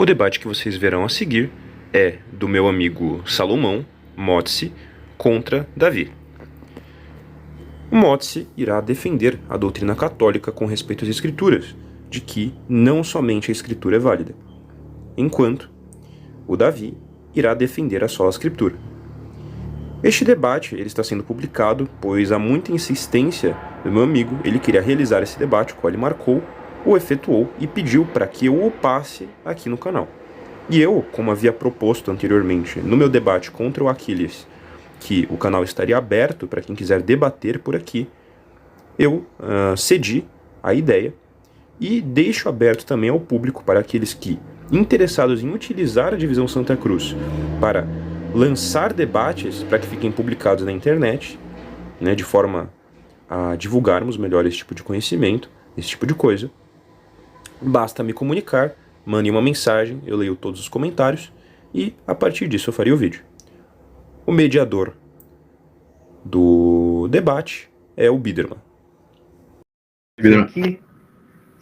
O debate que vocês verão a seguir é do meu amigo Salomão Motzi contra Davi. O Motzi irá defender a doutrina católica com respeito às escrituras, de que não somente a escritura é válida, enquanto o Davi irá defender a sola escritura. Este debate ele está sendo publicado, pois há muita insistência do meu amigo, ele queria realizar esse debate, o qual ele marcou, o efetuou e pediu para que eu upasse aqui no canal. E eu, como havia proposto anteriormente no meu debate contra o Aquiles, que o canal estaria aberto para quem quiser debater por aqui, eu cedi a ideia e deixo aberto também ao público para aqueles que, interessados em utilizar a Divisão Santa Cruz para lançar debates para que fiquem publicados na internet, né, de forma a divulgarmos melhor esse tipo de conhecimento, esse tipo de coisa, basta me comunicar, mande uma mensagem, eu leio todos os comentários e a partir disso eu faria o vídeo. O mediador do debate é o Biderman. Aqui.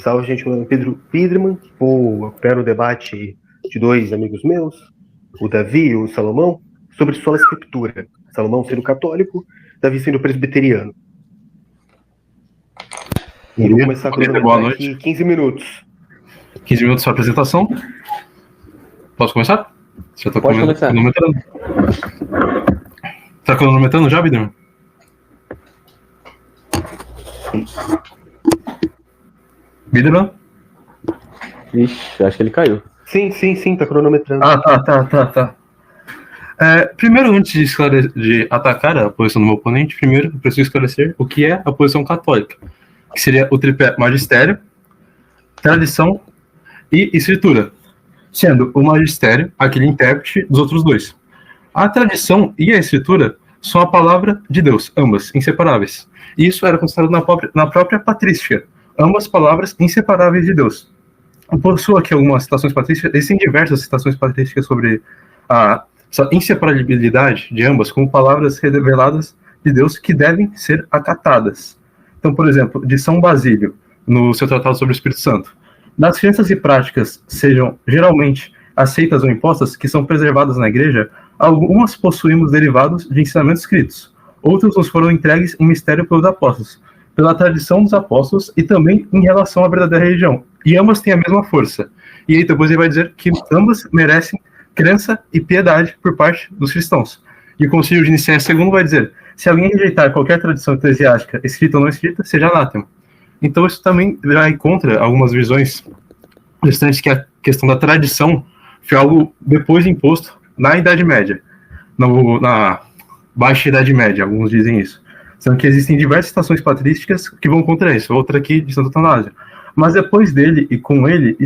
Salve, gente, meu nome é Pedro Biderman. Vou acompanhar o debate de dois amigos meus, o Davi e o Salomão, sobre sola escritura. Salomão sendo católico, Davi sendo presbiteriano. E vou começar com aqui 15 minutos. 15 minutos para apresentação. Posso começar? Já tô cronometrando. Tá cronometrando já, Biderman? Biderman? Ixi, acho que ele caiu. Sim, tá cronometrando. Tá. Primeiro, antes de atacar a posição do meu oponente, primeiro eu preciso esclarecer o que é a posição católica, que seria o tripé magistério, tradição e escritura, sendo o magistério aquele intérprete dos outros dois. A tradição e a escritura são a palavra de Deus, ambas inseparáveis. Isso era considerado na própria patrística, ambas palavras inseparáveis de Deus. Eu possuo aqui algumas citações patrísticas, existem diversas citações patrísticas sobre essa inseparabilidade de ambas como palavras reveladas de Deus que devem ser acatadas. Então, por exemplo, de São Basílio, no seu tratado sobre o Espírito Santo, das crenças e práticas sejam geralmente aceitas ou impostas, que são preservadas na igreja, algumas possuímos derivados de ensinamentos escritos, outros nos foram entregues em mistério pelos apóstolos, pela tradição dos apóstolos e também em relação à verdadeira religião. E ambas têm a mesma força. E aí depois ele vai dizer que ambas merecem crença e piedade por parte dos cristãos. E o Concílio de Nicéia II vai dizer: se alguém rejeitar qualquer tradição eclesiástica, escrita ou não escrita, seja anátema. Então isso também vai contra algumas visões restantes, que a questão da tradição foi algo depois imposto na Idade Média, na Baixa Idade Média, alguns dizem isso. Sendo que existem diversas citações patrísticas que vão contra isso, outra aqui de Santo Atanásio. Mas depois dele e com ele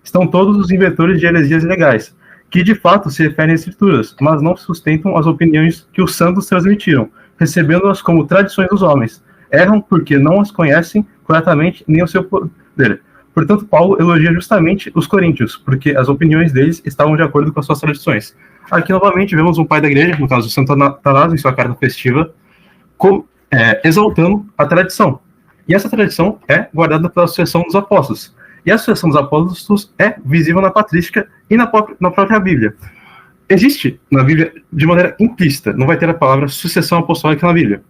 estão todos os inventores de heresias ilegais, que de fato se referem às escrituras, mas não sustentam as opiniões que os santos transmitiram, recebendo-as como tradições dos homens. Erram porque não as conhecem corretamente nem o seu poder. Portanto, Paulo elogia justamente os coríntios, porque as opiniões deles estavam de acordo com as suas tradições. Aqui, novamente, vemos um pai da igreja, no caso Santo Atanásio, em sua carta festiva, exaltando a tradição. E essa tradição é guardada pela sucessão dos apóstolos. E a sucessão dos apóstolos é visível na patrística e na própria Bíblia. Existe na Bíblia de maneira implícita, não vai ter a palavra sucessão apostólica na Bíblia.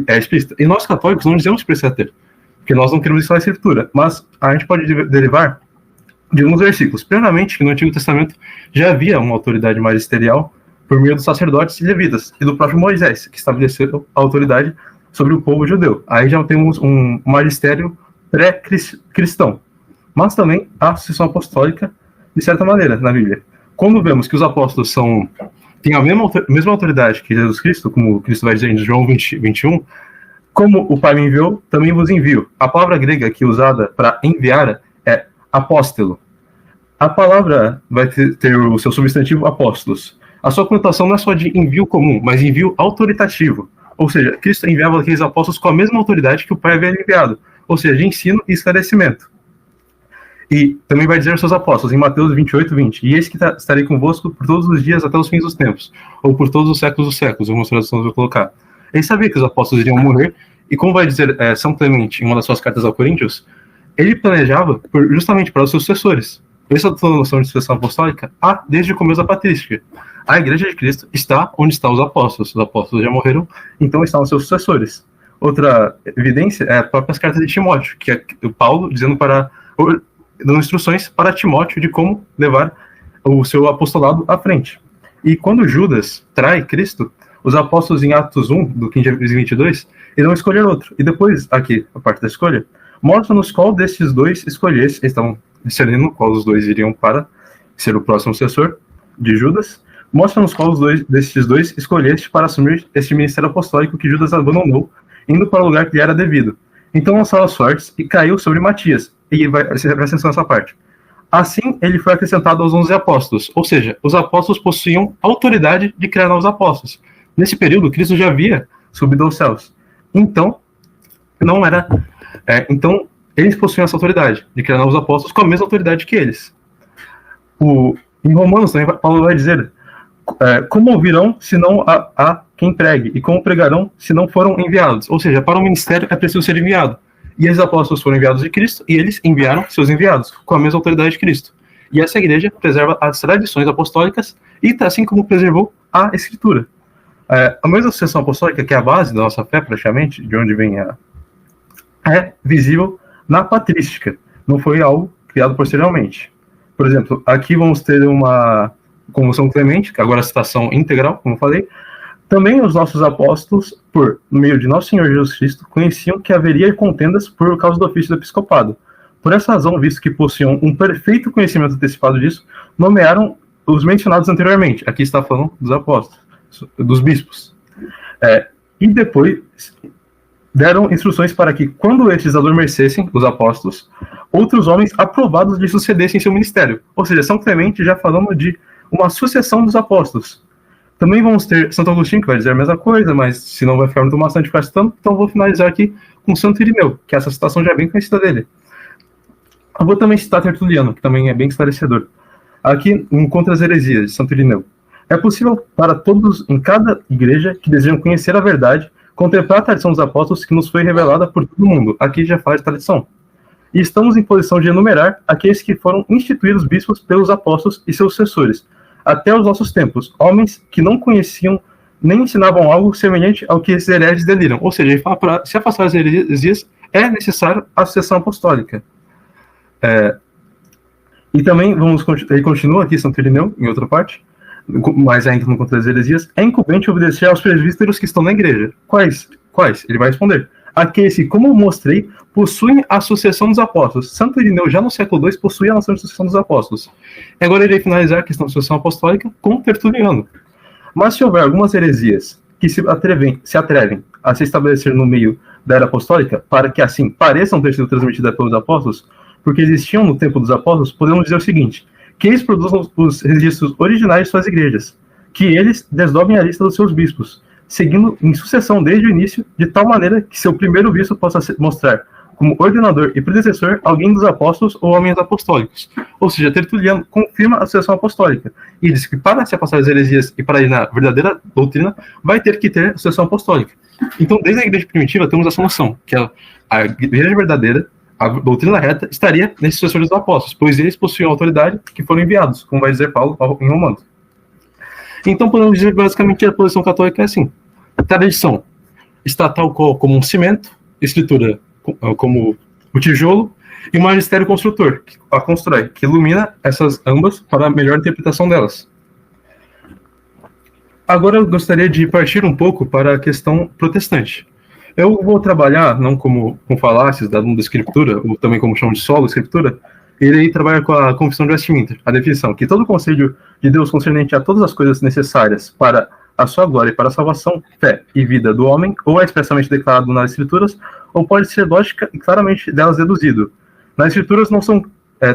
É explícita. E nós católicos não dizemos que precisa ter, porque nós não queremos isso na escritura, mas a gente pode derivar de alguns versículos. Primeiramente, que no Antigo Testamento já havia uma autoridade magisterial por meio dos sacerdotes e levitas, e do próprio Moisés, que estabeleceu a autoridade sobre o povo judeu. Aí já temos um magistério pré-cristão. Mas também a sucessão apostólica, de certa maneira, na Bíblia. Quando vemos que os apóstolos têm a mesma autoridade que Jesus Cristo, como Cristo vai dizer em João 21, como o Pai me enviou, também vos envio. A palavra grega aqui usada para enviar é apóstolo. A palavra vai ter o seu substantivo apóstolos. A sua conotação não é só de envio comum, mas envio autoritativo. Ou seja, Cristo enviava aqueles apóstolos com a mesma autoridade que o Pai havia enviado. Ou seja, de ensino e esclarecimento. E também vai dizer aos seus apóstolos, em Mateus 28:20, e eis que estarei convosco por todos os dias até os fins dos tempos, ou por todos os séculos dos séculos, algumas traduções eu vou colocar. Ele sabia que os apóstolos iriam morrer, e como vai dizer São Clemente, em uma das suas cartas aos Coríntios, ele planejava justamente para os seus sucessores. essa noção de sucessão apostólica há desde o começo da patrística. A Igreja de Cristo está onde estão os apóstolos já morreram, então estão os seus sucessores. Outra evidência é as próprias cartas de Timóteo, que é o Paulo dando instruções para Timóteo de como levar o seu apostolado à frente. E quando Judas trai Cristo, os apóstolos em Atos 1, do 15 a 22, irão escolher outro. E depois, aqui, a parte da escolha, mostra-nos qual desses dois escolhesse, eles estavam discernindo qual dos dois iriam para ser o próximo sucessor de Judas, mostra-nos qual desses dois escolheste para assumir este ministério apostólico que Judas abandonou, indo para o lugar que lhe era devido. Então lançou as sortes e caiu sobre Matias. E presta atenção nessa parte. Assim, ele foi acrescentado aos 11 apóstolos, ou seja, os apóstolos possuíam autoridade de criar novos apóstolos. Nesse período, Cristo já havia subido aos céus. Então, então eles possuíam essa autoridade de criar novos apóstolos com a mesma autoridade que eles. Em Romanos também, Paulo vai dizer, como ouvirão se não há quem pregue, e como pregarão se não foram enviados? Ou seja, para o ministério é preciso ser enviado. E esses apóstolos foram enviados de Cristo, e eles enviaram seus enviados, com a mesma autoridade de Cristo. E essa igreja preserva as tradições apostólicas, e assim como preservou a Escritura. A mesma sucessão apostólica, que é a base da nossa fé, praticamente, de onde vem é visível na patrística. Não foi algo criado posteriormente. Por exemplo, aqui vamos ter como São Clemente, que agora é a citação integral, como eu falei. Também os nossos apóstolos, por meio de nosso Senhor Jesus Cristo, conheciam que haveria contendas por causa do ofício do episcopado. Por essa razão, visto que possuíam um perfeito conhecimento antecipado disso, nomearam os mencionados anteriormente. Aqui está falando dos apóstolos, dos bispos. E depois deram instruções para que, quando estes adormecessem, os apóstolos, outros homens aprovados lhe sucedessem seu ministério. Ou seja, São Clemente já falando de uma sucessão dos apóstolos. Também vamos ter Santo Agostinho, que vai dizer a mesma coisa, mas senão vai ficar muito maçante ficar citando, então vou finalizar aqui com Santo Irineu, que essa citação já é bem conhecida dele. Eu vou também citar Tertuliano, que também é bem esclarecedor. Aqui, em Contra as Heresias, de Santo Irineu. É possível para todos, em cada igreja, que desejam conhecer a verdade, contemplar a tradição dos apóstolos que nos foi revelada por todo mundo. Aqui já fala de tradição. E estamos em posição de enumerar aqueles que foram instituídos bispos pelos apóstolos e seus sucessores, até os nossos tempos, homens que não conheciam nem ensinavam algo semelhante ao que esses hereges deliram. Ou seja, ele fala para se afastar das heresias é necessário a sucessão apostólica. E também ele continua aqui, Santo Irineu, em outra parte, mas ainda no Contra as Heresias, é incumbente obedecer aos presbíteros que estão na igreja. Quais? Ele vai responder. Aqueles que, como eu mostrei, possuem a sucessão dos apóstolos. Santo Irineu, já no século II, possuía a noção de sucessão dos apóstolos. E agora irei finalizar a questão da sucessão apostólica com Tertuliano. Mas se houver algumas heresias que se atrevem a se estabelecer no meio da era apostólica, para que assim pareçam ter sido transmitidas pelos apóstolos, porque existiam no tempo dos apóstolos, podemos dizer o seguinte, que eles produzam os registros originais de suas igrejas, que eles desdobrem a lista dos seus bispos, seguindo em sucessão desde o início, de tal maneira que seu primeiro bispo possa mostrar como ordenador e predecessor alguém dos apóstolos ou homens apostólicos. Ou seja, Tertuliano confirma a sucessão apostólica e diz que para se afastar das heresias e para ir na verdadeira doutrina, vai ter que ter a sucessão apostólica. Então, desde a igreja primitiva, temos essa noção, que a igreja verdadeira, a doutrina reta, estaria nesses sucessores dos apóstolos, pois eles possuíam autoridade que foram enviados, como vai dizer Paulo em Romanos. Então, podemos dizer basicamente que a posição católica é assim. Tradição está tal qual como um cimento, escritura como o tijolo, e o magistério construtor, que a constrói, que ilumina essas ambas para a melhor interpretação delas. Agora eu gostaria de partir um pouco para a questão protestante. Eu vou trabalhar, não como com falácias da escritura, ou também como chamo de solo escritura, irei trabalhar com a Confissão de Westminster, a definição que todo conselho de Deus concernente a todas as coisas necessárias para a sua glória e para a salvação, fé e vida do homem, ou é expressamente declarado nas Escrituras, ou pode ser lógica e claramente delas deduzido. Nas Escrituras não são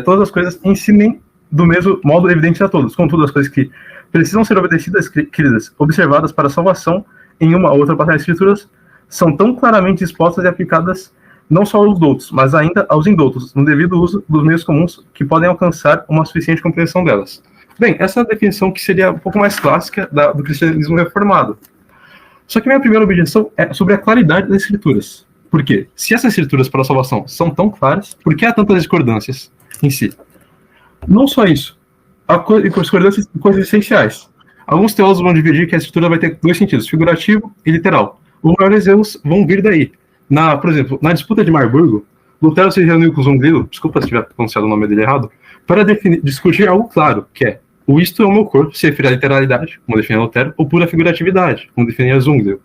todas as coisas em si nem do mesmo modo evidentes a todos, contudo as coisas que precisam ser obedecidas, queridas, observadas para a salvação em uma ou outra parte das Escrituras, são tão claramente expostas e aplicadas não só aos doutos, mas ainda aos indoutos, no devido uso dos meios comuns que podem alcançar uma suficiente compreensão delas. Bem, essa é a definição que seria um pouco mais clássica do cristianismo reformado. Só que minha primeira objeção é sobre a claridade das escrituras. Por quê? Se essas escrituras para a salvação são tão claras, por que há tantas discordâncias em si? Não só isso. E concordância em coisas essenciais. Alguns teólogos vão dividir que a escritura vai ter dois sentidos, figurativo e literal. Os maiores erros vão vir daí. Por exemplo, na disputa de Marburgo, Lutero se reuniu com Zwinglio, desculpa se tiver pronunciado o nome dele errado, para discutir algo claro, que é: o isto é o meu corpo, se refere à literalidade, como definia Lutero, ou pura figuratividade, como definia Zwinglio.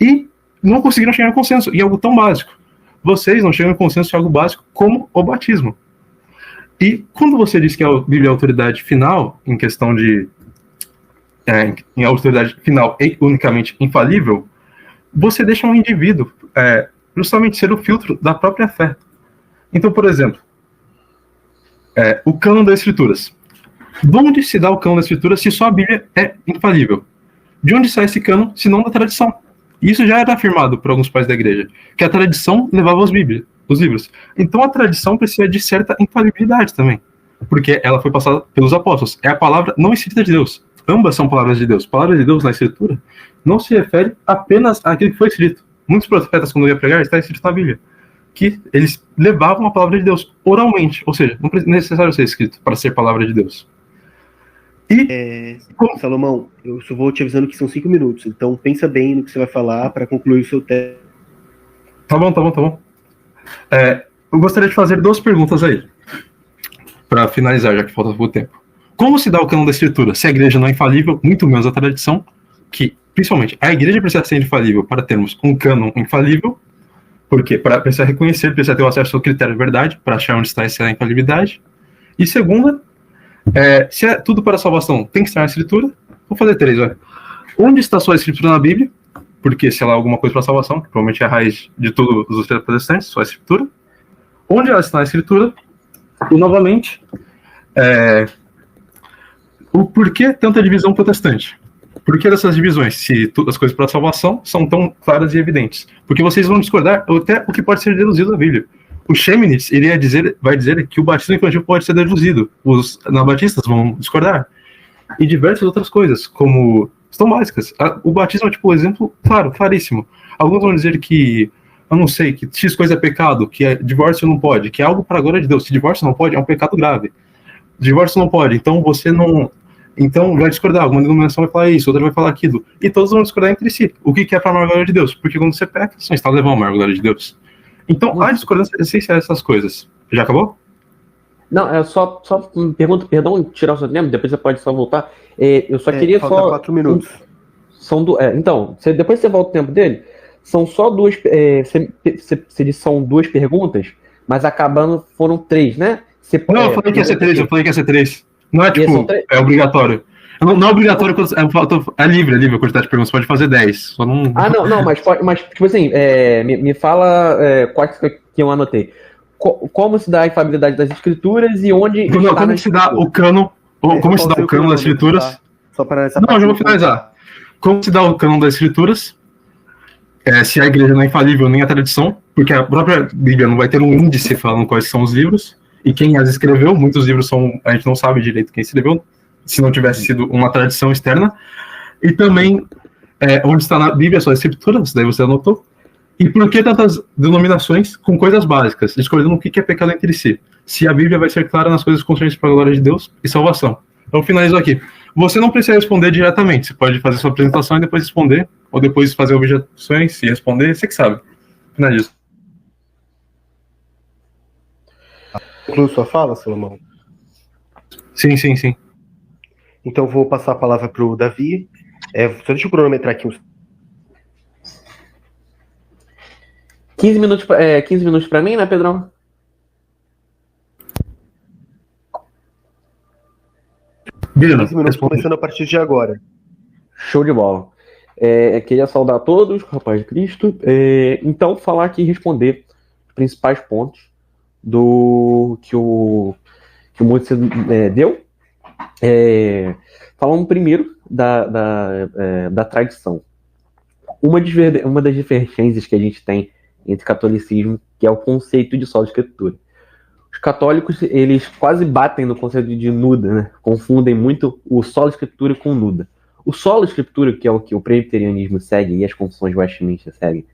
E não conseguiram chegar em consenso em algo tão básico. Vocês não chegam em consenso em algo básico como o batismo. E quando você diz que a Bíblia é a autoridade final, em questão de em autoridade final e unicamente infalível, você deixa um indivíduo justamente ser o filtro da própria fé. Então, por exemplo, o cânon das Escrituras. De onde se dá o cânon das Escrituras se só a Bíblia é infalível? De onde sai esse cânon, se não da tradição? Isso já era afirmado por alguns pais da igreja, que a tradição levava os livros. Então a tradição precisa de certa infalibilidade também, porque ela foi passada pelos apóstolos. É a palavra não escrita de Deus. Ambas são palavras de Deus. Palavras de Deus na escritura não se refere apenas àquilo que foi escrito. Muitos profetas, quando iam pregar, está escrito na Bíblia, que eles levavam a palavra de Deus oralmente, ou seja, não é necessário ser escrito para ser palavra de Deus. Salomão, eu só vou te avisando que são 5 minutos, então pensa bem no que você vai falar para concluir o seu texto. Tá bom. Eu gostaria de fazer 2 perguntas aí, para finalizar, já que falta pouco tempo. Como se dá o cânon da escritura, se a igreja não é infalível, muito menos a tradição, que, principalmente, a igreja precisa ser infalível para termos um cânon infalível, porque precisa reconhecer, precisa ter o acesso ao critério de verdade, para achar onde está essa infalibilidade. E segunda, se é tudo para a salvação, tem que estar na escritura. Vou fazer 3, olha. Onde está só a escritura na Bíblia? Porque se ela é alguma coisa para a salvação, provavelmente é a raiz de todos os protestantes, só a escritura. Onde ela está na escritura? E, novamente, o porquê tanta divisão protestante? Por que dessas divisões, se as coisas para a salvação são tão claras e evidentes? Porque vocês vão discordar até o que pode ser deduzido da Bíblia. O Chemnitz vai dizer que o batismo infantil pode ser deduzido. Os anabatistas vão discordar. E diversas outras coisas, como estão básicas. O batismo é tipo um exemplo claríssimo. Alguns vão dizer que, eu não sei, que X coisa é pecado, que divórcio não pode, que é algo para a glória de Deus. Se divórcio não pode, é um pecado grave. Divórcio não pode, então você não... Então vai discordar, alguma denominação vai falar isso, outra vai falar aquilo. E todos vão discordar entre si. O que é para a glória de Deus? Porque quando você peca, você não está levando a maior glória de Deus. Então, a discordância é essencial essas coisas. Já acabou? Não, é só pergunta, perdão, tirar o seu tempo, depois você pode só voltar. Eu só queria falta só... 4 minutos. Então, depois você volta o tempo dele, são só 2... são 2 perguntas, mas acabando foram 3, né? Eu falei que ia ser 3. Não é tipo, é obrigatório. Não é obrigatório, é livre a quantidade de perguntas, você pode fazer 10. Só não... mas tipo assim, me fala quais que eu anotei. Como se dá a infalibilidade das escrituras e onde... Como se dá o cânon, como se dá o cânon das escrituras... Só para essa já vou finalizar. Como se dá o cânon das escrituras, se a igreja não é infalível nem a tradição, porque a própria Bíblia não vai ter um índice falando quais são os livros, e quem as escreveu, muitos livros a gente não sabe direito quem escreveu, se não tivesse sido uma tradição externa, e também onde está na Bíblia só a escritura, isso daí você anotou, e por que tantas denominações com coisas básicas, discordando o que é pecado entre si, se a Bíblia vai ser clara nas coisas concernentes para a glória de Deus e salvação. Então finalizo aqui. Você não precisa responder diretamente, você pode fazer sua apresentação e depois responder, ou depois fazer objeções e responder, você que sabe. Finalizo. Conclui sua fala, Salomão? Sim. Então vou passar a palavra para o Davi. Só deixa eu cronometrar aqui uns 15 minutos para mim, né, Pedrão? Beleza. 15 minutos começando a partir de agora. Show de bola. Queria saudar a todos, com a paz de Cristo. Então, falar aqui e responder os principais pontos do que o Moisés deu. Falando primeiro da tradição. Uma das divergências que a gente tem entre catolicismo, que é o conceito de sola escritura. Os católicos, eles quase batem no conceito de nuda, né? Confundem muito o sola escritura com nuda. O sola escritura, que é o que o presbiterianismo segue e as confissões de Westminster seguem,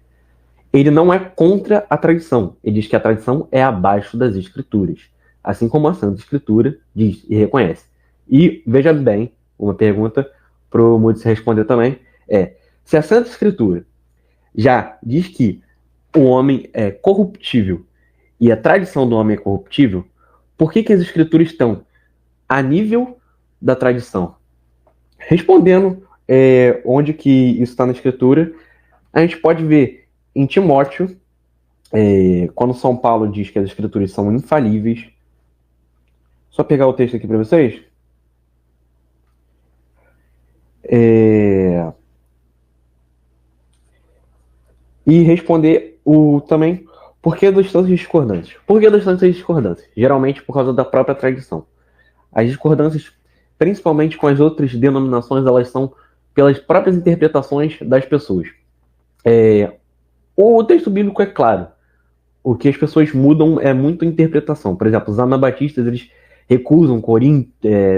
ele não é contra a tradição. Ele diz que a tradição é abaixo das escrituras. assim como a Santa Escritura diz e reconhece. E veja bem, uma pergunta para o Moody responder também se a Santa Escritura já diz que o homem é corruptível e a tradição do homem é corruptível, por que as Escrituras estão a nível da tradição? Respondendo onde que isso está na Escritura, a gente pode ver em Timóteo, quando São Paulo diz que as Escrituras são infalíveis. Só pegar o texto aqui para vocês. E responder também por que das tantas discordâncias. Por que das tantas discordâncias? Geralmente por causa da própria tradição. As discordâncias, principalmente com as outras denominações, elas são pelas próprias interpretações das pessoas. O texto bíblico é claro. O que as pessoas mudam é muito a interpretação. Por exemplo, os anabatistas, eles recusam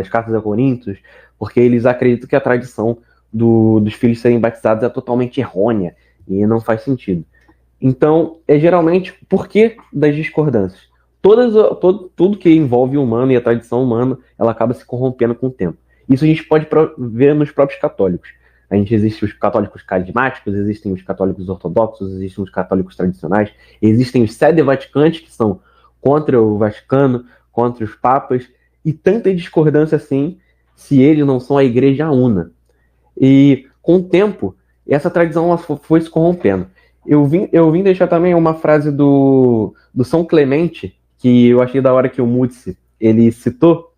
as cartas a Coríntios, porque eles acreditam que a tradição dos filhos serem batizados é totalmente errônea e não faz sentido. Então, geralmente, por que das discordâncias? Tudo que envolve o humano e a tradição humana, ela acaba se corrompendo com o tempo. Isso a gente pode ver nos próprios católicos. Existem os católicos carismáticos, existem os católicos ortodoxos, existem os católicos tradicionais, existem os sedevaticantes, que são contra o Vaticano, contra os papas, e tanta discordância assim, se eles não são a igreja una. E com o tempo, essa tradição ela foi se corrompendo. Eu vim deixar também uma frase do São Clemente, que eu achei da hora que o Moody ele citou.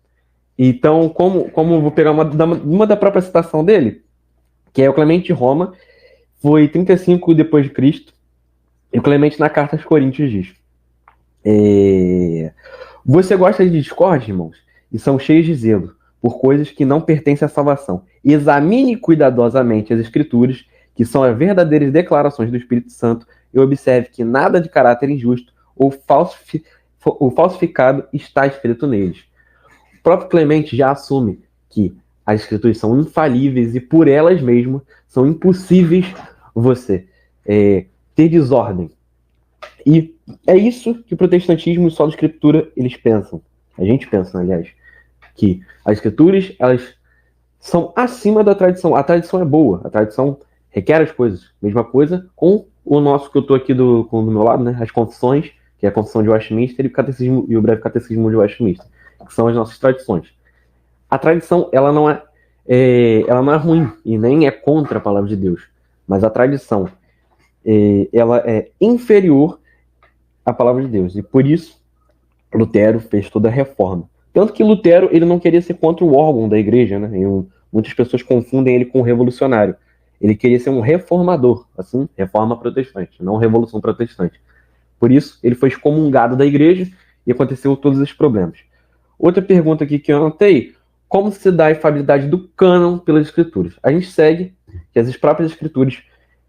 Então, como vou pegar uma da própria citação dele, que é o Clemente de Roma, foi 35 depois de Cristo, e o Clemente na carta aos Coríntios diz: você gosta de discórdia, irmãos, e são cheios de zelo por coisas que não pertencem à salvação. Examine cuidadosamente as Escrituras, que são as verdadeiras declarações do Espírito Santo, e observe que nada de caráter injusto ou falsificado está escrito neles. O próprio Clemente já assume que as Escrituras são infalíveis e por elas mesmas são impossíveis você ter desordem. E é isso que o protestantismo e o Sola Escritura eles pensam. A gente pensa, aliás, que as Escrituras elas são acima da tradição. A tradição é boa, a tradição requer as coisas. Mesma coisa com o nosso que eu estou aqui do meu lado, né? As confissões, que é a Confissão de Westminster e o Breve Catecismo de Westminster, que são as nossas tradições. A tradição ela não é ruim e nem é contra a palavra de Deus, mas a tradição ela é inferior à palavra de Deus, e por isso Lutero fez toda a reforma. Tanto que Lutero ele não queria ser contra o órgão da igreja, né? Muitas pessoas confundem ele com um revolucionário. Ele queria ser um reformador, assim, reforma protestante, não revolução protestante. Por isso, ele foi excomungado da igreja e aconteceu todos esses problemas. Outra pergunta aqui que eu anotei: como se dá a infalibilidade do cânon pelas Escrituras? A gente segue que as próprias Escrituras,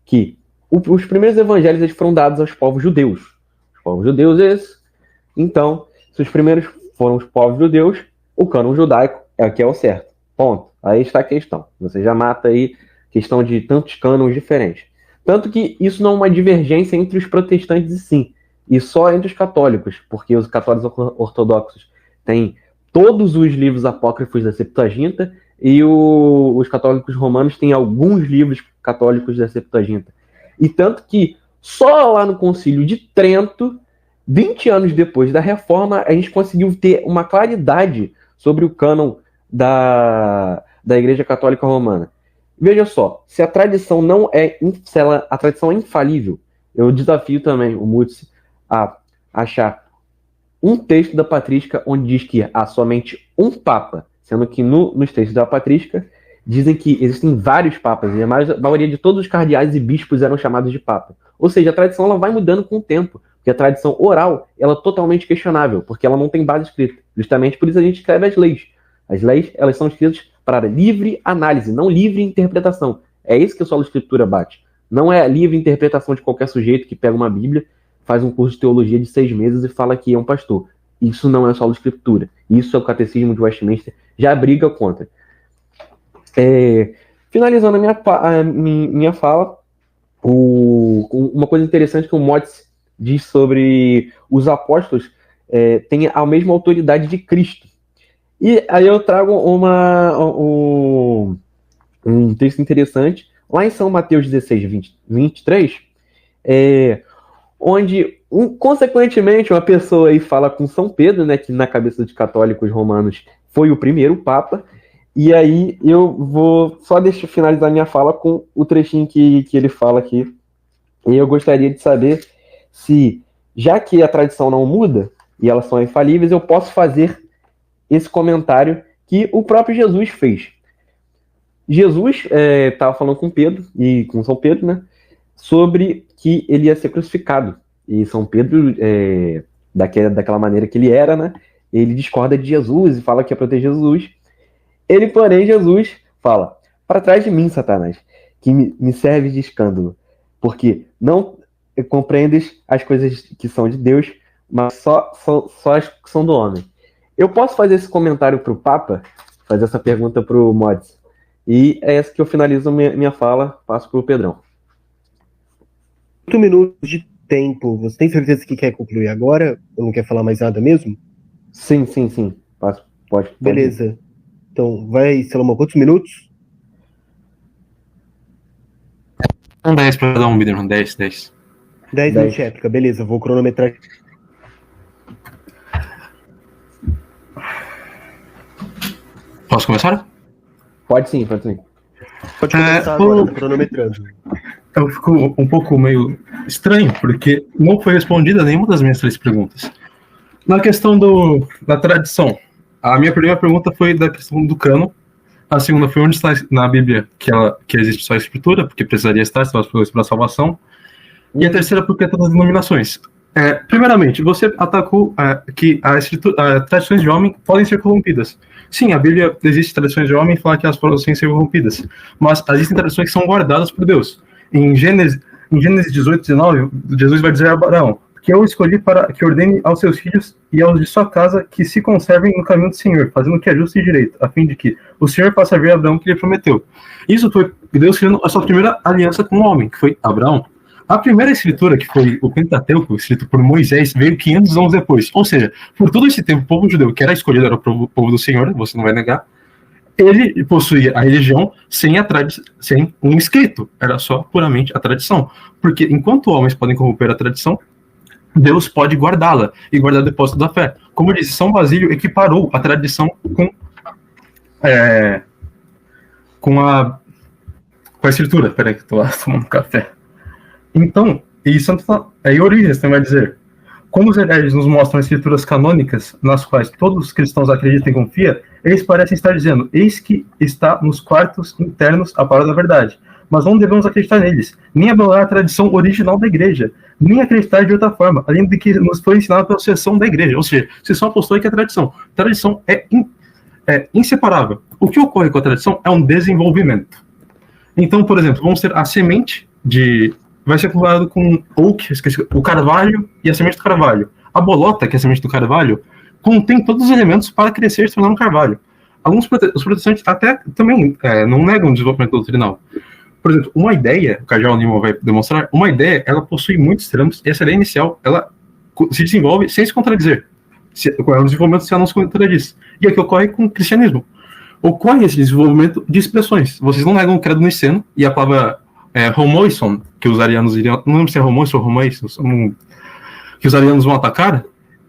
que os primeiros evangelhos eles foram dados aos povos judeus. Os povos judeus esses. Então, se os primeiros foram os povos judeus, o cânon judaico é o que é o certo. Ponto. Aí está a questão. Você já mata aí a questão de tantos cânones diferentes. Tanto que isso não é uma divergência entre os protestantes e sim, e só entre os católicos, porque os católicos ortodoxos têm todos os livros apócrifos da Septuaginta e os católicos romanos têm alguns livros católicos da Septuaginta. E tanto que só lá no Concílio de Trento, 20 anos depois da Reforma, a gente conseguiu ter uma claridade sobre o cânon da Igreja Católica Romana. Veja só, se a tradição a tradição é infalível, eu desafio também o Moody a achar um texto da patrística onde diz que há somente um papa, sendo que nos textos da patrística dizem que existem vários papas, e a maioria de todos os cardeais e bispos eram chamados de papa. Ou seja, a tradição ela vai mudando com o tempo, porque a tradição oral ela é totalmente questionável, porque ela não tem base escrita. Justamente por isso a gente escreve as leis. As leis elas são escritas para livre análise, não livre interpretação. É isso que a Sola Escritura bate. Não é a livre interpretação de qualquer sujeito que pega uma Bíblia, faz um curso de teologia de 6 meses e fala que é um pastor. Isso não é Sola Escritura. Isso é o Catecismo de Westminster, já briga contra. Finalizando a minha fala, uma coisa interessante que o Moody diz sobre os apóstolos, tem a mesma autoridade de Cristo. E aí eu trago um texto interessante, lá em São Mateus 16, 23, onde, consequentemente, uma pessoa aí fala com São Pedro, né, que na cabeça dos católicos romanos foi o primeiro Papa, e aí eu vou só finalizar minha fala com o trechinho que ele fala aqui. E eu gostaria de saber se, já que a tradição não muda, e elas são infalíveis, eu posso fazer esse comentário que o próprio Jesus fez. Jesus estava falando com Pedro, e com São Pedro, né, sobre que ele ia ser crucificado. E São Pedro, daquela maneira que ele era, né, ele discorda de Jesus e fala que ia proteger Jesus. Ele, porém, Jesus fala: para trás de mim, Satanás, que me serve de escândalo, porque não compreendes as coisas que são de Deus, mas só as que são do homem. Eu posso fazer esse comentário para o Papa, fazer essa pergunta para o Mods, e é essa que eu finalizo minha fala, passo para o Pedrão. 8 minutos de tempo. Você tem certeza que quer concluir agora? Ou não quer falar mais nada mesmo? Sim. Pode. Beleza. Então, vai, Salomão, quantos minutos? 10 para dar um Biderman, 10. 10 minutos de época, beleza, vou cronometrar. Posso começar? Pode sim. Pode começar agora, cronometrando. Eu fico um pouco meio estranho, porque não foi respondida nenhuma das minhas 3 perguntas. Na questão da tradição, a minha primeira pergunta foi da questão do cano. A segunda foi onde está na Bíblia que existe só a Escritura, porque precisaria estar, se nós para a salvação. E a terceira, porque todas as denominações. Primeiramente, você atacou que as tradições de homem podem ser corrompidas. Sim, a Bíblia existe tradições de homem e fala que elas podem ser corrompidas. Mas existem tradições que são guardadas por Deus. Em Gênesis 18, 19, Jesus vai dizer a Abraão: que eu escolhi para que ordene aos seus filhos e aos de sua casa que se conservem no caminho do Senhor, fazendo o que é justo e direito, a fim de que o Senhor faça ver a Abraão que lhe prometeu. Isso foi Deus criando a sua primeira aliança com o homem, que foi Abraão. A primeira escritura, que foi o Pentateuco, escrito por Moisés, veio 500 anos depois. Ou seja, por todo esse tempo, o povo judeu, que era escolhido, era o povo do Senhor, você não vai negar, ele possuía a religião sem um escrito. Era só puramente a tradição. Porque enquanto homens podem corromper a tradição, Deus pode guardá-la e guardar o depósito da fé. Como eu disse, São Basílio equiparou a tradição com a escritura. Peraí que eu tô lá tomando café. Então, e Orígenes também vai dizer: quando os hereges nos mostram escrituras canônicas, nas quais todos os cristãos acreditam e confiam, eles parecem estar dizendo: eis que está nos quartos internos a palavra da verdade. Mas não devemos acreditar neles, nem anular a tradição original da igreja, nem acreditar de outra forma, além de que nos foi ensinado pela sucessão da igreja. Ou seja, sucessão apostólica é tradição. Tradição é inseparável. O que ocorre com a tradição é um desenvolvimento. Então, por exemplo, vamos ter a semente vai ser comparado com o carvalho e a semente do carvalho. A bolota, que é a semente do carvalho, contém todos os elementos para crescer e se tornar um carvalho. Os protestantes até também não negam o desenvolvimento doutrinal. Por exemplo, uma ideia, o Cardeal Newman vai demonstrar, uma ideia, ela possui muitos tramos, e essa ideia inicial, ela se desenvolve sem se contradizer. O desenvolvimento se ela não se contradiz. E é o que ocorre com o cristianismo. Ocorre esse desenvolvimento de expressões. Vocês não negam o credo niceno, e a palavra homoison, que os arianos iriam, não lembro se é homoison ou homoison, que os arianos vão atacar,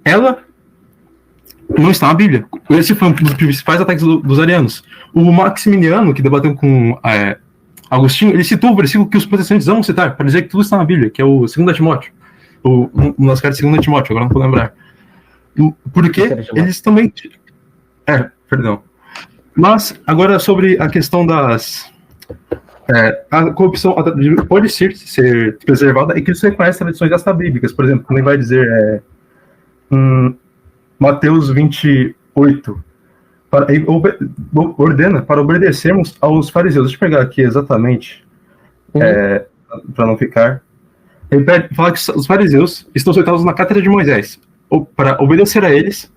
ela não está na Bíblia. Esse foi um dos principais ataques dos arianos. O Maximiniano, que debateu com Agostinho, ele citou o versículo que os protestantes vão citar, para dizer que tudo está na Bíblia, que é o 2 Timóteo. Uma das cartas de 2 Timóteo, agora não vou lembrar. Porque eles também... perdão. Mas, agora sobre a questão das... a corrupção pode ser preservada e que isso reconhece tradições extra-bíblicas. Por exemplo, quando ele vai dizer Mateus 28, ordena para obedecermos aos fariseus. Deixa eu pegar aqui exatamente, para não ficar. Ele fala que os fariseus estão sentados na cátedra de Moisés, para obedecer a eles,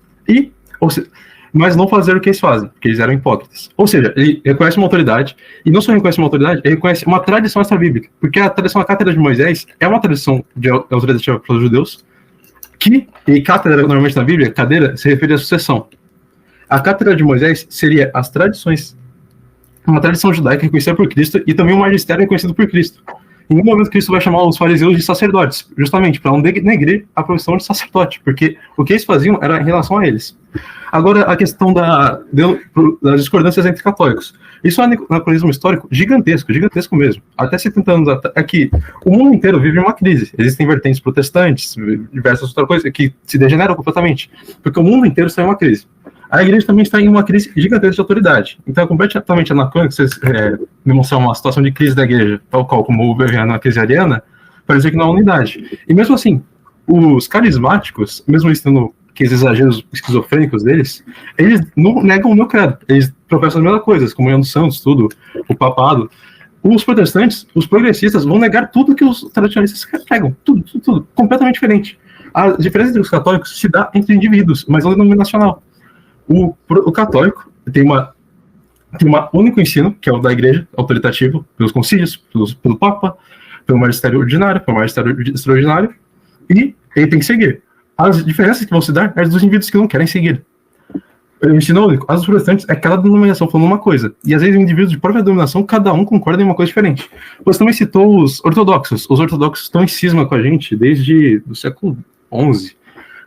mas não fazer o que eles fazem, porque eles eram hipócritas. Ou seja, ele reconhece uma autoridade, e não só reconhece uma autoridade, ele reconhece uma tradição extra-bíblica, porque a tradição da cátedra de Moisés é uma tradição autoritativa para os judeus, E cátedra, normalmente na Bíblia, cadeira, se refere à sucessão. A cátedra de Moisés seria as tradições, uma tradição judaica reconhecida por Cristo e também um magistério reconhecido por Cristo. Em nenhum momento Cristo vai chamar os fariseus de sacerdotes, justamente para não denegrir a profissão de sacerdote, porque o que eles faziam era em relação a eles. Agora, a questão das discordâncias entre católicos. Isso é um anacronismo histórico gigantesco, gigantesco mesmo. Até 70 anos atrás, aqui, o mundo inteiro vive uma crise. Existem vertentes protestantes, diversas outras coisas que se degeneram completamente, porque o mundo inteiro está em uma crise. A igreja também está em uma crise gigantesca de autoridade. Então é completamente anacrônico vocês demonstrar uma situação de crise da igreja, tal qual como houve na crise ariana, para dizer que não há unidade. E mesmo assim, os carismáticos, mesmo eles tendo aqueles exageros esquizofrênicos deles, eles não negam o meu credo. Eles professam as mesmas coisas, comunhão dos santos, tudo, o papado. Os protestantes, os progressistas, vão negar tudo que os tradicionalistas pregam. Tudo. Completamente diferente. A diferença entre os católicos se dá entre indivíduos, mas não denominacional. O católico tem um único ensino, que é o da igreja, autoritativo, pelos concílios, pelo Papa, pelo magistério ordinário, pelo magistério extraordinário, e ele tem que seguir. As diferenças que vão se dar é dos indivíduos que não querem seguir. O ensino único, as protestantes, é cada denominação falando uma coisa, e às vezes os indivíduos de própria denominação, cada um concorda em uma coisa diferente. Você também citou os ortodoxos. Os ortodoxos estão em cisma com a gente desde o século XI.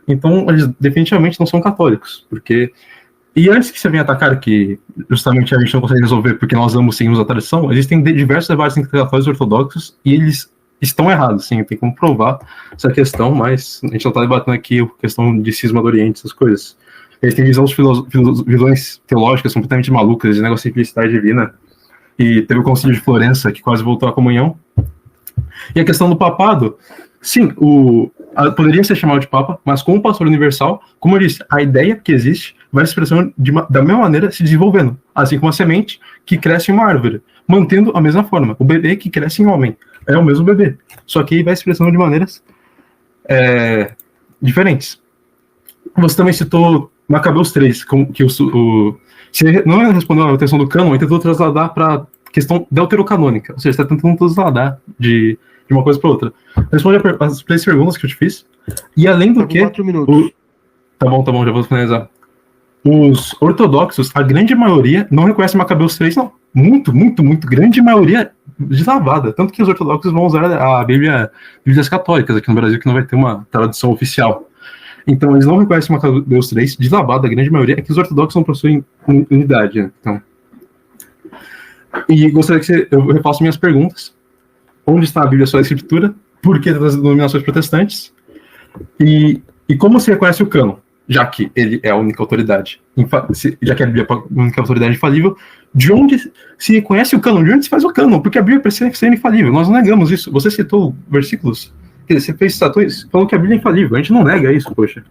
Então, eles definitivamente não são católicos, porque... E antes que você venha atacar que justamente a gente não consegue resolver porque nós seguimos a tradição, existem diversos debates entre católicos e ortodoxos e eles estão errados, sim, tem como provar essa questão, mas a gente não está debatendo aqui a questão de cisma do Oriente, essas coisas. Eles têm visões teológicas completamente malucas, eles negam a simplicidade divina, e teve o Concílio de Florença, que quase voltou à comunhão. E a questão do papado, sim, poderia ser chamado de Papa, mas como pastor universal, como eu disse, a ideia que existe vai se expressando da mesma maneira se desenvolvendo, assim como a semente que cresce em uma árvore, mantendo a mesma forma. O bebê que cresce em homem é o mesmo bebê, só que vai se expressando de maneiras diferentes. Você também citou Macabeus 3, que você não respondeu a questão do cânon, ele tentou trasladar para a questão deuterocanônica, ou seja, você está tentando trasladar de uma coisa para outra. Responde as 3 perguntas que eu te fiz. E além do que... 4 minutos. Tá bom, já vou finalizar. Os ortodoxos, a grande maioria, não reconhece Macabeus 3, não. Muito grande maioria deslavada. Tanto que os ortodoxos vão usar a Bíblias católicas aqui no Brasil, que não vai ter uma tradução oficial. Então, eles não reconhecem Macabeus 3, deslavada, a grande maioria, é que os ortodoxos não possuem unidade, né? Então... E gostaria que eu repasse minhas perguntas. Onde está a Bíblia só a Escritura? Por que das denominações protestantes? E como se reconhece o cânon? Já que ele é a única autoridade, já que a Bíblia é a única autoridade infalível, de onde se reconhece o cânon? De onde se faz o cânon? Porque a Bíblia precisa ser infalível. Nós não negamos isso. Você citou versículos, você fez citações, falou que a Bíblia é infalível. A gente não nega isso, poxa.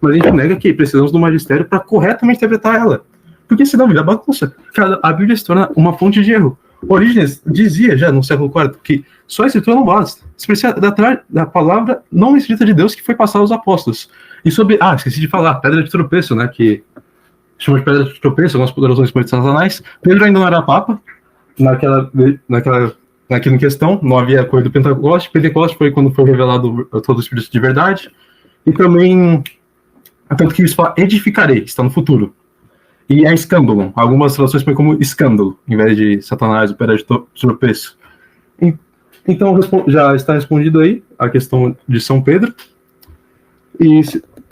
Mas a gente nega que precisamos do magistério para corretamente interpretar ela. Porque senão a Bíblia é bagunça. A Bíblia se torna uma fonte de erro. Orígenes dizia já no século IV que só a escritura não basta. Você precisa da palavra não escrita de Deus que foi passada aos apóstolos. E sobre... esqueci de falar, pedra de tropeço, né? Que chama de pedra de tropeço, algumas poderosas de Satanás. Pedro ainda não era papa naquilo em questão, não havia coisa do Pentecoste. Pentecoste foi quando foi revelado todo o Espírito de verdade. E também, tanto que isso fala, edificarei, está no futuro. E é escândalo. Algumas traduções põem como escândalo, em vez de Satanás, o pedra de tropeço. Então, já está respondido aí a questão de São Pedro. E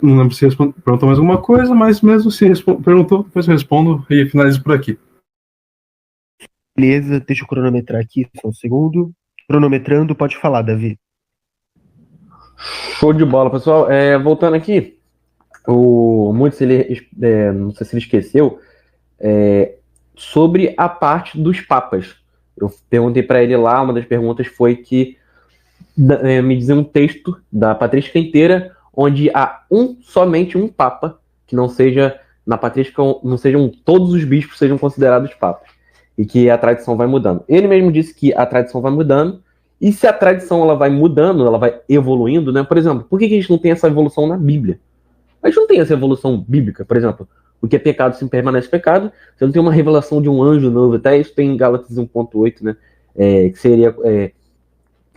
não lembro se perguntou mais alguma coisa, mas mesmo se perguntou, depois eu respondo e finalizo por aqui. Beleza, deixa eu cronometrar aqui, só um segundo. Cronometrando, pode falar, Davi. Show de bola, pessoal. Voltando aqui, muito não sei se ele esqueceu, sobre a parte dos papas. Eu perguntei para ele lá, uma das perguntas foi que me dizia um texto da patrística inteira onde há somente um papa, que não seja, na patrística, não sejam todos os bispos sejam considerados papas, e que a tradição vai mudando. Ele mesmo disse que a tradição vai mudando, e se a tradição ela vai mudando, ela vai evoluindo, né? Por exemplo, por que a gente não tem essa evolução na Bíblia? A gente não tem essa evolução bíblica, por exemplo, o que é pecado se permanece pecado, você não tem uma revelação de um anjo novo, até isso tem em Gálatas 1.8, né? Que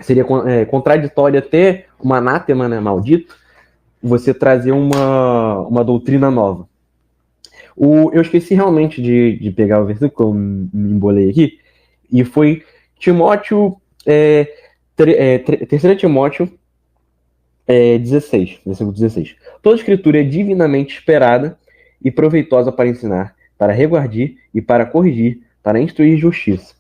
seria contraditório até um anátema, né, maldito. você trazer uma doutrina nova. Eu esqueci realmente de pegar o versículo, eu me embolei aqui, e foi Timóteo, 3 Timóteo 16, versículo 16. Toda escritura é divinamente esperada e proveitosa para ensinar, para reguardir e para corrigir, para instruir justiça.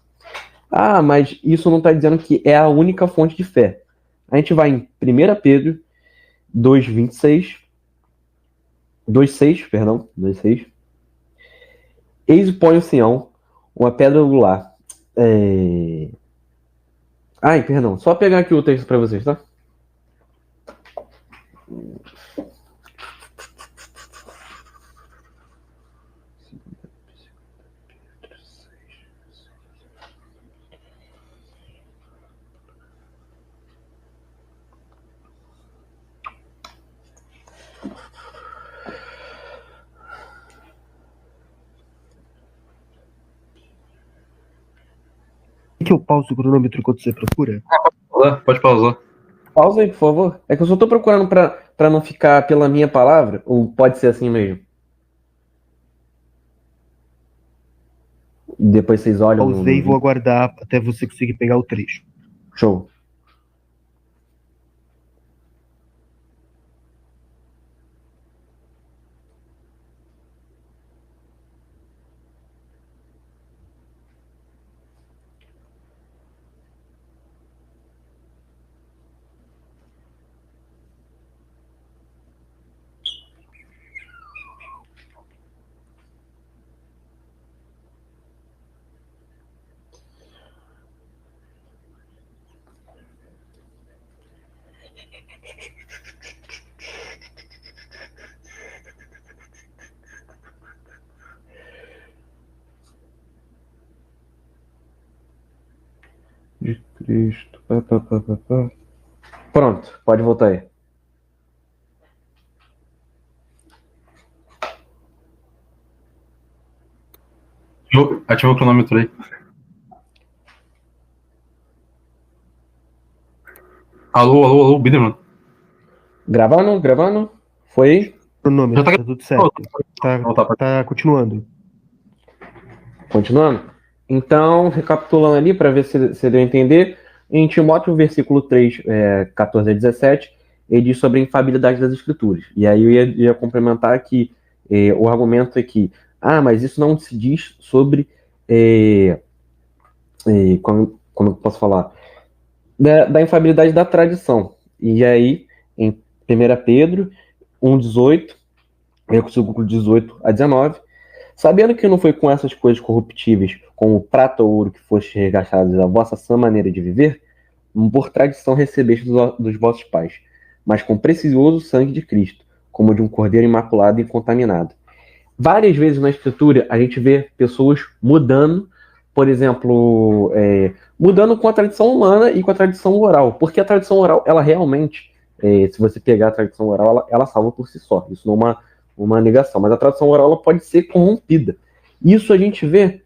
Ah, mas isso não está dizendo que é a única fonte de fé. A gente vai em 1 Pedro 2,26, 2,6. Eis o põe o Sião, uma pedra angular. Ai, perdão. Só pegar aqui o texto para vocês, tá? Que eu pauso o cronômetro enquanto você procura? Pode pausar. Pausa aí, por favor. É que eu só tô procurando pra não ficar pela minha palavra, ou pode ser assim mesmo? Depois vocês olham. Pausei e vou aguardar até você conseguir pegar o trecho. Show. De Cristo. Pronto, pode voltar aí. Ativa o cronômetro aí. Alô, Biderman. Gravando? Foi? Cronômetro, Já tá- tá tudo certo. Tá continuando. Continuando? Então, recapitulando ali, para ver se deu a entender, em Timóteo, versículo 3, 14 a 17, ele diz sobre a infabilidade das escrituras. E aí eu ia complementar que o argumento é que, mas isso não se diz sobre, como eu posso falar, da infabilidade da tradição. E aí, em 1 Pedro 1,18, versículo 18 a 19, sabendo que não foi com essas coisas corruptíveis, como prata ou ouro, que foste resgatados da vossa sã maneira de viver, por tradição recebeste dos vossos pais, mas com precioso sangue de Cristo, como de um cordeiro imaculado e incontaminado. Várias vezes na Escritura a gente vê pessoas mudando, por exemplo, mudando com a tradição humana e com a tradição oral, porque a tradição oral, ela realmente, se você pegar a tradição oral, ela salva por si só, isso não é uma negação, mas a tradição oral ela pode ser corrompida. Isso a gente vê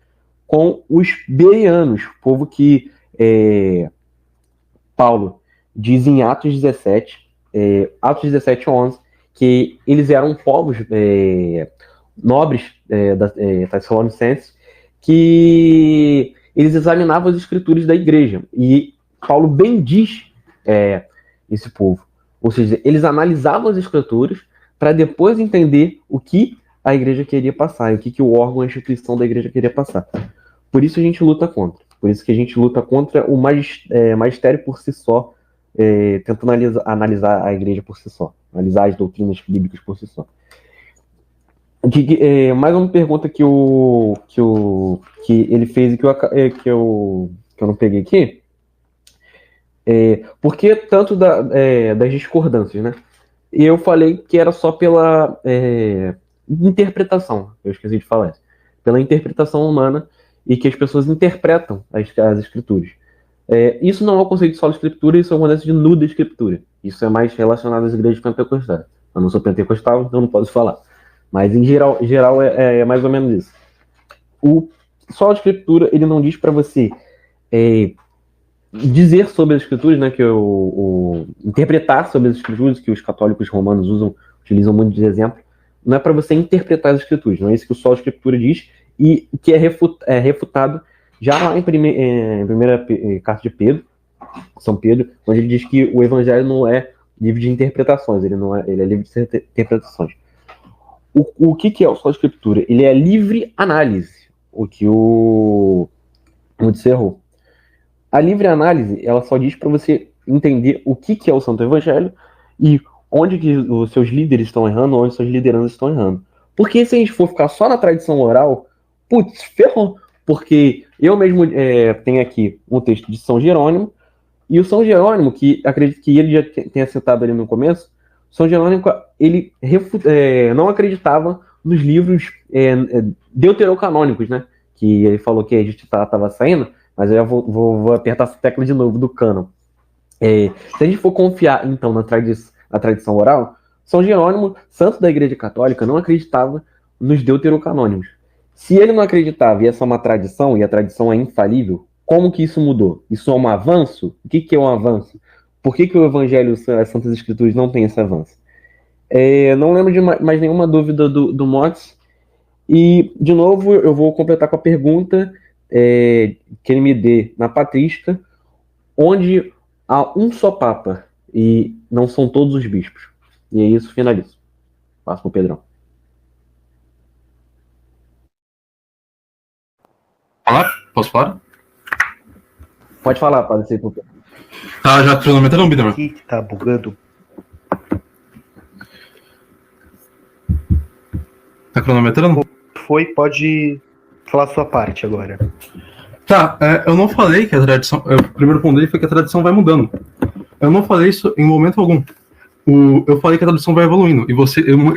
com os bereanos, povo que Paulo diz em Atos 17, 11, que eles eram povos nobres da Tessalonicenses, que eles examinavam as escrituras da igreja. E Paulo bendiz esse povo. Ou seja, eles analisavam as escrituras para depois entender o que a igreja queria passar, e o que o órgão, a instituição da igreja queria passar. Por isso a gente luta contra. Por isso que a gente luta contra o magistério por si só, tentando analisar a igreja por si só, analisar as doutrinas bíblicas por si só. Mais uma pergunta que ele fez e que eu não peguei aqui. Por que tanto das discordâncias, né? E eu falei que era só pela interpretação, eu esqueci de falar isso, pela interpretação humana, e que as pessoas interpretam as escrituras. Isso não é o conceito de sola escritura, isso é o conceito de nuda escritura. Isso é mais relacionado às igrejas pentecostais. Eu não sou pentecostal, então não posso falar. Mas em geral é mais ou menos isso. O sola escritura, ele não diz para você dizer sobre as escrituras, né, interpretar sobre as escrituras, que os católicos romanos utilizam muito de exemplo, não é para você interpretar as escrituras, não é isso que só a escritura diz, e que é refutado já lá em primeira carta de Pedro, São Pedro, onde ele diz que o evangelho não é livre de interpretações, ele é livre de interpretações. O que é o só a escritura? Ele é livre análise, o que o Cerro. A livre análise, ela só diz para você entender o que é o Santo Evangelho e onde que os seus líderes estão errando, onde suas lideranças estão errando. Porque se a gente for ficar só na tradição oral, putz, ferrou. Porque eu mesmo tenho aqui um texto de São Jerônimo, e o São Jerônimo, que acredito que ele já tenha citado ali no começo, São Jerônimo, ele não acreditava nos livros deuterocanônicos, né? Que ele falou que a gente estava saindo, mas eu vou apertar essa tecla de novo do cânon. Se a gente for confiar, então, na tradição oral, São Jerônimo, santo da Igreja Católica, não acreditava nos deuterocanônicos. Se ele não acreditava e essa é uma tradição, e a tradição é infalível, como que isso mudou? Isso é um avanço? O que é um avanço? Por que o Evangelho e as Santas Escrituras não tem esse avanço? Não lembro de mais nenhuma dúvida do Motz. E, de novo, eu vou completar com a pergunta que ele me dê na patrística, onde há um só Papa e não são todos os bispos. E é isso, finalizo. Passo para o Pedrão. Posso falar? Pode falar, pode ser pro Pedro. Tá, já cronometrando, Biderman? Aqui que tá bugando. Tá cronometrando? Pode falar a sua parte agora. Tá, eu não falei que a tradição... O primeiro ponto dele foi que a tradição vai mudando. Eu não falei isso em momento algum. Eu falei que a tradição vai evoluindo, e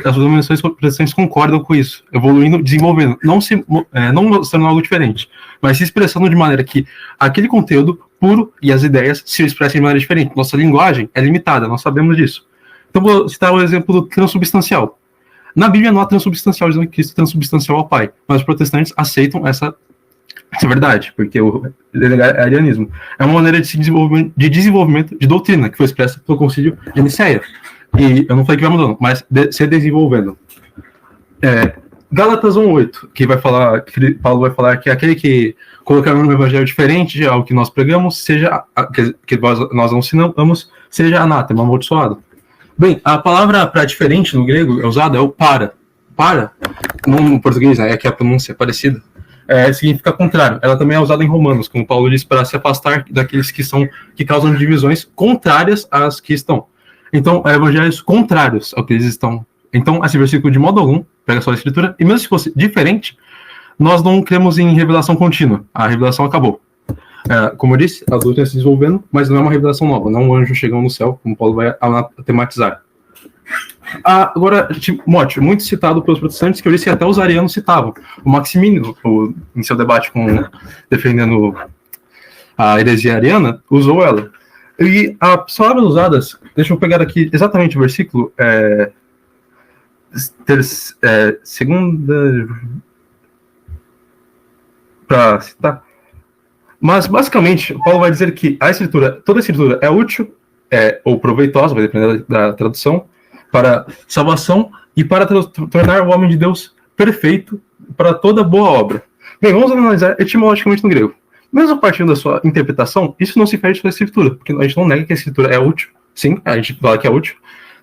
as denominações protestantes concordam com isso, evoluindo, desenvolvendo, não mostrando algo diferente, mas se expressando de maneira que aquele conteúdo puro e as ideias se expressem de maneira diferente. Nossa linguagem é limitada, nós sabemos disso. Então vou citar o exemplo do transubstancial. Na Bíblia não há transubstancial dizendo que Cristo é transubstancial ao Pai, mas os protestantes aceitam essa verdade, porque o arianismo é uma maneira de desenvolvimento de doutrina que foi expressa pelo Concílio de Nicéia. E eu não falei que vai mudando, mas se desenvolvendo. Gálatas 1:8, que Paulo vai falar que aquele que colocar um evangelho diferente ao que nós pregamos, que nós não ensinamos, seja anátema, amaldiçoado. Bem, a palavra para diferente no grego é usada o para. Para, no português, né, é que a pronúncia é parecida. Significa contrário. Ela também é usada em Romanos, como Paulo diz, para se afastar daqueles que causam divisões contrárias às que estão. Então, evangelhos contrários ao que eles estão. Então, esse versículo, de modo algum, pega só a escritura, e mesmo se fosse diferente, nós não cremos em revelação contínua. A revelação acabou. Como eu disse, a doutrina se desenvolvendo, mas não é uma revelação nova, não é um anjo chegando no céu, como Paulo vai tematizar. Agora, Timóteo, muito citado pelos protestantes, que eu disse que até os arianos citavam. O Maximino, em seu debate defendendo a heresia ariana, usou ela. E as palavras usadas, deixa eu pegar aqui exatamente o versículo, segunda, para citar. Mas, basicamente, Paulo vai dizer que toda a escritura é útil, ou proveitosa, vai depender da tradução, para salvação e para tornar o homem de Deus perfeito para toda boa obra. Bem, vamos analisar etimologicamente no grego. Mesmo partindo da sua interpretação, isso não se fere da escritura, porque a gente não nega que a escritura é útil. Sim, a gente fala que é útil.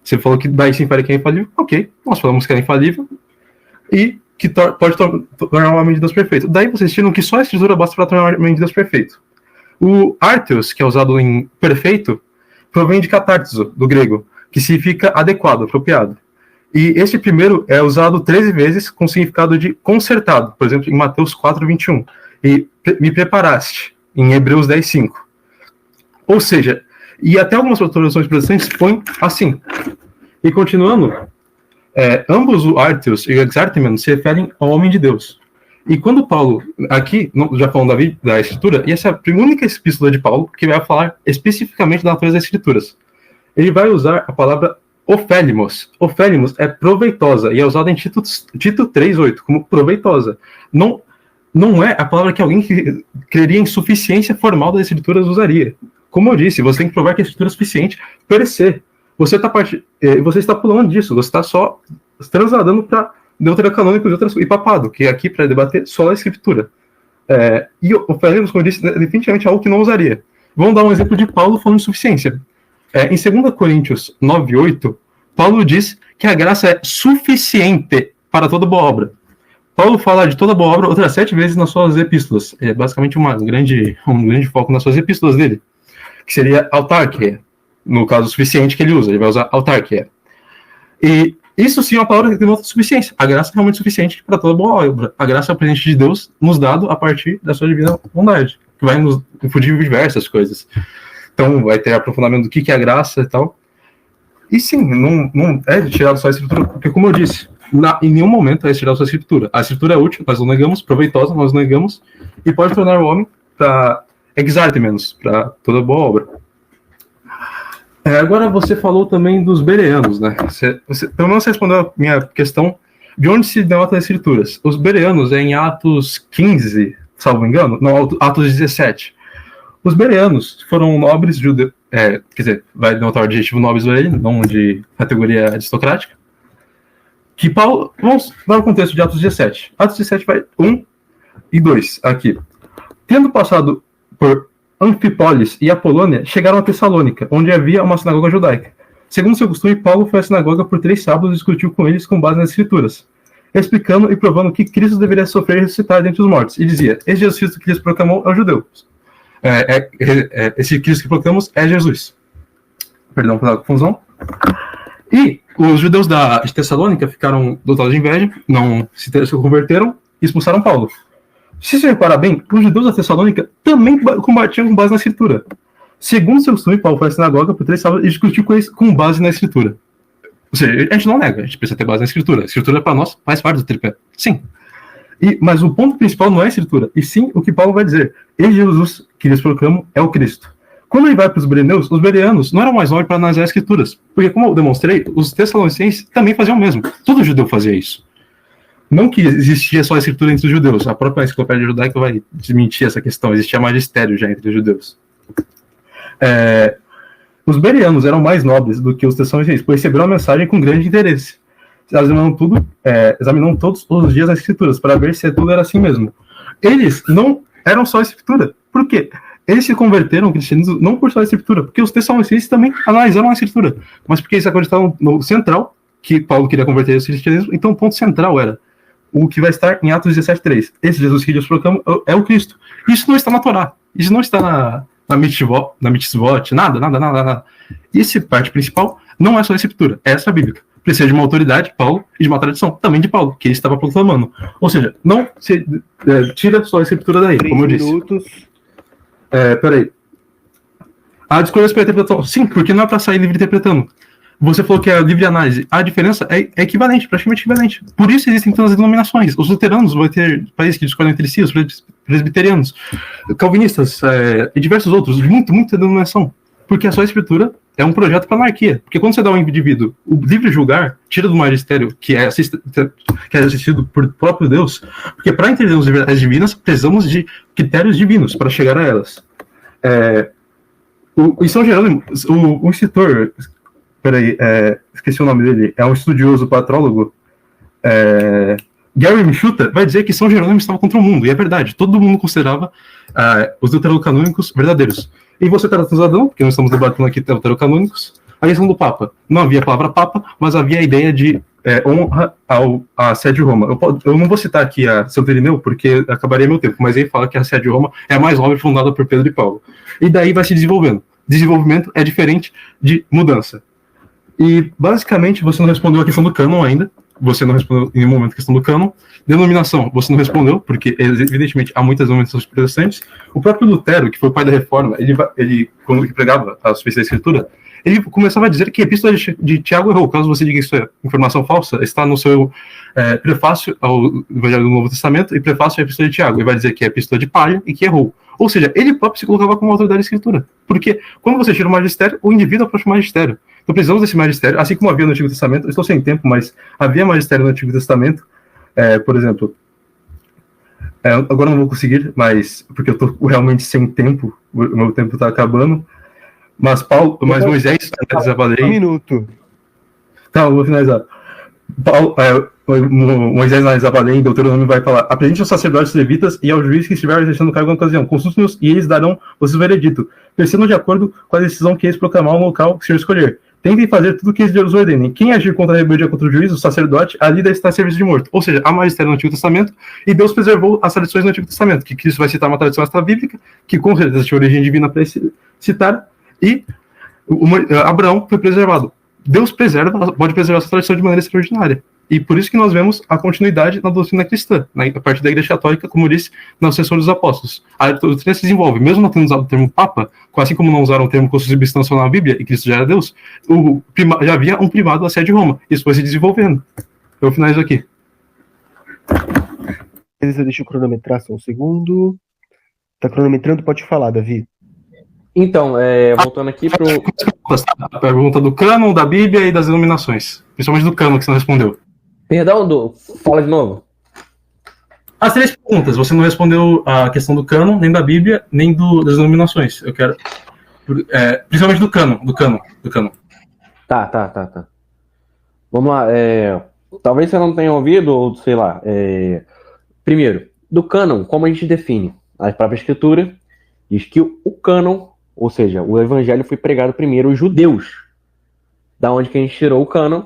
Você falou que daí se infere que é infalível. Ok, nós falamos que é infalível e que pode tornar o homem de Deus perfeito. Daí vocês tiram que só a escritura basta para tornar o homem de Deus perfeito. O arteos, que é usado em perfeito, provém de catartizo, do grego, que significa adequado, apropriado. E esse primeiro é usado 13 vezes com significado de consertado, por exemplo, em Mateus 4:21. E me preparaste, em Hebreus 10:5. Ou seja, e até algumas traduções protestantes põem assim. E continuando, ambos o arteos e o exartemen se referem ao homem de Deus. E quando Paulo, aqui, já falando da Escritura, e essa é a única epístola de Paulo que vai falar especificamente da natureza das Escrituras, ele vai usar a palavra ofélimos. Ofélimos é proveitosa, e é usada em Tito 3:8, como proveitosa. Não não é a palavra que alguém que creria em suficiência formal das escrituras usaria. Como eu disse, você tem que provar que a escritura é suficiente per se. Você está pulando disso, você está só transladando para deuterocanônico e papado, que é aqui para debater só a escritura. E o Félix, como eu disse, definitivamente é algo que não usaria. Vamos dar um exemplo de Paulo falando de suficiência. Em 2 Coríntios 9:8, Paulo diz que a graça é suficiente para toda boa obra. Paulo fala de toda boa obra outras 7 vezes nas suas epístolas. É basicamente um grande foco nas suas epístolas dele, que seria autarquia. No caso, suficiente que ele usa, ele vai usar autarquia. E isso sim é uma palavra que denota suficiência. A graça é realmente suficiente para toda boa obra. A graça é o presente de Deus nos dado a partir da sua divina bondade, que vai nos infundir diversas coisas. Então, vai ter aprofundamento do que é a graça e tal. E sim, não é tirado só a escritura, porque, como eu disse, em nenhum momento é tirado só a escritura. A escritura é útil, nós não negamos, proveitosa, nós não negamos, e pode tornar o homem para exarte menos, para toda boa obra. Agora você falou também dos bereanos, né? Você pelo menos respondeu a minha questão de onde se denota as escrituras. Os bereanos é em Atos 15, salvo engano, não, Atos 17. Os bereanos foram nobres judeus, quer dizer, vai denotar o adjetivo nobres aí, não de categoria aristocrática. Que Paulo, vamos dar o contexto de Atos 17. Atos 17 vai 1 e 2 aqui. Tendo passado por Anfipólis e Apolônia, chegaram a Tessalônica, onde havia uma sinagoga judaica. Segundo seu costume, Paulo foi à sinagoga por 3 sábados e discutiu com eles com base nas escrituras, explicando e provando que Cristo deveria sofrer e ressuscitar dentre os mortos. E dizia, esse Jesus Cristo que lhes proclamou é o judeu. Esse Cristo que proclamamos é Jesus. Perdão pela confusão. E os judeus de Tessalônica ficaram dotados de inveja, não se converteram e expulsaram Paulo. Se você reparar bem, os judeus da Tessalônica também combatiam com base na escritura. Segundo seu costume, Paulo foi à sinagoga por 3 sábados e discutiu com eles com base na escritura. Ou seja, a gente não nega, a gente precisa ter base na escritura. A escritura para nós faz parte do tripé. Sim. Mas o ponto principal não é a escritura, e sim o que Paulo vai dizer. Ele, Jesus, que eles proclamam, é o Cristo. Quando ele vai para os bereanos não eram mais nobres para analisar as escrituras. Porque, como eu demonstrei, os tessalonicenses também faziam o mesmo. Todo judeu fazia isso. Não que existia só a escritura entre os judeus. A própria enciclopédia judaica vai desmentir essa questão. Existia magistério já entre os judeus. Os bereanos eram mais nobres do que os tessalonicenses, pois receberam a mensagem com grande interesse. Examinando todos os dias as escrituras, para ver se tudo era assim mesmo. Eles não eram só a escritura. Por quê? Eles se converteram ao cristianismo não por só a escritura, porque os tessalonicenses também analisaram a escritura, mas porque eles acreditavam no central, que Paulo queria converter ao cristianismo, então o ponto central era o que vai estar em Atos 17:3. Esse Jesus que Deus proclama é o Cristo. Isso não está na Torá, isso não está na mitzvot, nada. Esse parte principal não é só a escritura, é essa bíblica. Precisa de uma autoridade, Paulo, e de uma tradição, também de Paulo, que ele estava proclamando. Ou seja, não se tira só a escritura daí, como eu disse. Peraí. A discordância pela interpretação. Sim, porque não é para sair livre interpretando. Você falou que é livre análise. A diferença é equivalente, praticamente equivalente. Por isso existem tantas denominações. Os luteranos vão ter países que discordam entre si, os presbiterianos, calvinistas e diversos outros. Muita denominação. Porque a sua escritura é um projeto para anarquia. Porque quando você dá ao indivíduo o livre julgar, tira do magistério que é assistido por próprio Deus, porque para entendermos as verdades divinas, precisamos de critérios divinos para chegar a elas. Em São Jerônimo, o escritor, esqueci o nome dele, é um estudioso patrólogo, Gary Michuta, vai dizer que São Jerônimo estava contra o mundo, e é verdade, todo mundo considerava os deuterocanônicos verdadeiros. E você está transadão, porque nós estamos debatendo aqui deuterocanônicos, a questão do Papa. Não havia a palavra Papa, mas havia a ideia de honra à sede de Roma. Eu não vou citar aqui a Santo Irineu, porque acabaria meu tempo, mas ele fala que a sede de Roma é a mais nobre fundada por Pedro e Paulo. E daí vai se desenvolvendo. Desenvolvimento é diferente de mudança. E, basicamente, você não respondeu a questão do cânon ainda. Você não respondeu em nenhum momento a questão do cânon. Denominação, você não respondeu, porque, evidentemente, há muitas denominações protestantes. O próprio Lutero, que foi o pai da Reforma, ele quando ele pregava a suficiência da Escritura, ele começava a dizer que a Epístola de Tiago errou. Caso você diga que isso é informação falsa, está no seu prefácio ao Evangelho do Novo Testamento e prefácio à Epístola de Tiago. Ele vai dizer que é a Epístola de Palha e que errou. Ou seja, ele próprio se colocava como autoridade da Escritura. Porque quando você tira o magistério, o indivíduo aproxima o magistério. Então precisamos desse magistério, assim como havia no Antigo Testamento. Eu estou sem tempo, mas havia magistério no Antigo Testamento. Por exemplo, Agora eu não vou conseguir, mas porque eu tô realmente sem tempo, o meu tempo tá acabando. Mas Moisés finaliza a lei. minuto. Tá, eu vou finalizar. Moisés analisava a lei, em Deuteronômio vai falar: apresente aos sacerdotes levitas e aos juízes que estiverem exercendo o cargo na ocasião. Consulte-os e eles darão o seu veredito. Percebam de acordo com a decisão que eles proclamar no local que o Senhor escolher. Tentem fazer tudo o que eles ordenem. Quem agir contra a rebeldia contra o juiz, o sacerdote, ali deve estar em serviço de morto. Ou seja, há magistério no Antigo Testamento e Deus preservou as tradições do Antigo Testamento, que Cristo vai citar uma tradição extra-bíblica, que com certeza tinha origem divina para citar, e Abraão foi preservado. Deus pode preservar essa tradição de maneira extraordinária. E por isso que nós vemos a continuidade na doutrina cristã, a partir da Igreja Católica, como eu disse, na sucessão dos apóstolos. A doutrina se desenvolve, mesmo não tendo usado o termo Papa, assim como não usaram o termo consubstancial na Bíblia, e Cristo já era Deus, já havia um primado da Sé de Roma. Isso foi se desenvolvendo. Eu finalizo aqui. Beleza, deixa eu cronometrar só um segundo. Tá cronometrando? Pode falar, Davi. Então, voltando aqui pro... A pergunta do cânon, da Bíblia e das denominações. Principalmente do cânon, que você não respondeu. Perdão, fala de novo. As 3 perguntas. Você não respondeu a questão do cânon, nem da Bíblia, nem das denominações. Eu quero... principalmente do cânon. Tá. Vamos lá. Talvez você não tenha ouvido, ou sei lá. Primeiro, do cânon, como a gente define? A própria Escritura diz que o cânon, ou seja, o Evangelho foi pregado primeiro aos judeus. Da onde que a gente tirou o cânon?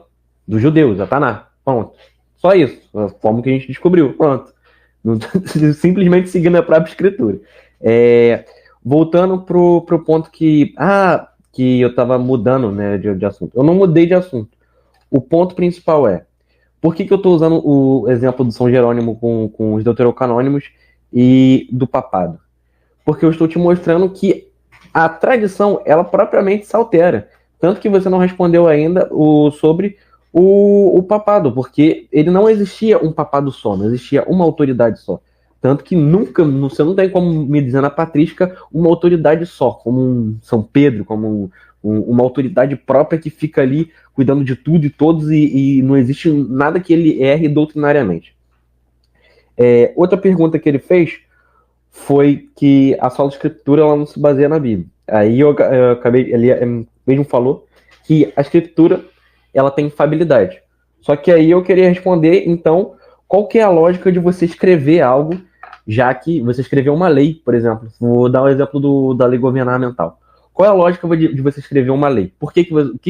Dos judeus, a Taná. Pronto. Só isso. Como que a gente descobriu. Pronto. Simplesmente seguindo a própria Escritura. Voltando pro ponto que eu tava mudando, né, de assunto. Eu não mudei de assunto. O ponto principal por que eu estou usando o exemplo do São Jerônimo com os deuterocanônimos e do papado? Porque eu estou te mostrando que a tradição, ela propriamente se altera. Tanto que você não respondeu ainda sobre o papado, porque ele não existia um papado só, não existia uma autoridade só. Tanto que nunca, você não tem como me dizer na patrística uma autoridade só, como um São Pedro, como uma autoridade própria que fica ali cuidando de tudo e todos e não existe nada que ele erre doutrinariamente. Outra pergunta que ele fez foi que a sola escritura ela não se baseia na Bíblia. Aí eu acabei, ele mesmo falou que a escritura ela tem infabilidade. Só que aí eu queria responder, então, qual que é a lógica de você escrever algo, já que você escreveu uma lei, por exemplo. Vou dar o exemplo da lei governamental. Qual é a lógica de você escrever uma lei? Por que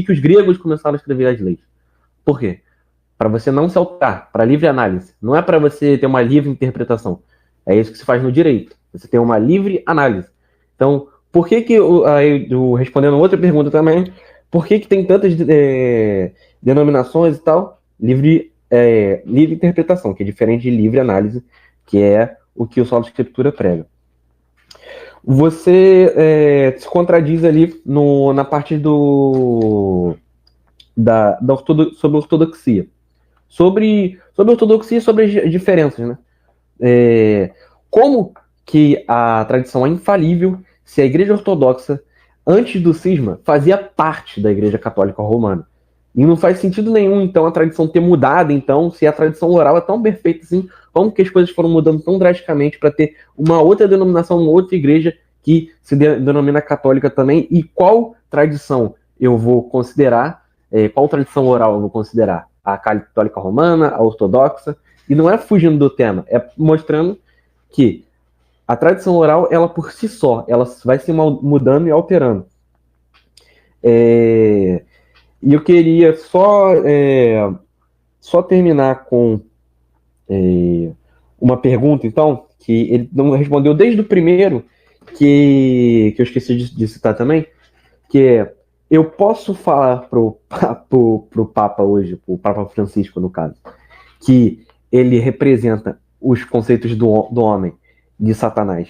os gregos começaram a escrever as leis? Por quê? Para você não se alterar, para livre análise. Não é para você ter uma livre interpretação. É isso que se faz no direito. Você tem uma livre análise. Então, por que respondendo outra pergunta também, por que tem tantas denominações e tal? Livre interpretação, que é diferente de livre análise, que é o que o Sola Escritura prega. Você se contradiz ali na parte sobre ortodoxia. Sobre ortodoxia e sobre as diferenças, né? Como que a tradição é infalível se a Igreja Ortodoxa, antes do cisma, fazia parte da Igreja Católica Romana? E não faz sentido nenhum, então, a tradição ter mudado, então, se a tradição oral é tão perfeita assim, como que as coisas foram mudando tão drasticamente para ter uma outra denominação, uma outra igreja que se denomina católica também? E qual tradição eu vou considerar, qual tradição oral eu vou considerar? A católica romana, a ortodoxa? E não é fugindo do tema, é mostrando que a tradição oral, ela por si só, ela vai se mudando e alterando. E eu queria só terminar com uma pergunta, então, que ele não respondeu desde o primeiro, que eu esqueci de citar também, que é: eu posso falar pro Papa hoje, pro Papa Francisco, no caso, que ele representa os conceitos do homem, de Satanás,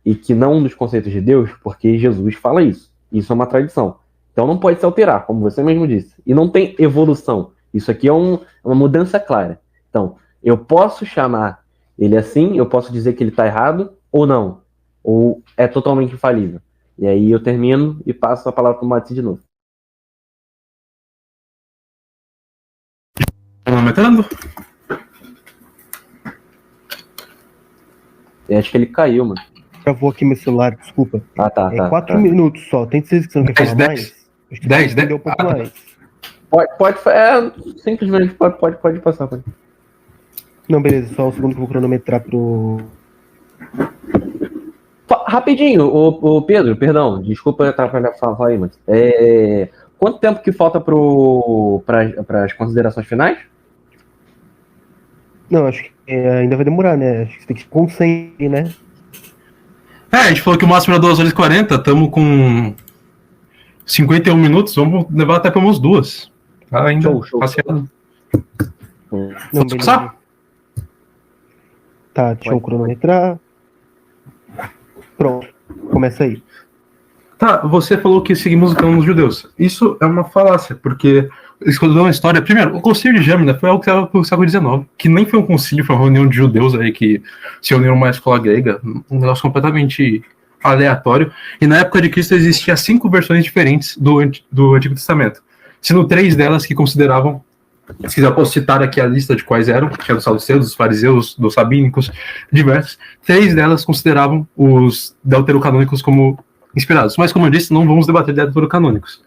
e que não dos conceitos de Deus, porque Jesus fala isso. Isso é uma tradição. Então não pode se alterar, como você mesmo disse. E não tem evolução. Isso aqui é uma mudança clara. Então, eu posso chamar ele assim, eu posso dizer que ele está errado, ou não. Ou é totalmente infalível. E aí eu termino e passo a palavra para o Mati de novo. Cronometrando? Eu acho que ele caiu, mano. Travou aqui meu celular, desculpa. Tá. 4 minutos só. Tem certeza que você não quer falar 10. mais? Acho que 10. você entendeu um pouco mais. Pode, simplesmente pode passar. Pode. Não, beleza. Só um segundo que eu vou cronometrar pro... Rapidinho, o Pedro, perdão, desculpa atrapalhar a fala aí, mas quanto tempo que falta para as considerações finais? Não, acho que ainda vai demorar, né? Acho que você tem que se concentrar, né? A gente falou que o máximo era 2 horas e 40, estamos com 51 minutos, vamos levar até para umas 2. Ainda Show. passeado. Não, Posso passar? Tá, deixa eu cronometrar. Pronto, começa aí. Tá, você falou que seguimos o cânon dos judeus. Isso é uma falácia, porque escolhendo uma história. Primeiro, o concílio de Gêmina foi algo que estava no século XIX, que nem foi um concílio, foi uma reunião de judeus aí que se uniram numa escola grega, um negócio completamente aleatório. E na época de Cristo existia 5 versões diferentes do Antigo Testamento, sendo 3 delas que consideravam. Se quiser, posso citar aqui a lista de quais eram, que eram dos saduceus, dos fariseus, dos sabínicos, diversos. 3 delas consideravam os deuterocanônicos como inspirados. Mas, como eu disse, não vamos debater deuterocanônicos.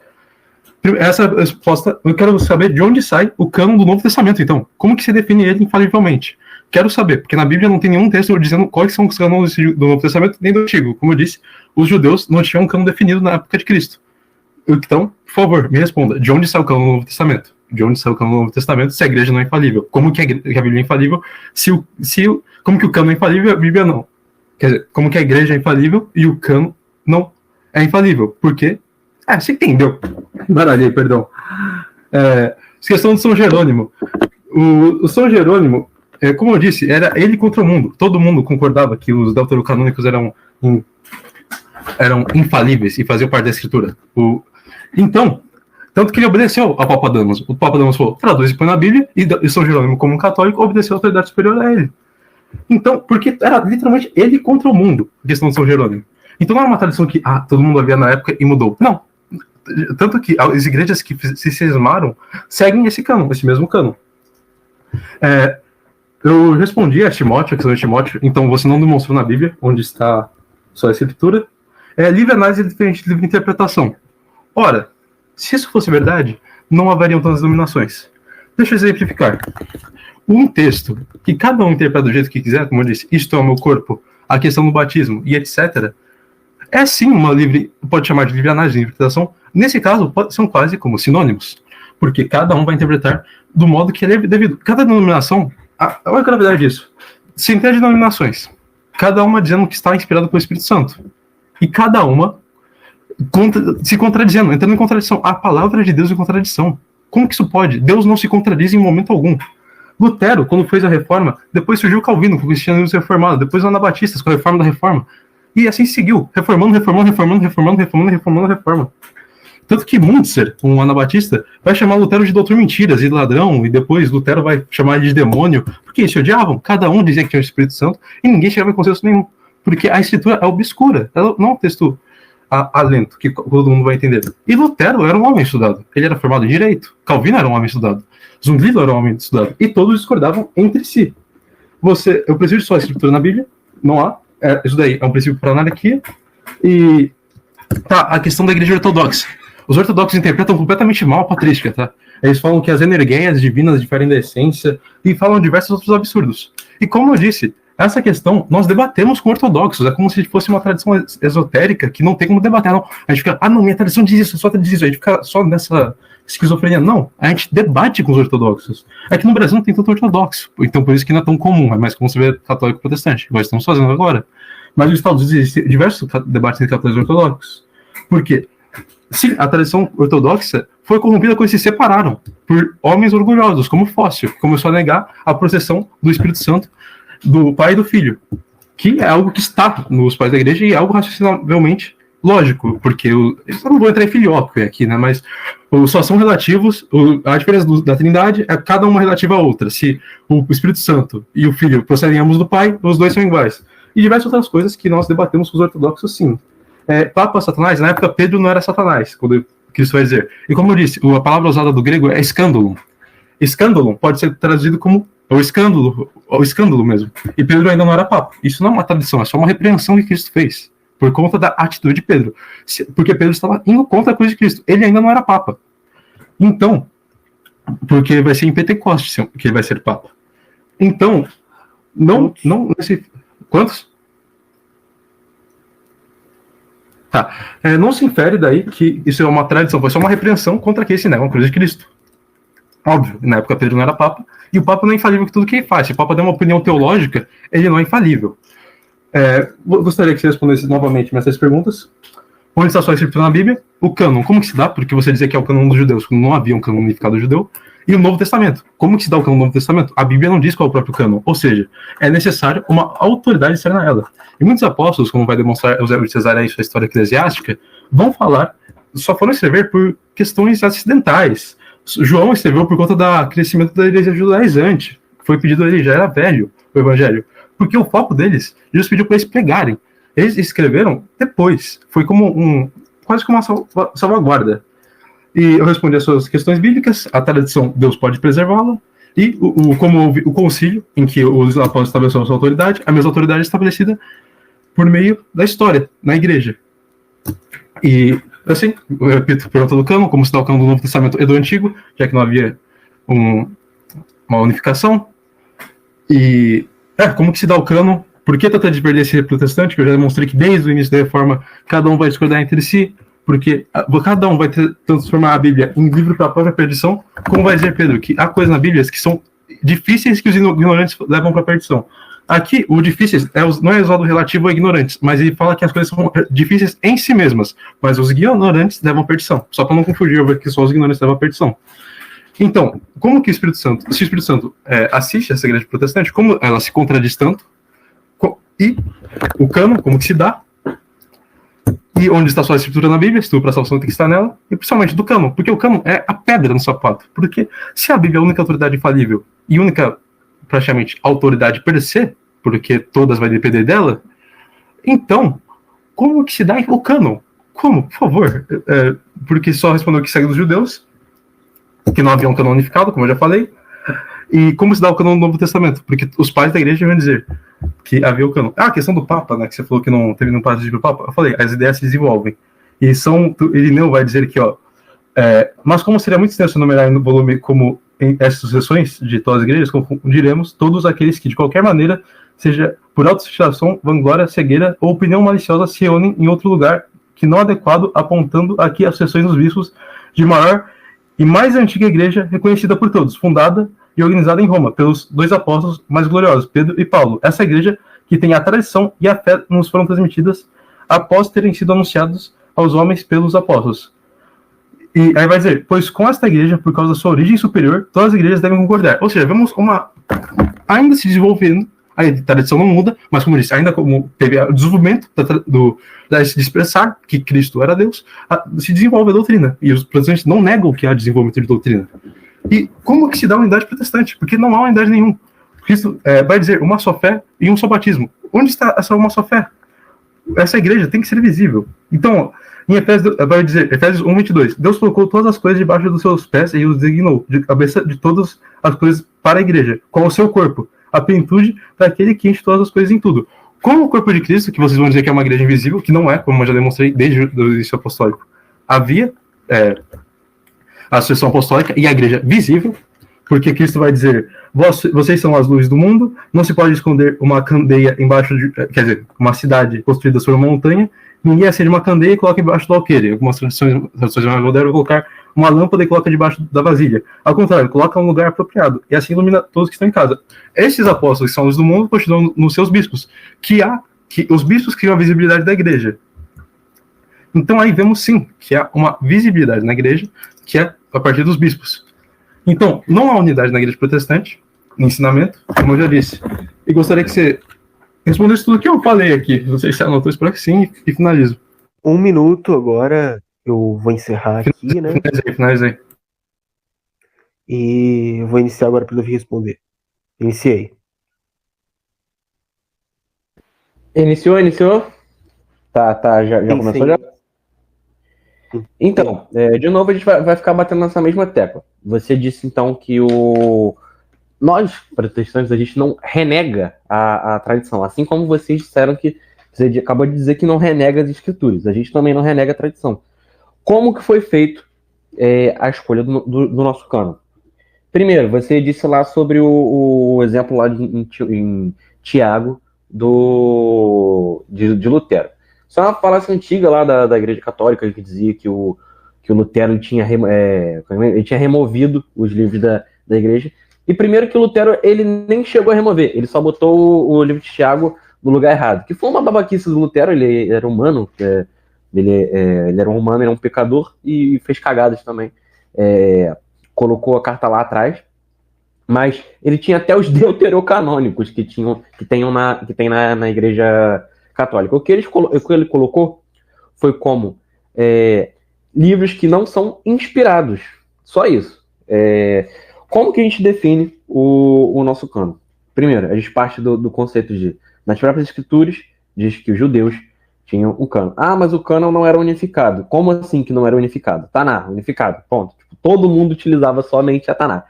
Essa resposta, eu quero saber de onde sai o cânon do Novo Testamento, então. Como que se define ele infalivelmente? Quero saber, porque na Bíblia não tem nenhum texto dizendo quais são os cânones do Novo Testamento, nem do Antigo. Como eu disse, os judeus não tinham um cânon definido na época de Cristo. Então, por favor, me responda, de onde sai o cânon do Novo Testamento? De onde sai o cânon do Novo Testamento se a igreja não é infalível? Como que a Bíblia é infalível? Como que o cânon é infalível e a Bíblia não? Quer dizer, como que a igreja é infalível e o cânon não é infalível? Por quê? Você entendeu. Baralhei, perdão. Questão do São Jerônimo. O São Jerônimo, como eu disse, era ele contra o mundo. Todo mundo concordava que os deuterocanônicos eram infalíveis e faziam parte da escritura. Então, tanto que ele obedeceu ao Papa Damaso. O Papa Damaso falou, traduz e põe na Bíblia, e São Jerônimo, como um católico, obedeceu a autoridade superior a ele. Então, porque era literalmente ele contra o mundo, a questão de São Jerônimo. Então não é uma tradição que todo mundo havia na época e mudou. Não. Tanto que as igrejas que se cismaram seguem esse mesmo cânon. Eu respondi a Timóteo, a questão de Timóteo, então você não demonstrou na Bíblia, onde está só a escritura. Livre análise é diferente de livre interpretação. Ora, se isso fosse verdade, não haveriam tantas denominações. Deixa eu exemplificar. Um texto que cada um interpreta do jeito que quiser, como eu disse, isto é o meu corpo, a questão do batismo e etc., é sim pode chamar de livre análise de interpretação. Nesse caso, são quase como sinônimos, porque cada um vai interpretar do modo que ele é devido. Cada denominação, olha a gravidade disso, centenas de denominações, cada uma dizendo que está inspirada pelo Espírito Santo, e cada uma se contradizendo, entrando em contradição. A palavra de Deus em contradição. Como que isso pode? Deus não se contradiz em momento algum. Lutero, quando fez a reforma, depois surgiu Calvino com o cristianismo reformado, depois Anabatistas com a reforma da reforma. E assim seguiu, reformando. Tanto que Muntzer, um anabatista, vai chamar Lutero de doutor mentiras e ladrão, e depois Lutero vai chamar ele de demônio, porque eles se odiavam. Cada um dizia que tinha o Espírito Santo, e ninguém chegava em consenso nenhum. Porque a escritura é obscura, ela não é um texto alento, que todo mundo vai entender. E Lutero era um homem estudado, ele era formado em direito. Calvino era um homem estudado. Zwinglio era um homem estudado. E todos discordavam entre si. Eu preciso só a escritura na Bíblia, não há. Isso daí é um princípio para anarquia. E a questão da igreja ortodoxa. Os ortodoxos interpretam completamente mal a patrística, tá? Eles falam que as energeias divinas diferem da essência e falam diversos outros absurdos. E como eu disse, essa questão nós debatemos com ortodoxos. É como se fosse uma tradição esotérica que não tem como debater, não. A gente fica, não, minha tradição diz isso, só diz isso. A gente fica só nessa esquizofrenia. Não, a gente debate com os ortodoxos. É que no Brasil não tem tanto ortodoxo, então por isso que não é tão comum, é mais comum você ver católico e protestante, igual estamos fazendo agora. Mas nos Estados Unidos existem diversos debates entre católicos e ortodoxos. Por quê? Sim, a tradição ortodoxa foi corrompida quando se separaram por homens orgulhosos, como Fócio, que começou a negar a processão do Espírito Santo do Pai e do Filho, que é algo que está nos pais da igreja e é algo raciocinavelmente lógico, porque eu não vou entrar em filioque aqui, né? Mas só são relativos. A diferença da Trindade é cada uma relativa à outra. Se o Espírito Santo e o Filho procedem ambos do Pai, os dois são iguais. E diversas outras coisas que nós debatemos com os ortodoxos, sim. Papa Satanás, na época Pedro não era Satanás, quando Cristo vai dizer. E como eu disse, a palavra usada do grego é escândalo. Escândalo pode ser traduzido como o escândalo mesmo. E Pedro ainda não era papa. Isso não é uma tradição, é só uma repreensão que Cristo fez, por conta da atitude de Pedro. Porque Pedro estava indo contra a cruz de Cristo. Ele ainda não era papa. Então, porque vai ser em Pentecostes que ele vai ser papa. Então, não quantos? Tá. Não se infere daí que isso é uma tradição, foi só uma repreensão contra quem se negam a cruz de Cristo. Óbvio, na época Pedro não era papa, e o papa não é infalível em tudo que ele faz. Se o papa der uma opinião teológica, ele não é infalível. Gostaria que você respondesse novamente essas perguntas. Onde está só escrito na Bíblia? O cânon, como que se dá? Porque você dizia que é o cânon dos judeus, quando não havia um cânon unificado judeu. E o Novo Testamento. Como que se dá o cânon do Novo Testamento? A Bíblia não diz qual é o próprio cânon. Ou seja, é necessário uma autoridade externa a ela. E muitos apóstolos, como vai demonstrar Eusébio de Cesareia em sua história eclesiástica, vão falar, só foram escrever por questões acidentais. João escreveu por conta do crescimento da igreja judaizante. Foi pedido a ele, já era velho, o evangelho. Porque o foco deles, Jesus pediu para eles pregarem. Eles escreveram depois. Foi como quase como uma salvaguarda. E eu respondi as suas questões bíblicas, a tradição, Deus pode preservá-la, e como houve o concílio, em que os apóstolos estabeleceram a sua autoridade, a mesma autoridade estabelecida por meio da história, na igreja. E, assim, eu repito, pergunta do cânon, como se dá o cânon do Novo Testamento e do Antigo, já que não havia uma unificação. E, como que se dá o cânon? Por que tanta divergência protestante? Que eu já demonstrei que desde o início da Reforma, cada um vai discordar entre si, porque cada um vai transformar a Bíblia em livro para a própria perdição, como vai dizer Pedro, que há coisas na Bíblia que são difíceis que os ignorantes levam para a perdição. Aqui, o difíceis não é usado relativo a ignorantes, mas ele fala que as coisas são difíceis em si mesmas, mas os ignorantes levam à perdição. Só para não confundir, eu ver que só os ignorantes levam à perdição. Então, como que se o Espírito Santo assiste essa igreja protestante, como ela se contradiz tanto, e o cânon, como que se dá, e onde está só a escritura na Bíblia, se tu para a salvação tem que estar nela, e principalmente do cânon, porque o cânon é a pedra no sapato. Porque se a Bíblia é a única autoridade infalível e única, praticamente, autoridade per se, porque todas vai depender dela, então, como que se dá o cânon? Como? Por favor. Porque só respondeu que segue dos judeus, que não havia um cânon unificado, como eu já falei. E como se dá o cânon do Novo Testamento? Porque os pais da igreja vão dizer que havia o cânon. A questão do Papa, né, que você falou que não teve nenhum padre do Papa. Eu falei, as ideias se desenvolvem. E Irineu vai dizer que, mas como seria muito extenso numerar no volume como em essas sucessões de todas as igrejas, confundiremos todos aqueles que, de qualquer maneira, seja por autossatisfação, vanglória, cegueira ou opinião maliciosa, se reúnem em outro lugar que não adequado, apontando aqui as sucessões dos bispos de maior e mais antiga igreja, reconhecida por todos, fundada e organizada em Roma, pelos dois apóstolos mais gloriosos, Pedro e Paulo. Essa igreja que tem a tradição e a fé nos foram transmitidas após terem sido anunciados aos homens pelos apóstolos. E aí vai dizer, pois com esta igreja, por causa da sua origem superior, todas as igrejas devem concordar. Ou seja, vemos ainda se desenvolvendo, a tradição não muda, mas como eu disse, ainda como teve o desenvolvimento de expressar que Cristo era Deus, se desenvolve a doutrina. E os protestantes não negam que há desenvolvimento de doutrina. E como que se dá a unidade protestante? Porque não há unidade nenhuma. Cristo vai dizer uma só fé e um só batismo. Onde está essa uma só fé? Essa igreja tem que ser visível. Então, em Efésios, vai dizer, Efésios 1:22, Deus colocou todas as coisas debaixo dos seus pés e os designou de cabeça de todas as coisas para a igreja, com o seu corpo, a plenitude para aquele que enche todas as coisas em tudo. Como o corpo de Cristo, que vocês vão dizer que é uma igreja invisível, que não é, como eu já demonstrei desde o início apostólico, havia a sucessão apostólica e a igreja visível, porque Cristo vai dizer, vocês são as luzes do mundo, não se pode esconder uma candeia embaixo de, quer dizer, uma cidade construída sobre uma montanha, ninguém acende uma candeia e coloca embaixo do alqueire. Algumas traduções mais modernas colocar uma lâmpada e coloca debaixo da vasilha. Ao contrário, coloca um lugar apropriado, e assim ilumina todos que estão em casa. Esses apóstolos que são a luz do mundo continuam nos seus bispos, que os bispos criam a visibilidade da igreja. Então aí vemos sim que há uma visibilidade na igreja, que é a partir dos bispos. Então, não há unidade na igreja protestante, no ensinamento, como eu já disse. E gostaria que você respondesse tudo o que eu falei aqui. Não sei se você anotou, espero que sim, e finalizo. 1 minuto agora, eu vou encerrar aqui, né? Finalizei. E eu vou iniciar agora para o Davi responder. Iniciei. Iniciou? Tá, já começou já? Então, de novo a gente vai ficar batendo nessa mesma tecla. Você disse então que nós, protestantes, a gente não renega a tradição. Assim como vocês disseram que, você acabou de dizer que não renega as escrituras. A gente também não renega a tradição. Como que foi feito a escolha do nosso cânon? Primeiro, você disse lá sobre o exemplo lá em Tiago de Lutero. Isso é uma falácia antiga lá da Igreja Católica que dizia que o Lutero tinha removido os livros da igreja. E primeiro que o Lutero ele nem chegou a remover, ele só botou o livro de Tiago no lugar errado. Que foi uma babaquice do Lutero, ele era humano, ele era um humano, ele era um pecador e fez cagadas também. Colocou a carta lá atrás, mas ele tinha até os deuterocanônicos que tem na Igreja Católica. O que ele colocou foi como livros que não são inspirados. Só isso. Como que a gente define o nosso cânon? Primeiro, a gente parte do conceito de, nas próprias escrituras, diz que os judeus tinham um cânon. Ah, mas o cânon não era unificado. Como assim que não era unificado? Taná, unificado, ponto. Todo mundo utilizava somente a Taná.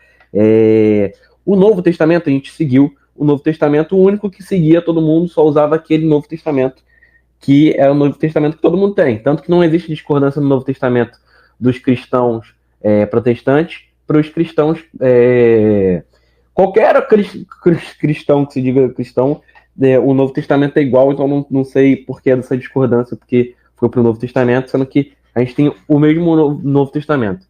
O Novo Testamento, a gente seguiu o Novo Testamento, o único que seguia todo mundo só usava aquele Novo Testamento, que é o Novo Testamento que todo mundo tem. Tanto que não existe discordância no Novo Testamento dos cristãos protestantes para os cristãos... qualquer cristão que se diga cristão, o Novo Testamento é igual, então não sei por que dessa discordância, porque foi para o Novo Testamento, sendo que a gente tem o mesmo Novo Testamento.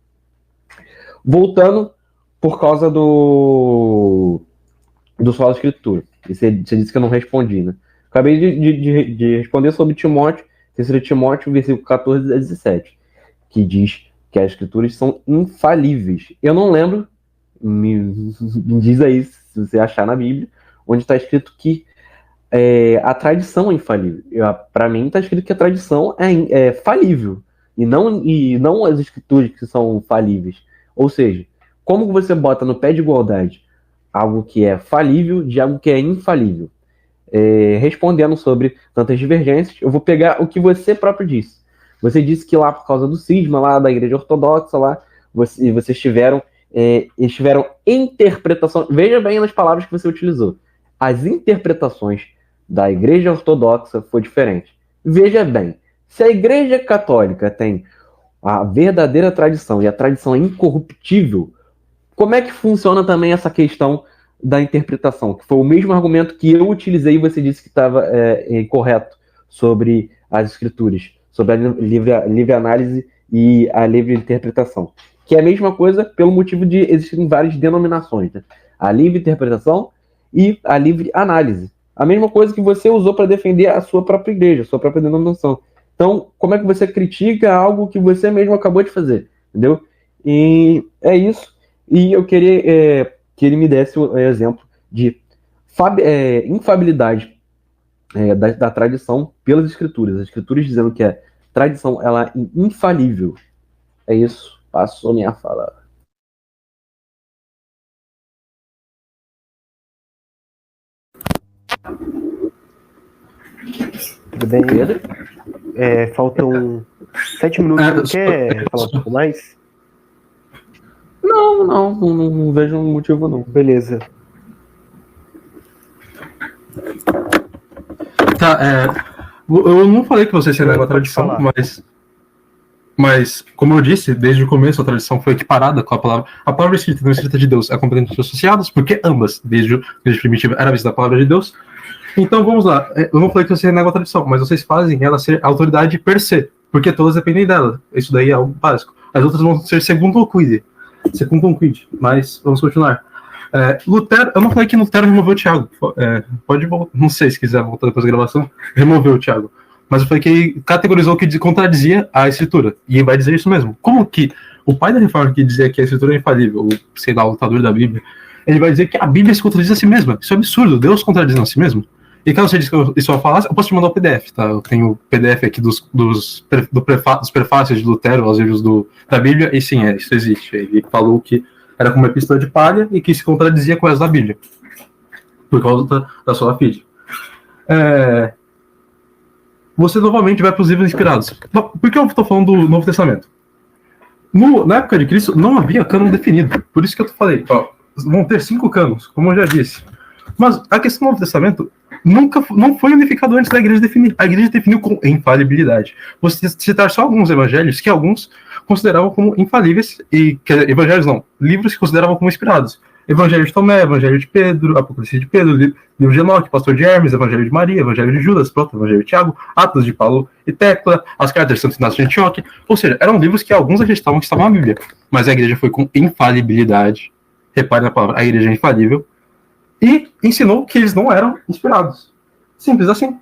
Voltando, por causa do Sola Escritura. Você disse que eu não respondi, né? Acabei de responder sobre Timóteo, 3 Timóteo, versículo 14 a 17, que diz que as escrituras são infalíveis. Eu não lembro, me diz aí, se você achar na Bíblia, onde está escrito que a tradição é infalível. Para mim está escrito que a tradição é falível, e não as escrituras que são falíveis. Ou seja, como que você bota no pé de igualdade algo que é falível de algo que é infalível? Respondendo sobre tantas divergências, eu vou pegar o que você próprio disse. Você disse que lá por causa do cisma lá da Igreja Ortodoxa, lá, vocês tiveram interpretação. Veja bem nas palavras que você utilizou. As interpretações da Igreja Ortodoxa foi diferente. Veja bem, se a Igreja Católica tem a verdadeira tradição e a tradição é incorruptível, como é que funciona também essa questão da interpretação? Que foi o mesmo argumento que eu utilizei e você disse que estava incorreto sobre as escrituras, sobre a livre análise e a livre interpretação. Que é a mesma coisa pelo motivo de existirem várias denominações, né? A livre interpretação e a livre análise. A mesma coisa que você usou para defender a sua própria igreja, a sua própria denominação. Então, como é que você critica algo que você mesmo acabou de fazer? Entendeu? E é isso. E eu queria que ele me desse um exemplo de infabilidade da tradição pelas escrituras. As escrituras dizendo que a tradição ela é infalível. É isso. Passou minha fala. Tudo bem? Pedro? Faltam 7 minutos. Quer falar um pouco mais? Não vejo um motivo, não. Beleza. Eu não falei que você se nega a tradição, mas, como eu disse, desde o começo a tradição foi equiparada com a palavra escrita e não escrita de Deus é competências associadas, porque ambas, desde primitivo, era vista a palavra de Deus. Então, vamos lá. Eu não falei que você nega a tradição, mas vocês fazem ela ser autoridade per se, porque todas dependem dela. Isso daí é algo básico. As outras vão ser segundo quid, mas vamos continuar. Lutero, eu não falei que Lutero removeu o Tiago. Pode voltar, não sei se quiser voltar depois da gravação, removeu o Tiago. Mas eu falei que ele categorizou o que contradizia a escritura. E ele vai dizer isso mesmo. Como que o pai da reforma que dizia que a escritura é infalível, ou sei lá, o lutador da Bíblia, ele vai dizer que a Bíblia se contradiz a si mesma. Isso é absurdo, Deus contradizendo a si mesmo. E caso você diz que isso é uma falácia, eu posso te mandar o PDF, tá? Eu tenho o PDF aqui dos prefácios de Lutero aos livros da Bíblia, e sim, isso existe. Ele falou que era como uma epístola de palha e que se contradizia com as da Bíblia, por causa da sola fide. Você novamente vai para os livros inspirados. Por que eu estou falando do Novo Testamento? Na época de Cristo não havia cânon definido. Por isso que eu falei, vão ter 5 canos, como eu já disse. Mas a questão do Novo Testamento não foi unificado antes da igreja definir. A igreja definiu com infalibilidade. Vou citar só alguns evangelhos que alguns consideravam como infalíveis, evangelhos não, livros que consideravam como inspirados. Evangelho de Tomé, Evangelho de Pedro, Apocalipse de Pedro, Livro de Enoque, Pastor de Hermes, Evangelho de Maria, Evangelho de Judas, Proto, Evangelho de Tiago, Atos de Paulo e Tecla, as Cartas de Santo Inácio de Antioquia. Ou seja, eram livros que alguns acreditavam que estavam na Bíblia, mas a igreja foi com infalibilidade. Repare na palavra, a igreja é infalível. E ensinou que eles não eram inspirados. Simples assim.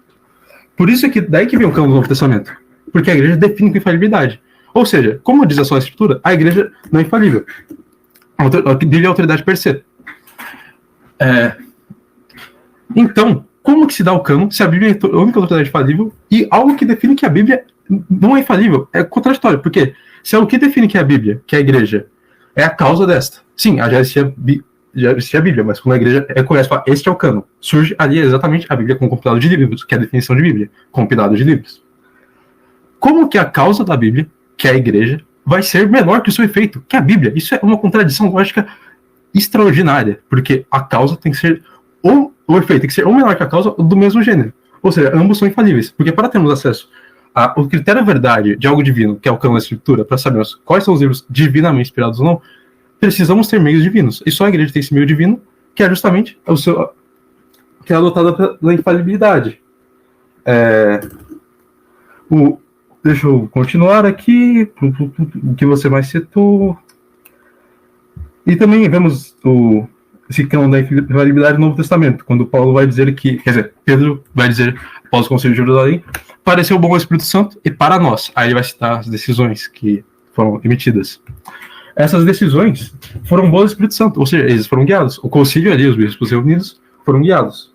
Por isso que daí que vem o cânon do Novo Testamento. Porque a igreja define com infalibilidade. Ou seja, como diz a sua escritura, a igreja não é infalível. A Bíblia é a autoridade per se. Então, como que se dá o cânon se a Bíblia é a única autoridade infalível e algo que define que a Bíblia não é infalível? É contraditório, porque se é o que define que é a Bíblia, que é a igreja, é a causa desta. Sim, já existia a Bíblia, mas quando a igreja reconhece, fala, este é o cânon, surge ali exatamente a Bíblia com um compilado de livros, que é a definição de Bíblia, compilado de livros. Como que a causa da Bíblia, que é a igreja, vai ser menor que o seu efeito, que é a Bíblia? Isso é uma contradição lógica extraordinária, porque a causa tem que ser, ou o efeito tem que ser ou menor que a causa, ou do mesmo gênero. Ou seja, ambos são infalíveis, porque para termos acesso ao critério verdade de algo divino, que é o cânon da escritura, para sabermos quais são os livros divinamente inspirados ou não, precisamos ter meios divinos. E só a igreja tem esse meio divino, que é justamente que é adotado pela infalibilidade. Deixa eu continuar aqui. O que você mais citou. E também vemos esse cânon da infalibilidade no Novo Testamento, quando Paulo vai dizer que, quer dizer, Pedro vai dizer, após o Conselho de Jerusalém, pareceu bom ao Espírito Santo e para nós. Aí ele vai citar as decisões que foram emitidas. Essas decisões foram boas ao Espírito Santo, ou seja, eles foram guiados. O concílio ali, os bispos reunidos, foram guiados.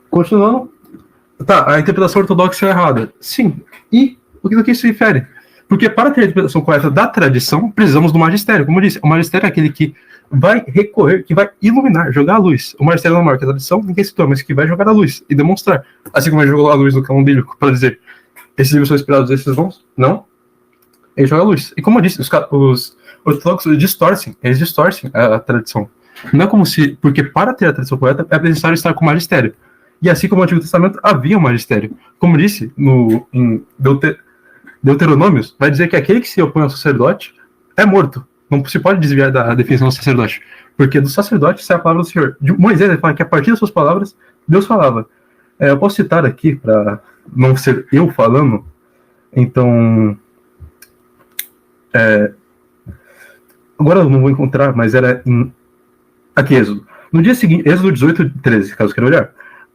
Continuando. Tá, a interpretação ortodoxa é errada. Sim. E o que isso refere? Porque para ter a interpretação correta da tradição, precisamos do magistério. Como eu disse, o magistério é aquele que vai recorrer, que vai iluminar, jogar a luz. O magistério não marca a tradição, ninguém citou, mas que vai jogar a luz e demonstrar. Assim como ele jogou a luz no cânon bíblico para dizer, esses livros são inspirados, esses vão? Não. Ele joga a luz. E como eu disse, os ortodoxos distorcem a tradição. Não é como se, porque para ter a tradição correta é necessário estar com o magistério. E assim como no Antigo Testamento havia um magistério. Como disse em Deuteronômios, vai dizer que aquele que se opõe ao sacerdote é morto. Não se pode desviar da definição do sacerdote. Porque do sacerdote sai a palavra do Senhor. De Moisés ele fala que a partir das suas palavras, Deus falava. Eu posso citar aqui, para não ser eu falando. Então... agora eu não vou encontrar, mas era aqui, Êxodo. No dia seguinte, Êxodo 18, 13, caso queira olhar.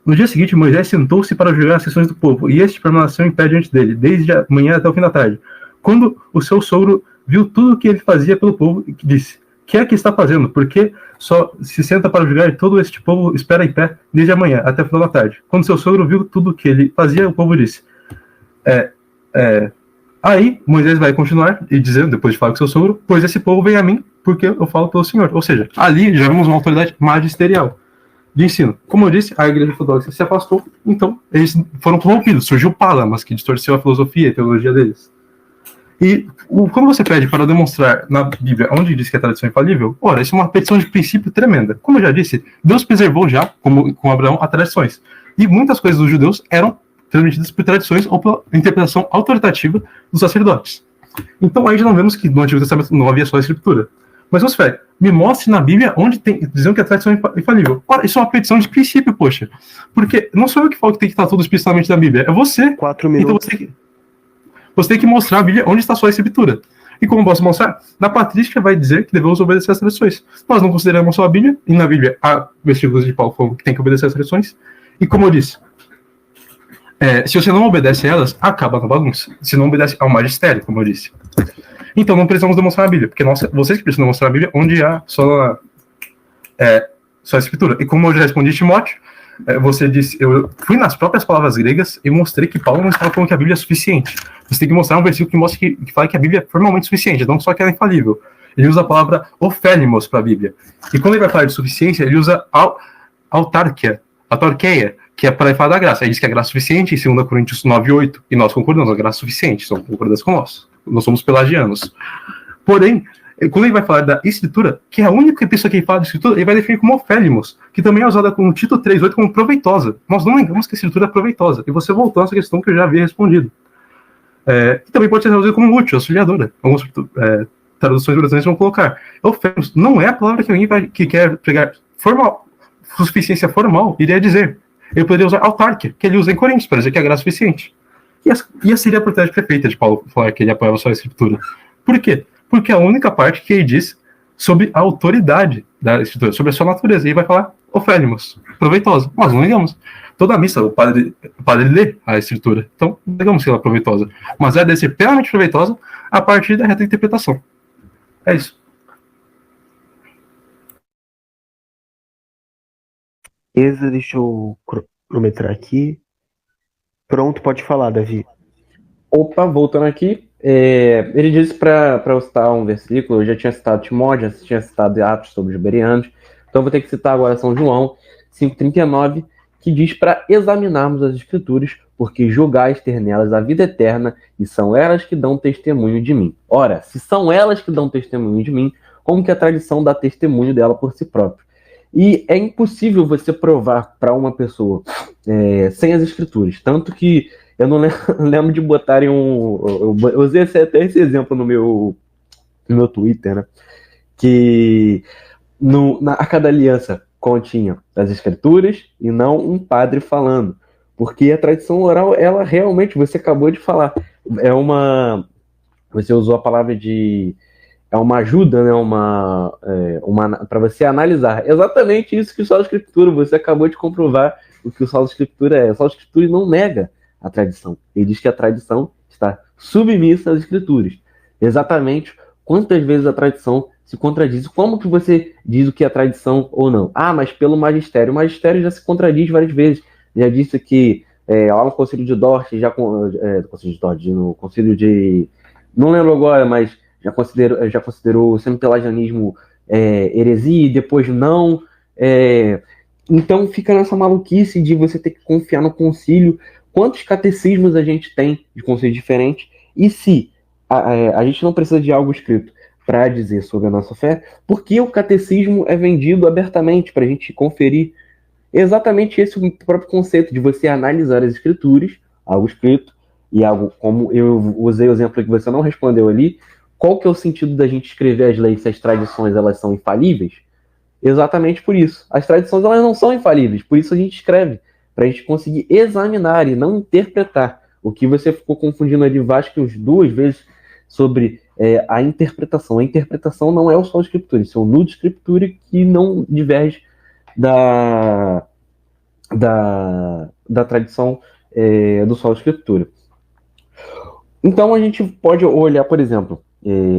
No dia seguinte, Moisés sentou-se para julgar as sessões do povo, e este permaneceu em pé diante dele, desde a manhã até o fim da tarde. Quando o seu sogro viu tudo o que ele fazia pelo povo, disse, que é que está fazendo? Porque só se senta para julgar e todo este povo espera em pé desde a manhã até o final da tarde. Quando seu sogro viu tudo o que ele fazia, o povo disse, aí Moisés vai continuar e dizendo, depois de falar com seu sogro, pois esse povo vem a mim, porque eu falo pelo Senhor. Ou seja, ali já vemos uma autoridade magisterial de ensino. Como eu disse, a igreja ortodoxa se afastou, então eles foram corrompidos. Surgiu Palamas, que distorceu a filosofia e a teologia deles. E quando você pede para demonstrar na Bíblia onde diz que a tradição é infalível, ora, isso é uma petição de princípio tremenda. Como eu já disse, Deus preservou já, como com Abraão, as tradições. E muitas coisas dos judeus eram transmitidas por tradições ou pela interpretação autoritativa dos sacerdotes. Então aí já não vemos que no Antigo Testamento não havia só a Escritura. Mas você vai, me mostre na Bíblia onde tem, dizendo que a tradição é infalível. Ora, isso é uma petição de princípio, poxa. Porque não sou eu que falo que tem que estar tudo explicitamente na Bíblia, é você. 4 minutos. Então você tem que mostrar a Bíblia onde está só a Escritura. E como eu posso mostrar? Na patrística vai dizer que devemos obedecer às tradições. Nós não consideramos só a Bíblia, e na Bíblia há versículos de Paulo falando que tem que obedecer às tradições. E como eu disse, se você não obedece a elas, acaba na bagunça. Se não obedece ao magistério, como eu disse. Então não precisamos demonstrar a Bíblia, porque vocês que precisam demonstrar a Bíblia onde há só a Escritura. E como eu já respondi Timóteo, você disse, eu fui nas próprias palavras gregas e mostrei que Paulo não estava falando que a Bíblia é suficiente. Você tem que mostrar um versículo que mostra que fala que a Bíblia é formalmente suficiente, não só que ela é infalível. Ele usa a palavra ofélimos para a Bíblia. E quando ele vai falar de suficiência, ele usa autarqueia, que é para falar da graça. Ele diz que a graça é suficiente em 2 Coríntios 9:8, e nós concordamos, a graça é suficiente, são concordância com nós somos pelagianos. Porém, quando ele vai falar da escritura, que é a única pessoa que ele fala de escritura, ele vai definir como ofélimos, que também é usada com o título 3.8 como proveitosa. Nós não negamos que a escritura é proveitosa. E você voltou a essa questão que eu já havia respondido. E também pode ser traduzida como útil, auxiliadora. Algumas traduções brasileiras vão colocar. Ofélimos não é a palavra que alguém que quer pregar formal, suficiência formal, iria dizer. Ele poderia usar autárquia, que ele usa em Coríntios, para dizer que é graça suficiente. E essa seria a oportunidade perfeita de Paulo falar que ele apoiava só a escritura. Por quê? Porque é a única parte que ele diz sobre a autoridade da escritura, sobre a sua natureza. Ele vai falar ofélimos, proveitosa. Nós não negamos. Toda a missa, o padre lê a escritura. Então, não negamos que ela é proveitosa. Mas ela deve ser plenamente proveitosa a partir da reta interpretação. É isso. Deixa eu cronometrar aqui. Pronto, pode falar, Davi. Opa, voltando aqui, ele disse para eu citar um versículo. Eu já tinha citado Timóteo, já tinha citado Atos sobre os Bereanos, então vou ter que citar agora São João 5,39, que diz para examinarmos as Escrituras, porque julgais ter nelas a vida eterna, e são elas que dão testemunho de mim. Ora, se são elas que dão testemunho de mim, como que a tradição dá testemunho dela por si própria? E é impossível você provar para uma pessoa sem as Escrituras, tanto que eu não lembro de botarem eu usei até esse exemplo no meu Twitter, né? Que na Arca da Aliança continha as Escrituras e não um padre falando. Porque a tradição oral, ela realmente, você acabou de falar, você usou a palavra é uma ajuda, né? Para você analisar. Exatamente isso que o Solo Escritura, você acabou de comprovar o que o Solo Escritura é. O Solo Escritura não nega a tradição. Ele diz que a tradição está submissa às Escrituras. Exatamente quantas vezes a tradição se contradiz. Como que você diz o que é tradição ou não? Mas pelo magistério. O magistério já se contradiz várias vezes. Já disse que lá no Concílio de Dort, no Concílio de... Não lembro agora, mas já considerou o semi-pelagianismo heresia e depois não. Então fica nessa maluquice de você ter que confiar no concílio. Quantos catecismos a gente tem de concílios diferentes? E se a gente não precisa de algo escrito para dizer sobre a nossa fé, por que o catecismo é vendido abertamente para a gente conferir? Exatamente esse é o próprio conceito de você analisar as escrituras, algo escrito, e algo, como eu usei o exemplo que você não respondeu ali, qual que é o sentido da gente escrever as leis se as tradições elas são infalíveis? Exatamente por isso. As tradições elas não são infalíveis, por isso a gente escreve, para a gente conseguir examinar e não interpretar. O que você ficou confundindo ali, Vasquez, duas vezes sobre a interpretação. A interpretação não é o Sola Scriptura, isso é o Nudo Scriptura que não diverge da tradição do Sola Scriptura. Então a gente pode olhar, por exemplo,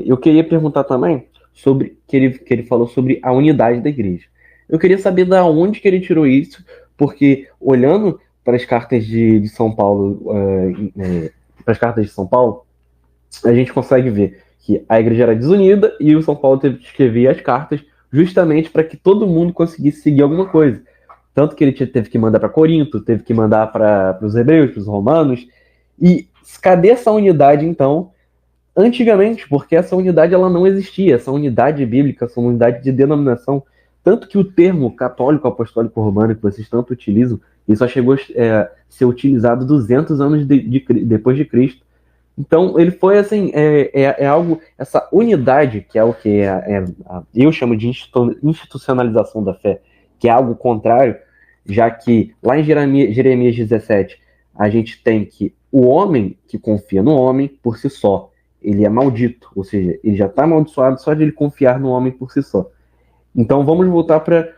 eu queria perguntar também sobre que ele falou sobre a unidade da igreja. Eu queria saber da onde que ele tirou isso, porque olhando para as cartas de São Paulo, a gente consegue ver que a igreja era desunida e o São Paulo teve que escrever as cartas justamente para que todo mundo conseguisse seguir alguma coisa. Tanto que ele teve que mandar para Corinto, teve que mandar para os hebreus, para os romanos. E cadê essa unidade, então, antigamente? Porque essa unidade ela não existia, essa unidade bíblica, essa unidade de denominação. Tanto que o termo católico, apostólico, romano, que vocês tanto utilizam, ele só chegou a ser utilizado 200 anos depois de Cristo. Então, ele foi assim, algo, essa unidade, que é o que eu chamo de institucionalização da fé, que é algo contrário, já que lá em Jeremias 17, a gente tem que o homem que confia no homem por si só, ele é maldito, ou seja, ele já está amaldiçoado só de ele confiar no homem por si só. Então, vamos voltar para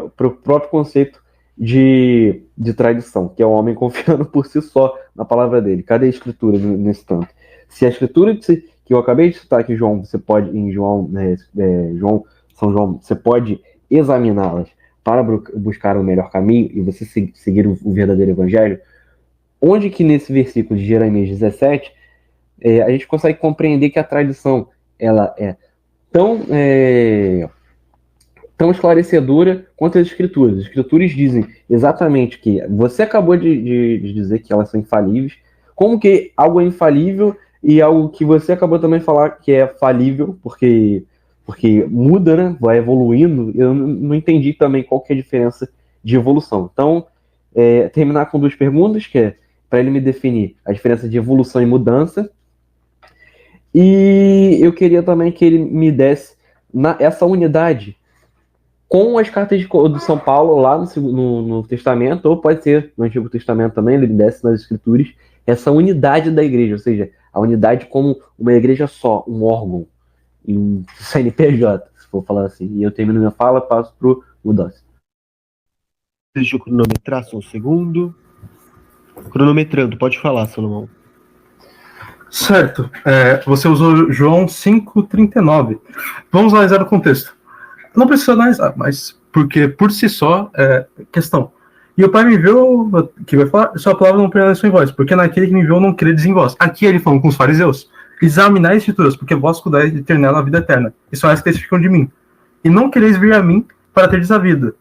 o próprio conceito de tradição, que é o homem confiando por si só na palavra dele. Cadê a escritura nesse tanto? Se a escritura que eu acabei de citar aqui, João, você pode, em São João, você pode examiná-las para buscar o melhor caminho e você seguir o verdadeiro evangelho. Onde que nesse versículo de Jeremias 17, a gente consegue compreender que a tradição ela é tão esclarecedora quanto as escrituras. As escrituras dizem exatamente que você acabou de dizer que elas são infalíveis. Como que algo é infalível e algo que você acabou também de falar que é falível, porque muda, né? Vai evoluindo. Eu não entendi também qual que é a diferença de evolução. Então, terminar com 2 perguntas, que é para ele me definir a diferença de evolução e mudança. E eu queria também que ele me desse essa unidade com as cartas de São Paulo lá no Testamento, ou pode ser no Antigo Testamento também, ele me desse nas Escrituras, essa unidade da igreja, ou seja, a unidade como uma igreja só, um órgão, e um CNPJ, se for falar assim. E eu termino minha fala, passo pro Mudança. Deixa eu cronometrar só um segundo. Cronometrando, pode falar, Salomão. Certo. Você usou João 5,39. Vamos analisar o contexto. Não precisa analisar, mas porque por si só é questão. E o Pai me enviou, que vai falar, sua palavra não permanece em vós, porque naquele que me enviou não credes em vós. Aqui ele falando com os fariseus. Examinai as escrituras, porque vós cuidais de ter nela a vida eterna. E são as que testificam de mim. E não quereis vir a mim para teres a vida.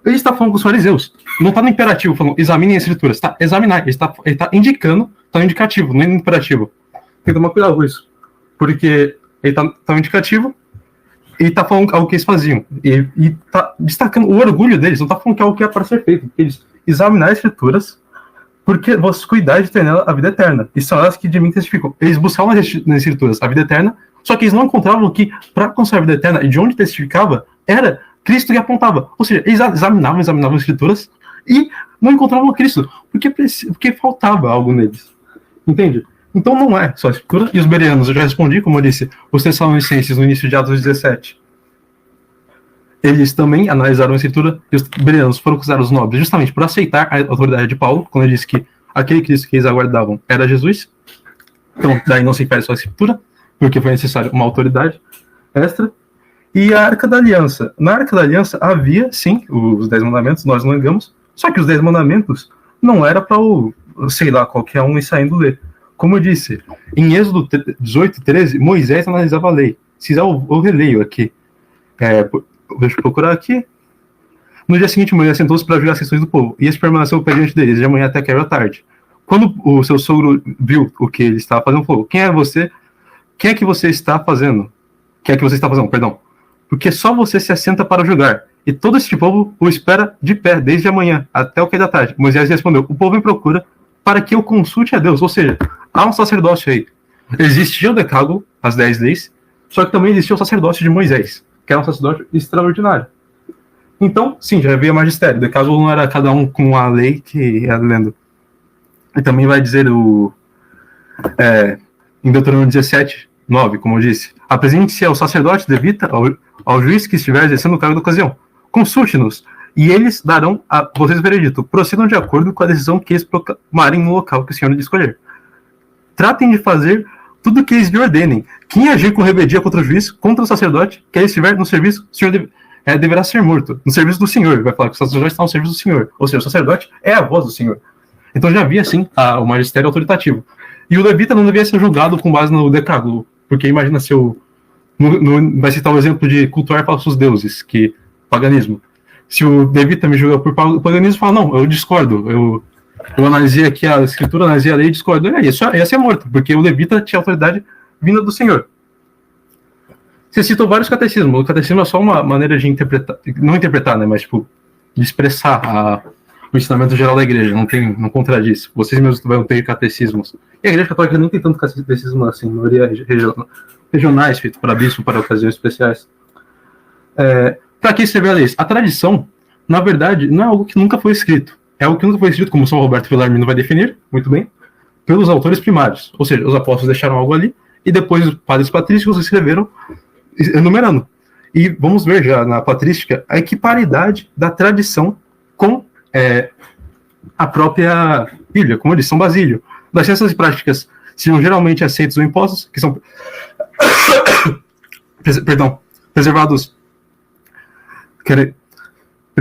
Ele está falando com os fariseus. Não está no imperativo falando, examinem as escrituras. Está examinar. Ele está indicando, está no indicativo, não é no imperativo. Tem que tomar cuidado com isso. Porque ele está no indicativo e está falando algo que eles faziam. E está destacando o orgulho deles. Não está falando que é algo que é para ser feito. Eles examinar as escrituras porque vós cuidais de ter nela a vida eterna. E são elas que de mim testificam. Eles buscavam nas escrituras a vida eterna, só que eles não encontravam que, para alcançar a vida eterna, e de onde testificava, era Cristo que apontava. Ou seja, eles examinavam as escrituras e não encontravam Cristo, porque faltava algo neles. Entende? Então não é só a escritura. E os bereanos, eu já respondi, como eu disse, os Tessalonicenses no início de Atos 17. Eles também analisaram a escritura, e os bereanos foram considerados nobres justamente por aceitar a autoridade de Paulo, quando ele disse que aquele Cristo que eles aguardavam era Jesus. Então, daí não se infere só a escritura, porque foi necessário uma autoridade extra. E a Arca da Aliança. Na Arca da Aliança havia, sim, os 10 mandamentos, nós não negamos, só que os 10 mandamentos não era para qualquer um ir saindo ler. Como eu disse, em Êxodo 18:13, Moisés analisava a lei. Se quiser, eu releio aqui. Deixa eu procurar aqui. No dia seguinte, Moisés sentou-se para julgar as questões do povo, e esse permaneceu pé diante deles, de manhã até que era tarde. Quando o seu sogro viu o que ele estava fazendo, falou: Quem é você? Quem é que você está fazendo? Perdão. Porque só você se assenta para julgar, e todo este povo o espera de pé, desde amanhã até o que da tarde. Moisés respondeu: O povo me procura para que eu consulte a Deus. Ou seja, há um sacerdócio aí. Existia o decálogo, as 10 leis, só que também existia o sacerdócio de Moisés, que era um sacerdócio extraordinário. Então, sim, já havia magistério. O decálogo não era cada um com a lei que ia lendo. E também vai dizer em Deuteronômio 17:9, como eu disse: apresente-se ao sacerdote levita, ao juiz que estiver exercendo o cargo da ocasião. Consulte-nos, e eles darão a vocês o veredito. Procedam de acordo com a decisão que eles proclamarem no local que o Senhor lhe escolher. Tratem de fazer tudo o que eles lhe ordenem. Quem agir com rebeldia contra o juiz, contra o sacerdote, que ele estiver no serviço, o Senhor deverá ser morto. No serviço do Senhor. Vai falar que o sacerdote está no serviço do Senhor. Ou seja, o sacerdote é a voz do Senhor. Então já havia, sim, o magistério autoritativo. E o levita não devia ser julgado com base no decálogo. Porque imagina se vai citar o exemplo de cultuar falsos deuses, que paganismo. Se o levita me julga por paganismo, fala: não, eu discordo. Eu analisei aqui a escritura, analisei a lei e discordo. Ia ser morto, porque o levita tinha autoridade vinda do Senhor. Você citou vários catecismos. O catecismo é só uma maneira de interpretar, não interpretar, né, mas de expressar o ensinamento geral da igreja. Não contradiz. Vocês mesmos vão ter catecismos. E a igreja católica não tem tanto catecismo assim, maioria regionais, feito para bispo, para ocasiões especiais. Para que escrever a lei? A tradição, na verdade, não é algo que nunca foi escrito. É algo que nunca foi escrito, como São Roberto Bellarmino vai definir, muito bem, pelos autores primários. Ou seja, os apóstolos deixaram algo ali, e depois os padres patrísticos escreveram enumerando. E vamos ver já na patrística a equiparidade da tradição com a própria Bíblia, como eu disse, São Basílio. Das ciências e práticas seriam geralmente aceitos ou impostos, que são preservados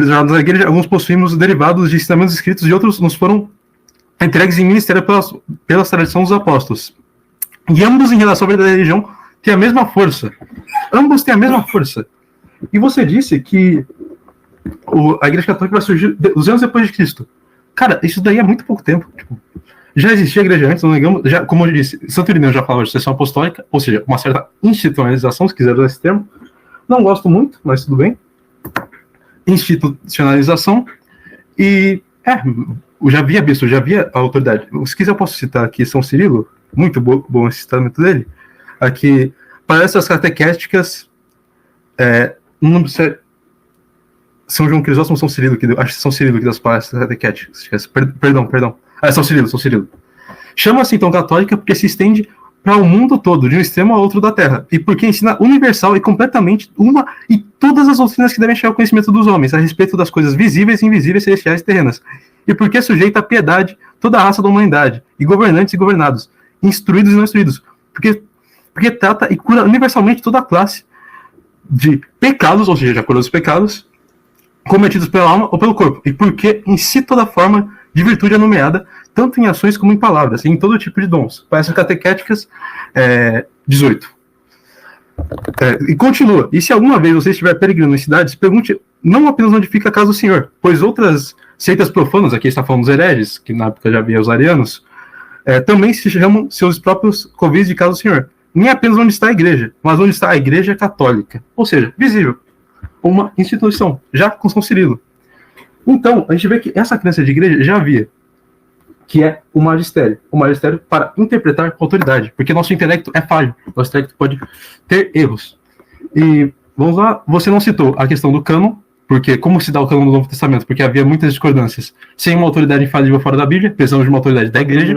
da igreja. Alguns possuímos derivados de ensinamentos escritos e outros nos foram entregues em ministério pelas tradições dos apóstolos. E ambos, em relação à verdadeira religião, têm a mesma força. Ambos têm a mesma força. E você disse que a igreja católica vai surgir 200 depois de Cristo. Cara, isso daí é muito pouco tempo. Já existia a igreja antes, não negamos, já, como eu disse, Santo Irineu já falava de sucessão apostólica, ou seja, uma certa institucionalização, se quiser usar esse termo. Não gosto muito, mas tudo bem. Institucionalização. E, eu já havia visto, já havia a autoridade. Se quiser, eu posso citar aqui São Cirilo, muito bom esse citamento dele. Aqui, para essas catequéticas, não sei, São João Crisóstomo ou São Cirilo, acho que São Cirilo que das palestras catequéticas. Perdão. São Cirilo. Chama-se então católica porque se estende para o mundo todo, de um extremo ao outro da Terra, e porque ensina universal e completamente uma e todas as doutrinas que devem chegar ao conhecimento dos homens a respeito das coisas visíveis, invisíveis, celestiais e terrenas, e porque sujeita à piedade toda a raça da humanidade, e governantes e governados, instruídos e não instruídos, porque trata e cura universalmente toda a classe de pecados, ou seja, cura os pecados cometidos pela alma ou pelo corpo, e porque em si toda forma de virtude é nomeada, tanto em ações como em palavras, e em todo tipo de dons. Para essas catequéticas, 18. E continua. E se alguma vez você estiver peregrinando em cidades, pergunte não apenas onde fica a casa do Senhor, pois outras seitas profanas, aqui está falando dos hereges, que na época já havia os arianos, também se chamam seus próprios covis de casa do Senhor. Nem apenas onde está a igreja, mas onde está a igreja católica. Ou seja, visível. Uma instituição, já com São Cirilo. Então, a gente vê que essa crença de igreja já havia, que é o magistério. O magistério para interpretar com autoridade, porque nosso intelecto é falho, nosso intelecto pode ter erros. E, vamos lá, você não citou a questão do cânon, porque como se dá o cânon do Novo Testamento? Porque havia muitas discordâncias. Sem uma autoridade infalível fora da Bíblia, precisamos de uma autoridade da igreja.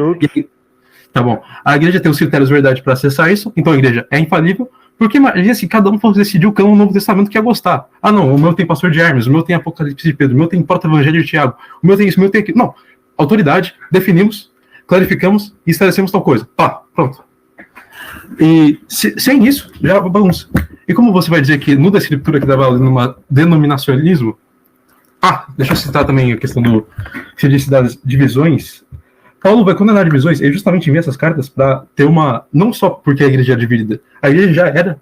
Tá bom. A igreja tem os critérios de verdade para acessar isso, então a igreja é infalível. Porque imagina se cada um fosse decidir o cânon do Novo Testamento que ia gostar. Ah, não, o meu tem Pastor de Hermes, o meu tem Apocalipse de Pedro, o meu tem Proto-Evangelho de Tiago, o meu tem isso, o meu tem aquilo. Não. Autoridade, definimos, clarificamos e estabelecemos tal coisa. Tá, pronto. E sem isso, já bagunça. E como você vai dizer que no da Escritura que dava numa denominacionalismo, deixa eu citar também a questão do que disse das divisões. Paulo vai condenar divisões, ele justamente envia essas cartas para ter uma... Não só porque a igreja é dividida, a igreja já era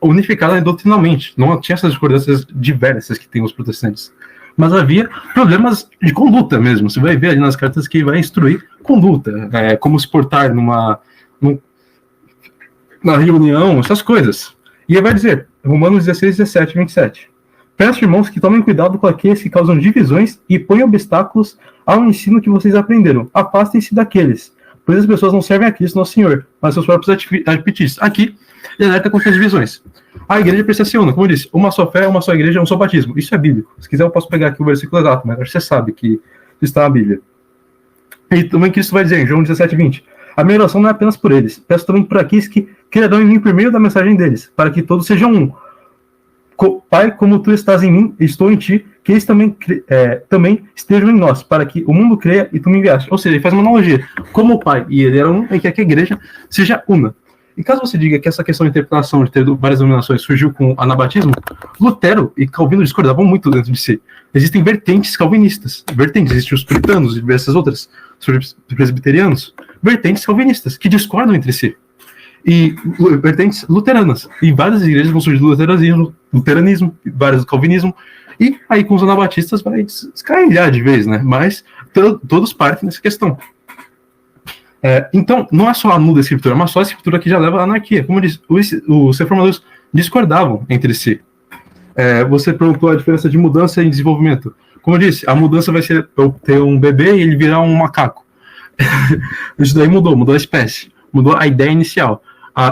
unificada doutrinalmente, não tinha essas discordâncias diversas que tem os protestantes. Mas havia problemas de conduta mesmo, você vai ver ali nas cartas que vai instruir conduta, como se portar na reunião, essas coisas. E ele vai dizer, Romanos 16, 17 e 27. Peço, irmãos, que tomem cuidado com aqueles que causam divisões e põem obstáculos ao ensino que vocês aprenderam. Afastem-se daqueles, pois as pessoas não servem a Cristo, nosso Senhor, mas seus próprios apetites. Aqui, ele alerta contra as divisões. A igreja precisa ser una, como eu disse, uma só fé, uma só igreja, um só batismo. Isso é bíblico. Se quiser, eu posso pegar aqui o versículo exato, mas você sabe que está na Bíblia. E também Cristo vai dizer, em João 17, 20, a minha oração não é apenas por eles, peço também por aqueles que crerão em mim por meio da mensagem deles, para que todos sejam um. Pai, como tu estás em mim, estou em ti, que eles também estejam em nós, para que o mundo creia e tu me enviaste. Ou seja, ele faz uma analogia. Como o Pai e ele eram um, é que a igreja seja una. E caso você diga que essa questão de interpretação de ter várias denominações surgiu com o anabatismo, Lutero e Calvino discordavam muito dentro de si. Existem vertentes calvinistas. Existem os puritanos e diversas outras, os presbiterianos. Vertentes calvinistas, que discordam entre si. E vertentes luteranas. E várias igrejas vão surgir do luteranismo, várias do calvinismo, e aí com os anabatistas vai descarrilhar de vez, né? Mas todos partem nessa questão. Então, não é só a nula escritura, mas só a escritura que já leva à anarquia. Como eu disse, os reformadores discordavam entre si. Você perguntou a diferença de mudança e desenvolvimento. Como eu disse, a mudança vai ser eu ter um bebê e ele virar um macaco. Isso daí mudou a espécie, mudou a ideia inicial.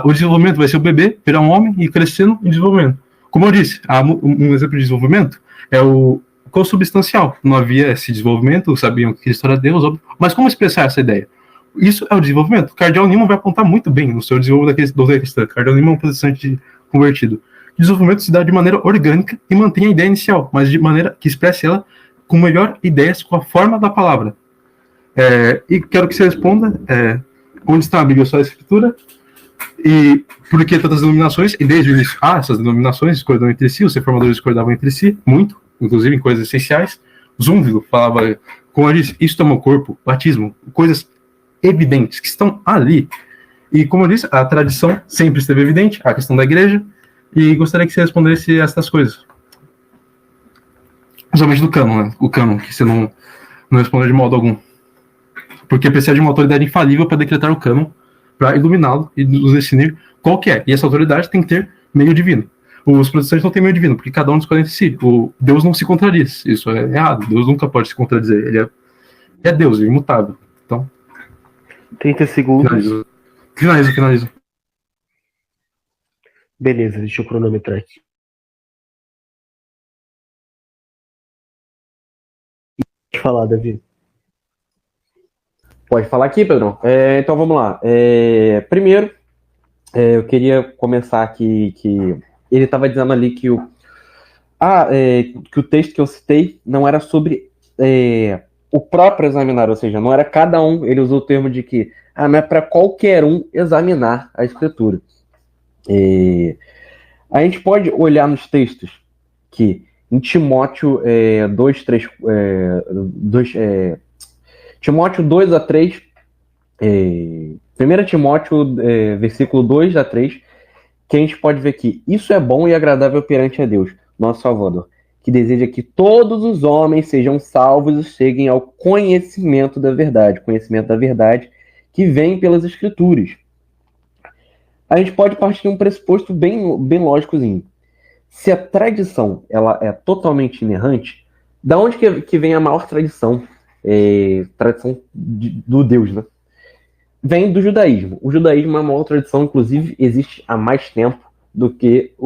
O desenvolvimento vai ser o bebê virar um homem e crescendo em desenvolvimento. Como eu disse, um exemplo de desenvolvimento é o consubstancial. Não havia esse desenvolvimento, sabiam que Cristo era Deus, óbvio, mas como expressar essa ideia? Isso é o desenvolvimento. O Cardeal Newman vai apontar muito bem no seu desenvolvimento da doutrina cristã. Cardeal Newman é um protestante convertido. O desenvolvimento se dá de maneira orgânica e mantém a ideia inicial, mas de maneira que expresse ela com melhor ideias, com a forma da palavra. E quero que você responda onde está a Bíblia, só a Escritura, e por que tantas denominações, e desde o início, essas denominações discordavam entre si, os reformadores discordavam entre si, muito, inclusive em coisas essenciais. Zúnvilo falava, como eu disse, isso toma o corpo, batismo, coisas evidentes, que estão ali. E como eu disse, a tradição sempre esteve evidente, a questão da igreja, e gostaria que você respondesse essas coisas. Principalmente do cânon, né? O cânon, que você não respondeu de modo algum. porque precisa de uma autoridade infalível para decretar o cânon, para iluminá-lo e nos definir qual que é. E essa autoridade tem que ter meio divino. Os protestantes não têm meio divino, porque cada um discorre entre si. Deus não se contradiz. Isso é errado. Deus nunca pode se contradizer. Ele é Deus, é imutável. Então, 30 segundos. Finalizo. Beleza, deixa eu cronometrar aqui. Pode falar, Davi. Pode falar aqui, Pedrão. Então vamos lá. Primeiro, eu queria começar aqui que ele estava dizendo ali que que o texto que eu citei não era sobre o próprio examinar, ou seja, não era cada um, ele usou o termo de que não é para qualquer um examinar a escritura. A gente pode olhar nos textos que em Timóteo 2, Timóteo 2 a 3, 1 Timóteo versículo 2 a 3, que a gente pode ver que isso é bom e agradável perante a Deus, nosso Salvador, que deseja que todos os homens sejam salvos e cheguem ao conhecimento da verdade que vem pelas Escrituras. A gente pode partir de um pressuposto bem lógicozinho. Se a tradição ela é totalmente inerrante, da onde que vem a maior tradição? Tradição do Deus, né? Vem do judaísmo. O judaísmo é uma outra tradição, inclusive existe há mais tempo do que a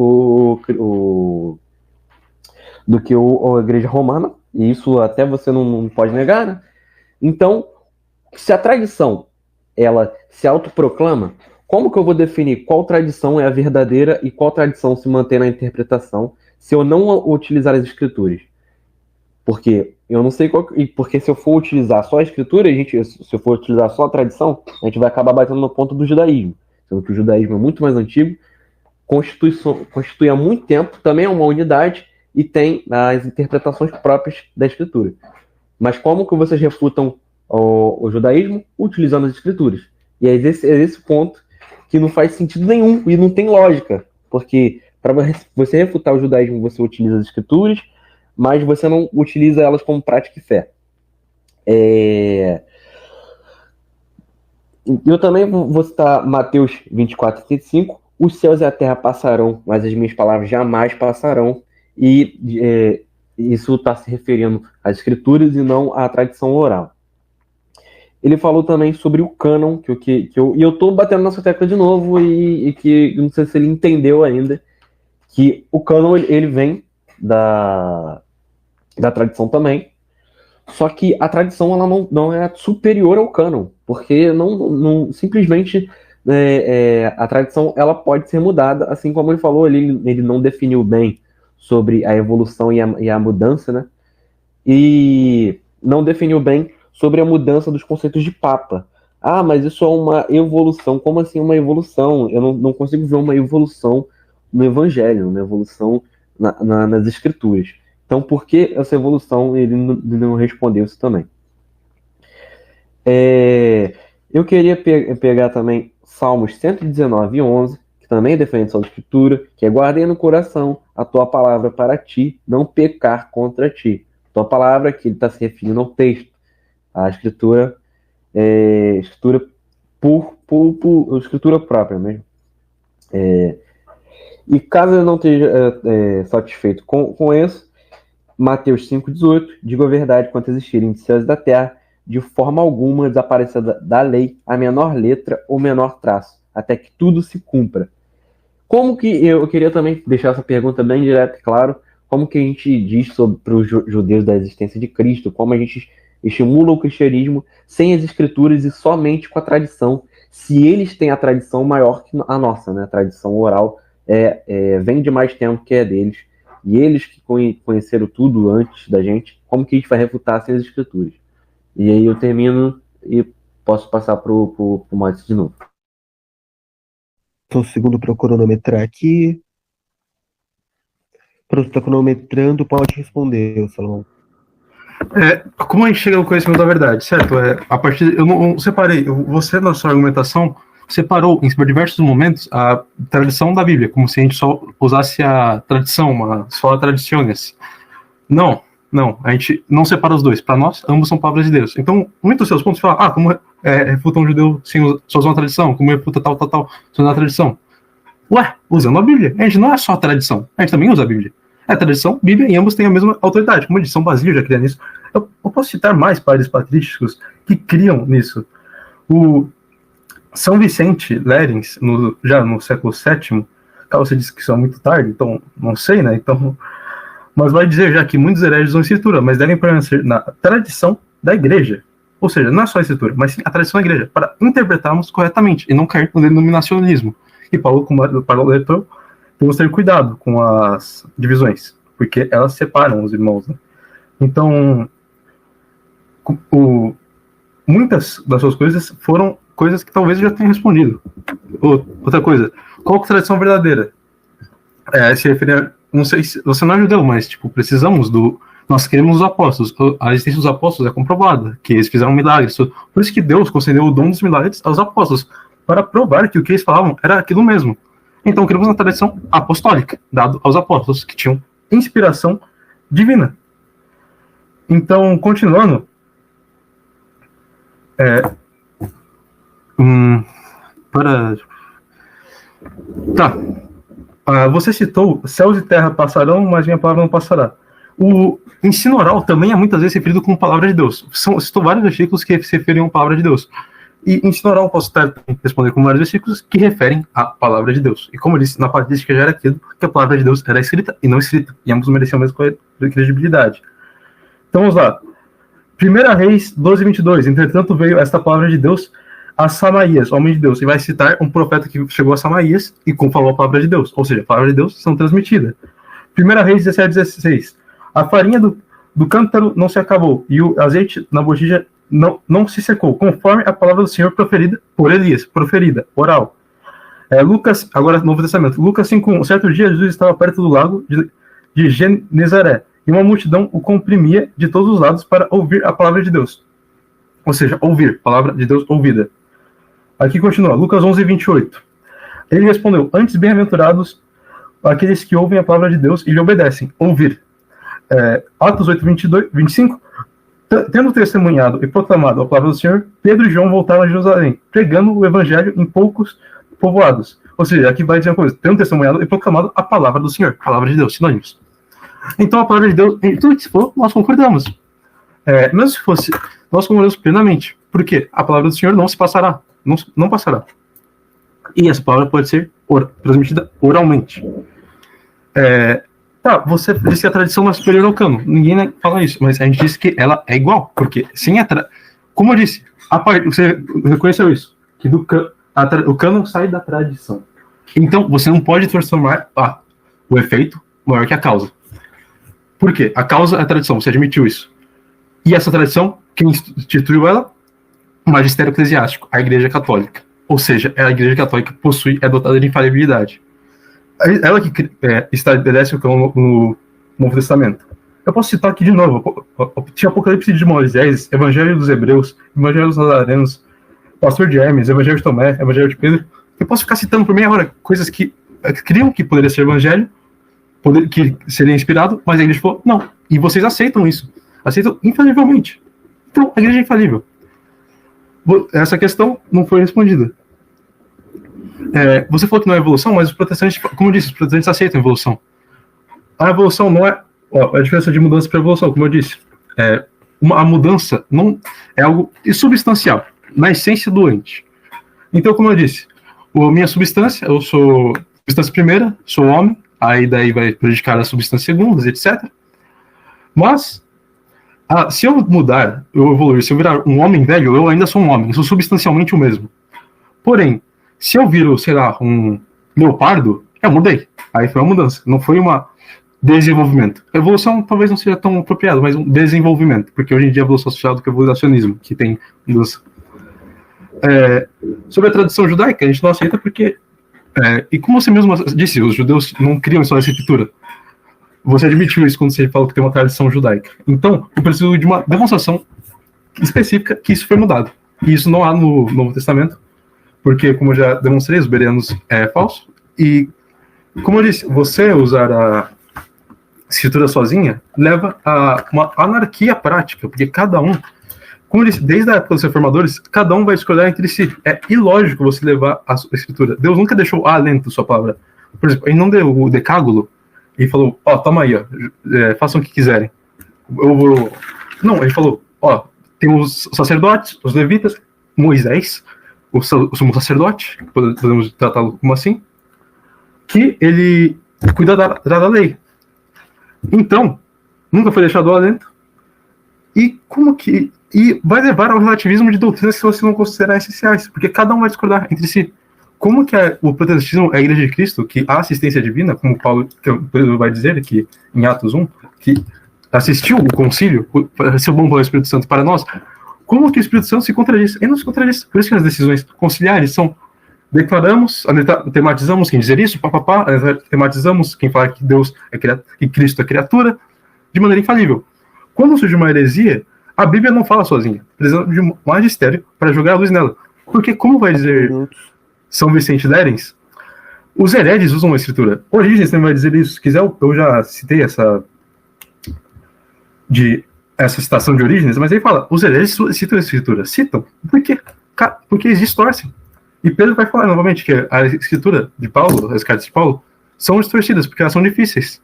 Igreja Romana, e isso até você não pode negar, né? Então, se a tradição ela se autoproclama, como que eu vou definir qual tradição é a verdadeira e qual tradição se mantém na interpretação se eu não utilizar as escrituras? Porque eu não sei porque se eu for utilizar só a escritura, se eu for utilizar só a tradição, a gente vai acabar batendo no ponto do judaísmo. Sendo que o judaísmo é muito mais antigo, constitui há muito tempo, também é uma unidade e tem as interpretações próprias da escritura. Mas como que vocês refutam o judaísmo? Utilizando as escrituras. E é esse ponto que não faz sentido nenhum e não tem lógica. Porque para você refutar o judaísmo, você utiliza as escrituras, mas você não utiliza elas como prática e fé. Eu também vou citar Mateus 24, 35. Os céus e a terra passarão, mas as minhas palavras jamais passarão. E isso está se referindo às escrituras e não à tradição oral. Ele falou também sobre o cânon, e eu estou batendo nessa tecla de novo, e que não sei se ele entendeu ainda, que o cânon ele vem da tradição também, só que a tradição ela não é superior ao cânon, porque não simplesmente a tradição ela pode ser mudada, assim como ele falou, ele não definiu bem sobre a evolução e a mudança, né? E não definiu bem sobre a mudança dos conceitos de Papa. Mas isso é uma evolução. Como assim uma evolução? Eu não consigo ver uma evolução no Evangelho, uma evolução nas Escrituras. Então, por que essa evolução? Ele não respondeu isso também. Eu queria pegar também Salmos 119 e 11, que também defende a Escritura, que é: guardei no coração a tua palavra para ti, não pecar contra ti. Tua palavra, que ele está se referindo ao texto. A escritura escritura escritura própria mesmo. E caso eu não esteja satisfeito com isso, Mateus 5,18, digo a verdade quanto existirem de céus e da terra, de forma alguma desaparecer da lei a menor letra ou menor traço, até que tudo se cumpra. Como que eu queria também deixar essa pergunta bem direta e claro, como que a gente diz para os judeus da existência de Cristo, como a gente estimula o cristianismo sem as escrituras e somente com a tradição, se eles têm a tradição maior que a nossa, né? A tradição oral vem de mais tempo que é deles, e eles que conheceram tudo antes da gente, como que a gente vai refutar sem as escrituras? E aí eu termino e posso passar pro Márcio de novo. Só um segundo para eu cronometrar aqui. Pronto, está cronometrando, pode responder, Salomão. Como a gente chega ao conhecimento da verdade, certo? A partir eu não separei. Você, na sua argumentação, separou em diversos momentos a tradição da Bíblia, como se a gente só usasse a tradição, só a tradiciones. Não. Não, a gente não separa os dois. Para nós, ambos são palavras de Deus. Então, muitos dos seus pontos falam, como refuta um judeu só usando a tradição, como refuta tal, usando a tradição. Ué, usando a Bíblia. A gente não é só a tradição, a gente também usa a Bíblia. É a tradição, Bíblia, e ambos têm a mesma autoridade. Como eu disse, São Basílio já cria nisso. Eu posso citar mais padres patrísticos que criam nisso. O São Vicente Lérins, já no século VII, você disse que isso é muito tarde, então não sei, né? Então, mas vai dizer já que muitos hereges usam a escritura, mas devem permanecer na tradição da igreja. Ou seja, não é só a escritura, mas sim a tradição da igreja, para interpretarmos corretamente e não cair no denominacionalismo. E Paulo leitor, temos que ter cuidado com as divisões, porque elas separam os irmãos, né? Então, muitas das suas coisas foram coisas que talvez eu já tenha respondido. Outra coisa, qual que é a tradição verdadeira? Se referir, não sei se você não é judeu, mas precisamos nós queremos os apóstolos. A existência dos apóstolos é comprovada, que eles fizeram milagres. Por isso que Deus concedeu o dom dos milagres aos apóstolos, para provar que o que eles falavam era aquilo mesmo. Então, queremos uma tradição apostólica, dado aos apóstolos, que tinham inspiração divina. Então, continuando, você citou, céus e terra passarão, mas minha palavra não passará. O ensino oral também é muitas vezes referido como palavra de Deus. Citou vários versículos que se referiam à palavra de Deus. E ensino oral posso responder com vários versículos que referem à palavra de Deus. E como eu disse, na patrística já era aquilo que a palavra de Deus era escrita e não escrita. E ambos mereciam a mesma credibilidade. Então vamos lá. 1 Reis 12:22. Entretanto veio esta palavra de Deus a Samaías, homem de Deus. E vai citar um profeta que chegou a Samaías e falou a palavra de Deus. Ou seja, a palavra de Deus são transmitida. 1 Reis 17:16. A farinha do cântaro não se acabou e o azeite na botija não se secou, conforme a palavra do Senhor proferida por Elias, oral. Lucas, agora Novo Testamento, Lucas 5:1. Certo dia, Jesus estava perto do lago de Genezaré, e uma multidão o comprimia de todos os lados para ouvir a palavra de Deus. Ou seja, ouvir, palavra de Deus ouvida. Aqui continua, Lucas 11:28. Ele respondeu, antes bem-aventurados aqueles que ouvem a palavra de Deus e lhe obedecem, ouvir. Atos 8:25. Tendo testemunhado e proclamado a palavra do Senhor, Pedro e João voltaram a Jerusalém, pregando o evangelho em poucos povoados. Ou seja, aqui vai dizer uma coisa, tendo testemunhado e proclamado a palavra do Senhor, a palavra de Deus, sinônimos. Então a palavra de Deus, em tudo que se for, nós concordamos. Mesmo se fosse, nós concordamos plenamente. Por quê? A palavra do Senhor não se passará, não passará. E essa palavra pode ser transmitida oralmente. Você disse que a tradição não é superior ao cano. Ninguém fala isso, mas a gente disse que ela é igual, porque sem como eu disse, você reconheceu isso, que o cano sai da tradição. Então, você não pode transformar o efeito maior que a causa. Por quê? A causa é a tradição, você admitiu isso. E essa tradição, quem instituiu ela? O magistério eclesiástico, a Igreja Católica. Ou seja, a Igreja Católica é dotada de infalibilidade. Ela que estabelece o cano no Novo Testamento. Eu posso citar aqui de novo. Tinha Apocalipse de Moisés, Evangelho dos Hebreus, Evangelho dos Nazarenos, Pastor de Hermes, Evangelho de Tomé, Evangelho de Pedro. Eu posso ficar citando por meia hora coisas que criam que poderia ser evangelho, que seria inspirado, mas a igreja falou, não. E vocês aceitam isso. Aceitam infalivelmente. Então, a igreja é infalível. Essa questão não foi respondida. Você falou que não é evolução, mas os protestantes, como eu disse, os protestantes aceitam a evolução. A evolução não é... a diferença de mudança para evolução, como eu disse. A mudança não é algo substancial, na essência do ente. Então, como eu disse, a minha substância, eu sou substância primeira, sou homem, aí daí vai prejudicar as substâncias segundas, etc. Mas, se eu mudar, eu evoluir, se eu virar um homem velho, eu ainda sou um homem, eu sou substancialmente o mesmo. Porém, se eu viro, sei lá, um leopardo, eu mudei. Aí foi uma mudança, não foi uma desenvolvimento. Evolução talvez não seja tão apropriado, mas um desenvolvimento, porque hoje em dia é evolução social do que evolucionismo, que tem mudança. Sobre a tradição judaica, a gente não aceita porque, e como você mesmo disse, os judeus não criam só a escritura. Você admitiu isso quando você falou que tem uma tradição judaica. Então, eu preciso de uma demonstração específica que isso foi mudado. E isso não há no Novo Testamento, porque, como eu já demonstrei, os bereanos é falso. E, como eu disse, você usar escritura sozinha leva a uma anarquia prática, porque cada um, desde a época dos reformadores, cada um vai discordar entre si. É ilógico você levar a escritura. Deus nunca deixou alento sua palavra. Por exemplo, ele não deu o decágulo e falou, toma aí, façam o que quiserem. Não, ele falou, tem os sacerdotes, os levitas, Moisés, o sumo sacerdote, podemos tratá-lo como assim, que ele cuida da lei. Então, nunca foi deixado alento. E vai levar ao relativismo de doutrinas que você não considerar essenciais, porque cada um vai discordar entre si. Como que o protestantismo é a Igreja de Cristo, que há assistência divina, como Pedro vai dizer que em Atos 1, que assistiu o concílio, seu bom pelo Espírito Santo para nós, como que o Espírito Santo se contradiz? Ele não se contradiz. Por isso que as decisões conciliares são declaramos, tematizamos quem dizer isso, tematizamos quem fala que Deus que Cristo é criatura, de maneira infalível. Quando surge uma heresia, a Bíblia não fala sozinha, precisando de um magistério para jogar a luz nela. Porque como vai dizer São Vicente Lérens, os hereges usam a escritura. Orígenes também vai dizer isso. Se quiser, eu já citei essa citação de Orígenes, mas ele fala, os hereges citam a escritura. Citam. Por quê? Porque eles distorcem. E Pedro vai falar novamente que a escritura de Paulo, as cartas de Paulo, são distorcidas, porque elas são difíceis.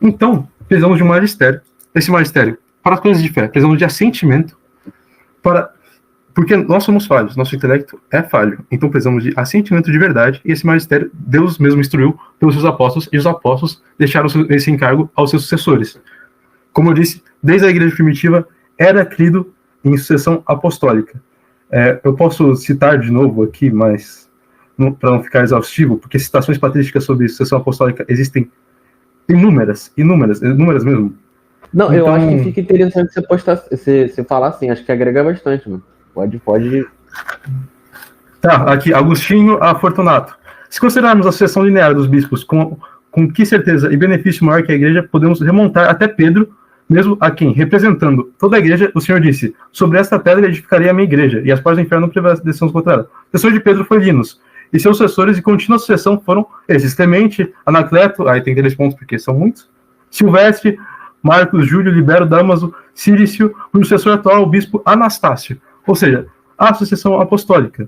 Então, precisamos de um magistério. Esse magistério, para as coisas de fé, precisamos de assentimento porque nós somos falhos, nosso intelecto é falho. Então precisamos de assentimento de verdade, e esse magistério Deus mesmo instruiu pelos seus apóstolos, e os apóstolos deixaram esse encargo aos seus sucessores. Como eu disse, desde a igreja primitiva era crido em sucessão apostólica. Eu posso citar de novo aqui, mas para não ficar exaustivo, porque citações patrísticas sobre sucessão apostólica existem inúmeras mesmo. Não, eu acho que fica interessante você falar assim, acho que agrega bastante, mano. Pode. Tá, aqui, Agostinho a Fortunato. Se considerarmos a sucessão linear dos bispos com que certeza e benefício maior que a igreja, podemos remontar até Pedro, mesmo a quem, representando toda a igreja, o Senhor disse, sobre esta pedra edificarei a minha igreja, e as portas do inferno não prevalecerão contra ela. O sucessor de Pedro foi Linus, e seus sucessores de contínua sucessão foram esses, Clemente, Anacleto, aí tem 3 pontos porque são muitos, Silvestre, Marcos, Júlio, Libero, Damaso, Cirício, o sucessor atual, o bispo Anastácio. Ou seja, a sucessão apostólica.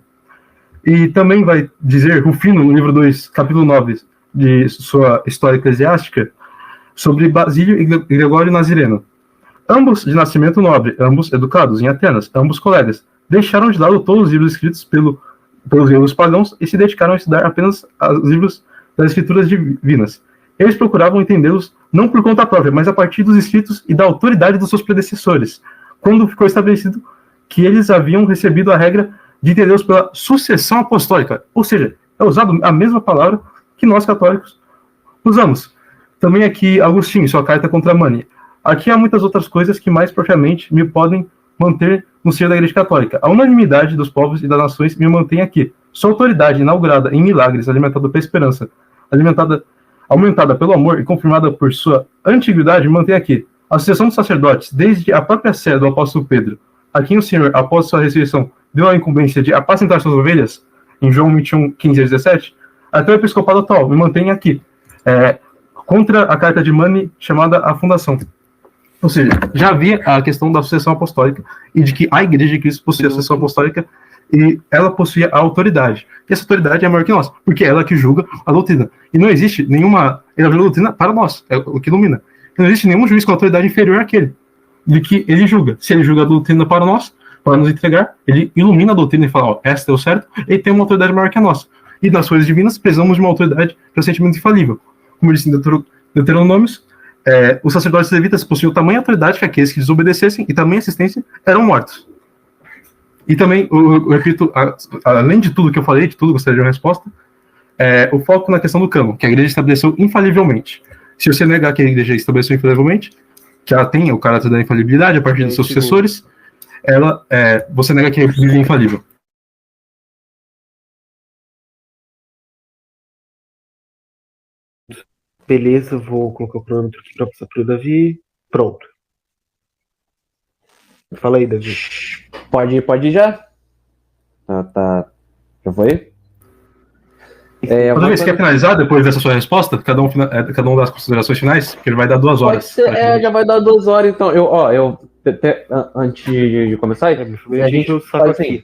E também vai dizer Rufino, no livro 2, capítulo 9, de sua História Eclesiástica, sobre Basílio e Gregório Nazireno. Ambos de nascimento nobre, ambos educados em Atenas, ambos colegas, deixaram de lado todos os livros escritos pelos livros pagãos e se dedicaram a estudar apenas os livros das escrituras divinas. Eles procuravam entendê-los não por conta própria, mas a partir dos escritos e da autoridade dos seus predecessores, quando ficou estabelecido que eles haviam recebido a regra de entendê-los pela sucessão apostólica. Ou seja, é usado a mesma palavra que nós católicos usamos. Também aqui, Agostinho, sua carta contra a Mani. Aqui há muitas outras coisas que mais propriamente me podem manter no seio da Igreja Católica. A unanimidade dos povos e das nações me mantém aqui. Sua autoridade, inaugurada em milagres, alimentada pela esperança, aumentada pelo amor e confirmada por sua antiguidade, me mantém aqui. A sucessão dos sacerdotes, desde a própria sé do apóstolo Pedro, a quem o Senhor, após sua ressurreição, deu a incumbência de apacentar suas ovelhas, em João 21, 15 a 17, até o episcopado atual, me mantém aqui, contra a carta de Mani, chamada a Fundação. Ou seja, já havia a questão da sucessão apostólica e de que a Igreja de Cristo possuía a sucessão apostólica e ela possuía a autoridade. E essa autoridade é maior que nós, porque ela que julga a doutrina. E não existe nenhuma doutrina para nós, é o que ilumina. Não existe nenhum juiz com autoridade inferior àquele de que ele julga. Se ele julga a doutrina para nós, para nos entregar, ele ilumina a doutrina e fala, esta é o certo, ele tem uma autoridade maior que a nossa. E nas coisas divinas, precisamos de uma autoridade para o sentimento infalível. Como disse em Deuteronômios, os sacerdotes levitas possuíam tamanha autoridade que aqueles que desobedecessem e tamanha assistência eram mortos. E também, eu repito, além de tudo que eu falei, de tudo gostaria de uma resposta, o foco na questão do cânon, que a igreja estabeleceu infalivelmente. Se você negar que a igreja estabeleceu infalivelmente, que ela tem o caráter da infalibilidade a partir dos seus sucessores, você nega que a Bíblia é infalível. Beleza, vou colocar o cronômetro aqui para passar para o Davi. Pronto. Fala aí, Davi. Pode ir já? Tá. Já foi? Toda vez que quer finalizar, depois dessa sua resposta, cada um das considerações finais, porque ele vai dar 2 horas. Pode ser, já vai dar 2 horas, então. Antes de começar, a gente faz assim.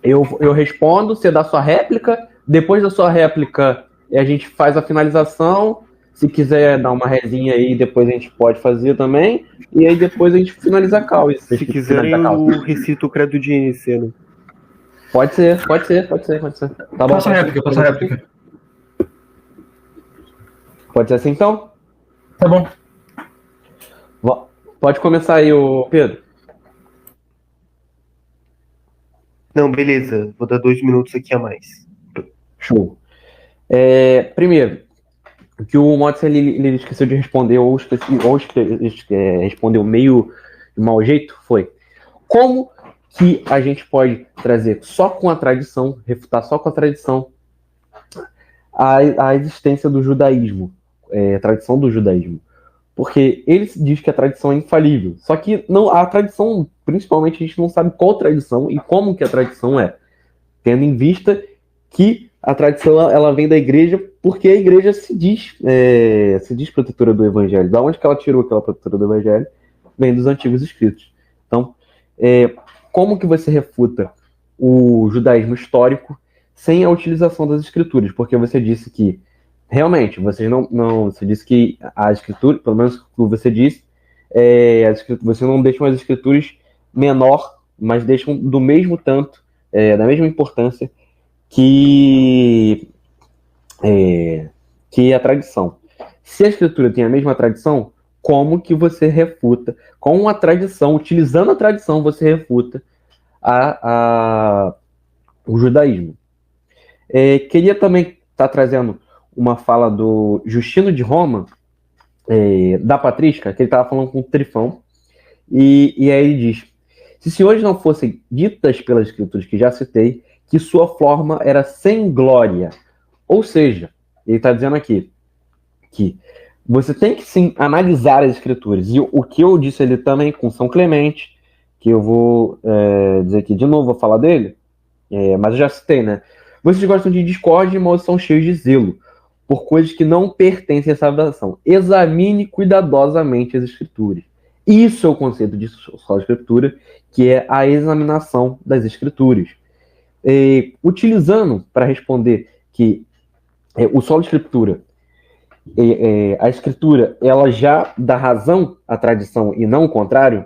Eu respondo, você dá sua réplica, depois da sua réplica a gente faz a finalização. Se quiser dar uma resinha aí, depois a gente pode fazer também. E aí depois a gente finaliza a call. Se quiserem, eu recito o credo de ensino. Pode ser. Tá bom. Passa a réplica. Pode ser assim, então? Tá bom. Pode começar aí, Pedro. Não, beleza. Vou dar 2 minutos aqui a mais. Show. Primeiro, o que o Motsi ele esqueceu de responder, ou respondeu meio de mau jeito, foi como que a gente pode trazer só com a tradição, refutar só com a tradição, a existência do judaísmo, a tradição do judaísmo. Porque ele diz que a tradição é infalível. Só que não, a tradição, principalmente, a gente não sabe qual tradição e como que a tradição é. Tendo em vista que a tradição ela vem da igreja, porque a igreja se diz protetora do evangelho. Da onde que ela tirou aquela protetora do evangelho? Vem dos antigos escritos. Então, como que você refuta o judaísmo histórico sem a utilização das escrituras? Porque você disse que realmente, você disse que a escritura, pelo menos o que você disse, você não deixa as escrituras menor, mas deixam do mesmo tanto, da mesma importância que a tradição. Se a escritura tem a mesma tradição, como que você refuta? Com a tradição, utilizando a tradição, você refuta o judaísmo. Queria também estar trazendo uma fala do Justino de Roma, da Patrística, que ele estava falando com o Trifão, e aí ele diz: se senhores não fossem ditas pelas escrituras que já citei, que sua forma era sem glória. Ou seja, ele está dizendo aqui que você tem que sim analisar as escrituras. E o que eu disse ali também com São Clemente, que eu vou dizer aqui de novo, vou falar dele, mas eu já citei, né? Vocês gostam de discórdia, mas são cheios de zelo por coisas que não pertencem à salvação. Examine cuidadosamente as escrituras. Isso é o conceito de sola escritura, que é a examinação das escrituras. Utilizando para responder que o sola escritura, a escritura, ela já dá razão à tradição e não o contrário.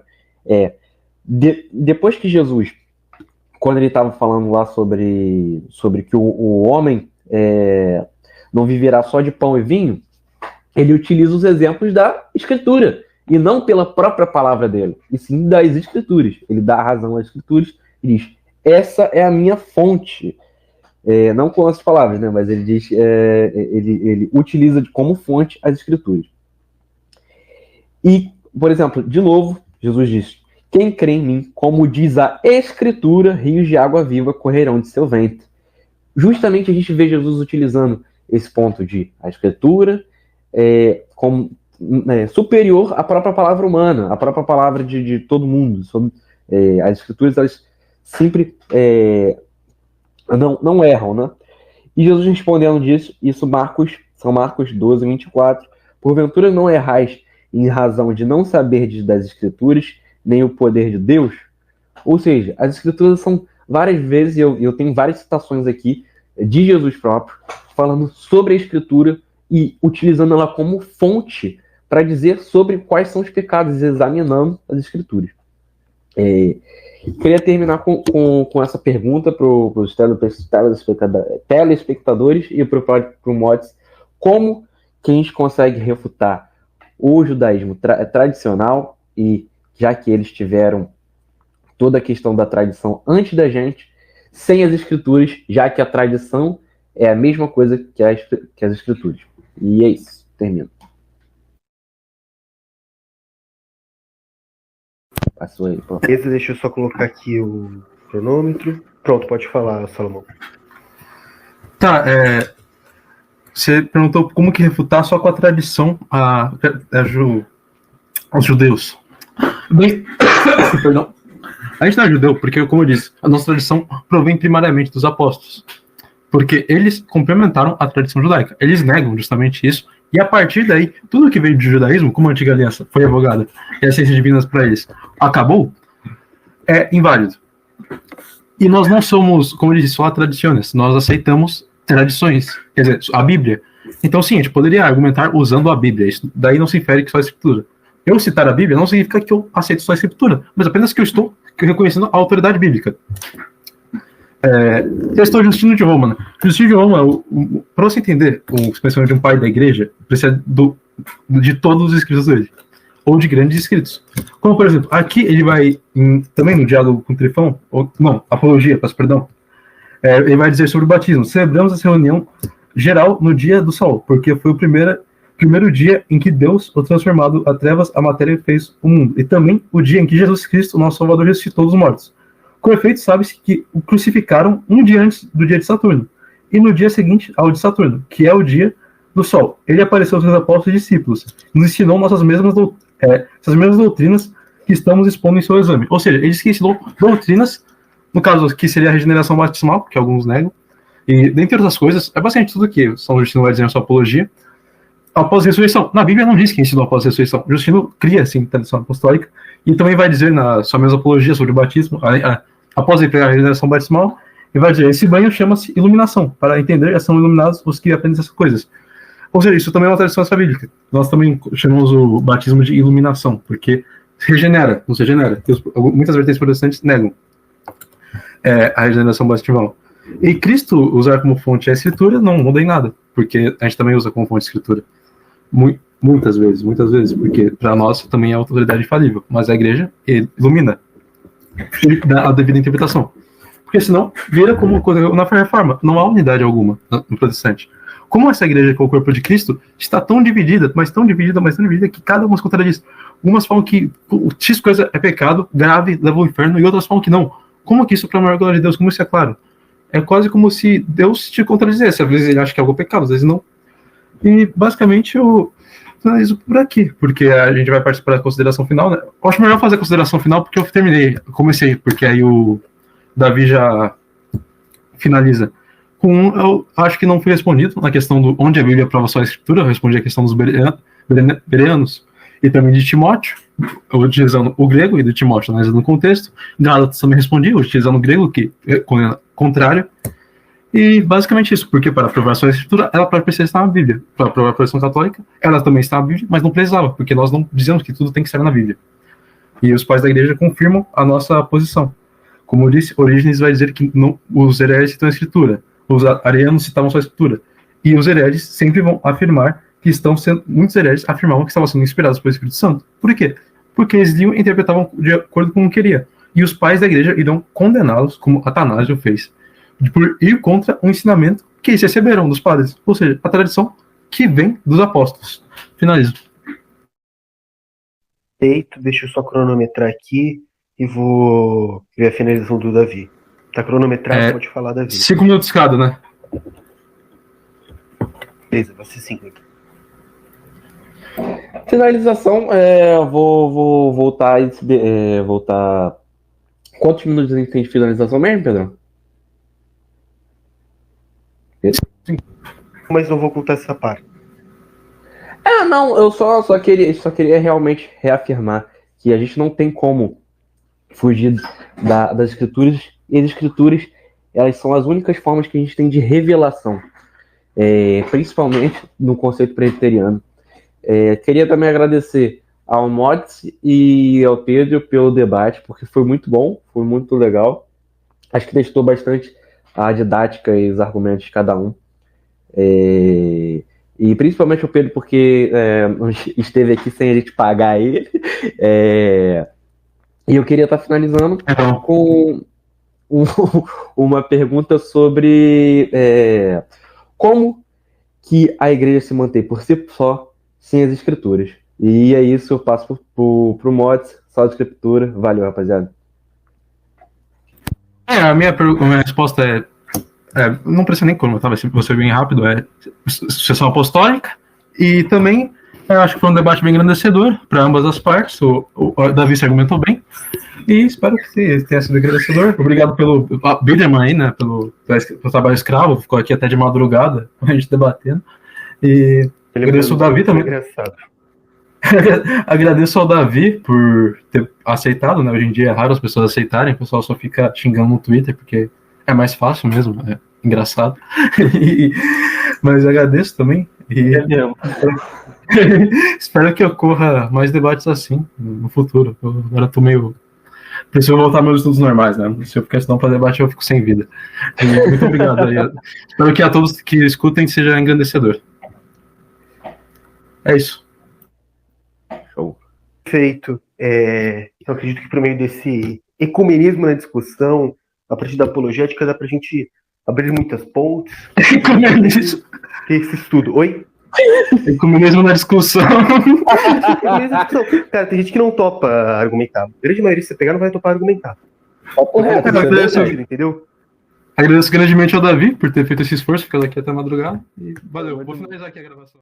Depois que Jesus, quando ele estava falando lá sobre que o homem não viverá só de pão e vinho, ele utiliza os exemplos da escritura, e não pela própria palavra dele, e sim das escrituras. Ele dá razão às escrituras e diz: essa é a minha fonte. Não com as palavras, né? Mas ele diz, ele utiliza como fonte as escrituras. E, por exemplo, de novo, Jesus diz: quem crê em mim, como diz a escritura, rios de água viva correrão de seu ventre. Justamente a gente vê Jesus utilizando esse ponto de a escritura como superior à própria palavra humana, à própria palavra de todo mundo. As escrituras, elas sempre não erram, né? E Jesus respondendo disso, São Marcos 12, 24, porventura não errais em razão de não saberdes das escrituras, nem o poder de Deus? Ou seja, as escrituras são várias vezes, eu tenho várias citações aqui de Jesus próprio, falando sobre a escritura e utilizando ela como fonte para dizer sobre quais são os pecados, examinando as escrituras. Queria terminar com essa pergunta para os telespectadores e para o Motsi: como que a gente consegue refutar o judaísmo tradicional, e já que eles tiveram toda a questão da tradição antes da gente, sem as escrituras, já que a tradição é a mesma coisa que as escrituras. E é isso, termino. Passou aí, pronto. Deixa eu só colocar aqui o cronômetro. Pronto, pode falar, Salomão. Tá, você perguntou como que refutar só com a tradição aos judeus. Bem, perdão. A gente não é judeu, porque, como eu disse, a nossa tradição provém primariamente dos apóstolos. porque eles complementaram a tradição judaica. Eles negam justamente isso, e a partir daí, tudo que veio do judaísmo, como a antiga aliança foi revogada e as ciências divinas para eles acabou, é inválido. E nós não somos, como ele disse, só tradições, nós aceitamos tradições, quer dizer, a Bíblia. Então, sim, a gente poderia argumentar usando a Bíblia, isso daí não se infere que só a Escritura. Eu citar a Bíblia não significa que eu aceito só a Escritura, mas apenas que eu estou reconhecendo a autoridade bíblica. Questão Justino de Roma. Né? Justino de Roma, para você entender o pensamento de um pai da igreja, precisa de todos os escritos dele, ou de grandes escritos. Como, por exemplo, aqui ele vai, também no diálogo com Trifão, apologia, peço perdão, ele vai dizer sobre o batismo. Celebramos essa reunião geral no dia do sol, porque foi o primeiro dia em que Deus, o transformado a trevas, a matéria fez o mundo, e também o dia em que Jesus Cristo, o nosso Salvador, ressuscitou dos mortos. Com efeito, sabe-se que o crucificaram um dia antes do dia de Saturno, e no dia seguinte ao de Saturno, que é o dia do Sol. Ele apareceu aos seus apóstolos e discípulos, nos ensinou essas mesmas doutrinas que estamos expondo em seu exame. Ou seja, ele disse que ensinou doutrinas, no caso que seria a regeneração batismal, que alguns negam, e dentre outras coisas, é basicamente tudo que São Justino vai dizer na sua apologia, após a ressurreição. Na Bíblia não diz que ensinou após a ressurreição. Justino cria, sim, tradição apostólica, e também vai dizer na sua mesma apologia sobre o batismo, após ele pegar a regeneração batismal, ele vai dizer, esse banho chama-se iluminação. Para entender, são iluminados os que aprendem essas coisas. Ou seja, isso também é uma tradição bíblica. Nós também chamamos o batismo de iluminação, porque regenera, nos regenera. Muitas vertentes protestantes negam a regeneração batismal. E Cristo usar como fonte a Escritura não muda em nada, porque a gente também usa como fonte a Escritura. Muitas vezes, porque para nós também é autoridade infalível, mas a igreja ilumina e dá a devida interpretação. Porque senão vira como na reforma, não há unidade alguma no protestante. Como essa igreja, que é o corpo de Cristo, está tão dividida, mas tão dividida, que cada uma se contradiz. Algumas falam que X coisa é pecado, grave, leva ao inferno, e outras falam que não. Como que isso para a maior glória de Deus? Como isso é claro? É quase como se Deus te contradizesse. Às vezes ele acha que é algo pecado, às vezes não. E basicamente eu finalizo por aqui, porque a gente vai participar da consideração final, né? Eu acho melhor fazer a consideração final porque eu comecei, porque aí o Davi já finaliza. Eu acho que não fui respondido na questão do onde a Bíblia prova só a Escritura. Eu respondi a questão dos bereanos e também de Timóteo, utilizando o grego, e do Timóteo analisando o contexto. Gálatas também respondi, utilizando o grego, que é contrário. E basicamente isso, porque para provar só a Escritura, ela precisa estar na Bíblia. Para provar a profissão católica, ela também está na Bíblia, mas não precisava, porque nós não dizemos que tudo tem que estar na Bíblia. E os pais da igreja confirmam a nossa posição. Como eu disse, Orígenes vai dizer que os hereges citam a Escritura, os arianos citavam só a Escritura, e os hereges sempre vão afirmar que muitos hereges afirmavam que estavam sendo inspirados pelo Espírito Santo. Por quê? Porque eles liam e interpretavam de acordo com o que queria. E os pais da igreja irão condená-los, como Atanásio fez, por ir contra o ensinamento que eles receberam dos padres, ou seja, a tradição que vem dos apóstolos. Finalizo. Feito, deixa eu só cronometrar aqui e vou ver a finalização do Davi. Tá cronometrado, pode falar, Davi. 5 minutos cada, né? Beleza, vai ser 5. Finalização, vou voltar. Quantos minutos a gente tem de finalização mesmo, Pedro? Mas não vou ocultar essa parte. Não, eu só queria realmente reafirmar que a gente não tem como fugir das escrituras, e as escrituras, elas são as únicas formas que a gente tem de revelação, principalmente no conceito presbiteriano. Queria também agradecer ao Motes e ao Pedro pelo debate, porque foi muito bom, foi muito legal. Acho que testou bastante a didática e os argumentos de cada um. E principalmente o Pedro, porque esteve aqui sem a gente pagar ele. E eu queria estar finalizando com uma pergunta sobre como que a igreja se mantém por si só sem as escrituras. E é isso, eu passo pro Motes, só a escritura. Valeu, rapaziada. A minha resposta não precisa nem comentar, vai ser bem rápido. Sucessão apostólica, e também Eu acho que foi um debate bem engrandecedor para ambas as partes. O Davi se argumentou bem. E espero que tenha sido engrandecedor. Obrigado pelo Biderman aí, né? Pelo trabalho escravo. Ficou aqui até de madrugada, a gente debatendo. E agradeço ao Davi também. Engraçado. Agradeço ao Davi por ter aceitado, né? Hoje em dia é raro as pessoas aceitarem, o pessoal só fica xingando no Twitter, porque é mais fácil mesmo, é engraçado. Mas agradeço também. E espero que ocorra mais debates assim no futuro. Eu agora tô meio. Preciso voltar aos meus estudos normais, né? Se eu ficar estudando para debate, eu fico sem vida. E muito obrigado aí. Espero que a todos que escutem seja engrandecedor. É isso. Perfeito. Eu acredito que por meio desse ecumenismo na discussão, a partir da apologética, dá pra gente abrir muitas pontes. Ecumenismo. Esse estudo. Oi? Ecumenismo na discussão. Cara, tem gente que não topa argumentar. A grande maioria, se você pegar, não vai topar argumentar. Entendeu? Agradeço grandemente ao Davi por ter feito esse esforço, ficando aqui até a madrugada. E valeu, vou finalizar aqui a gravação.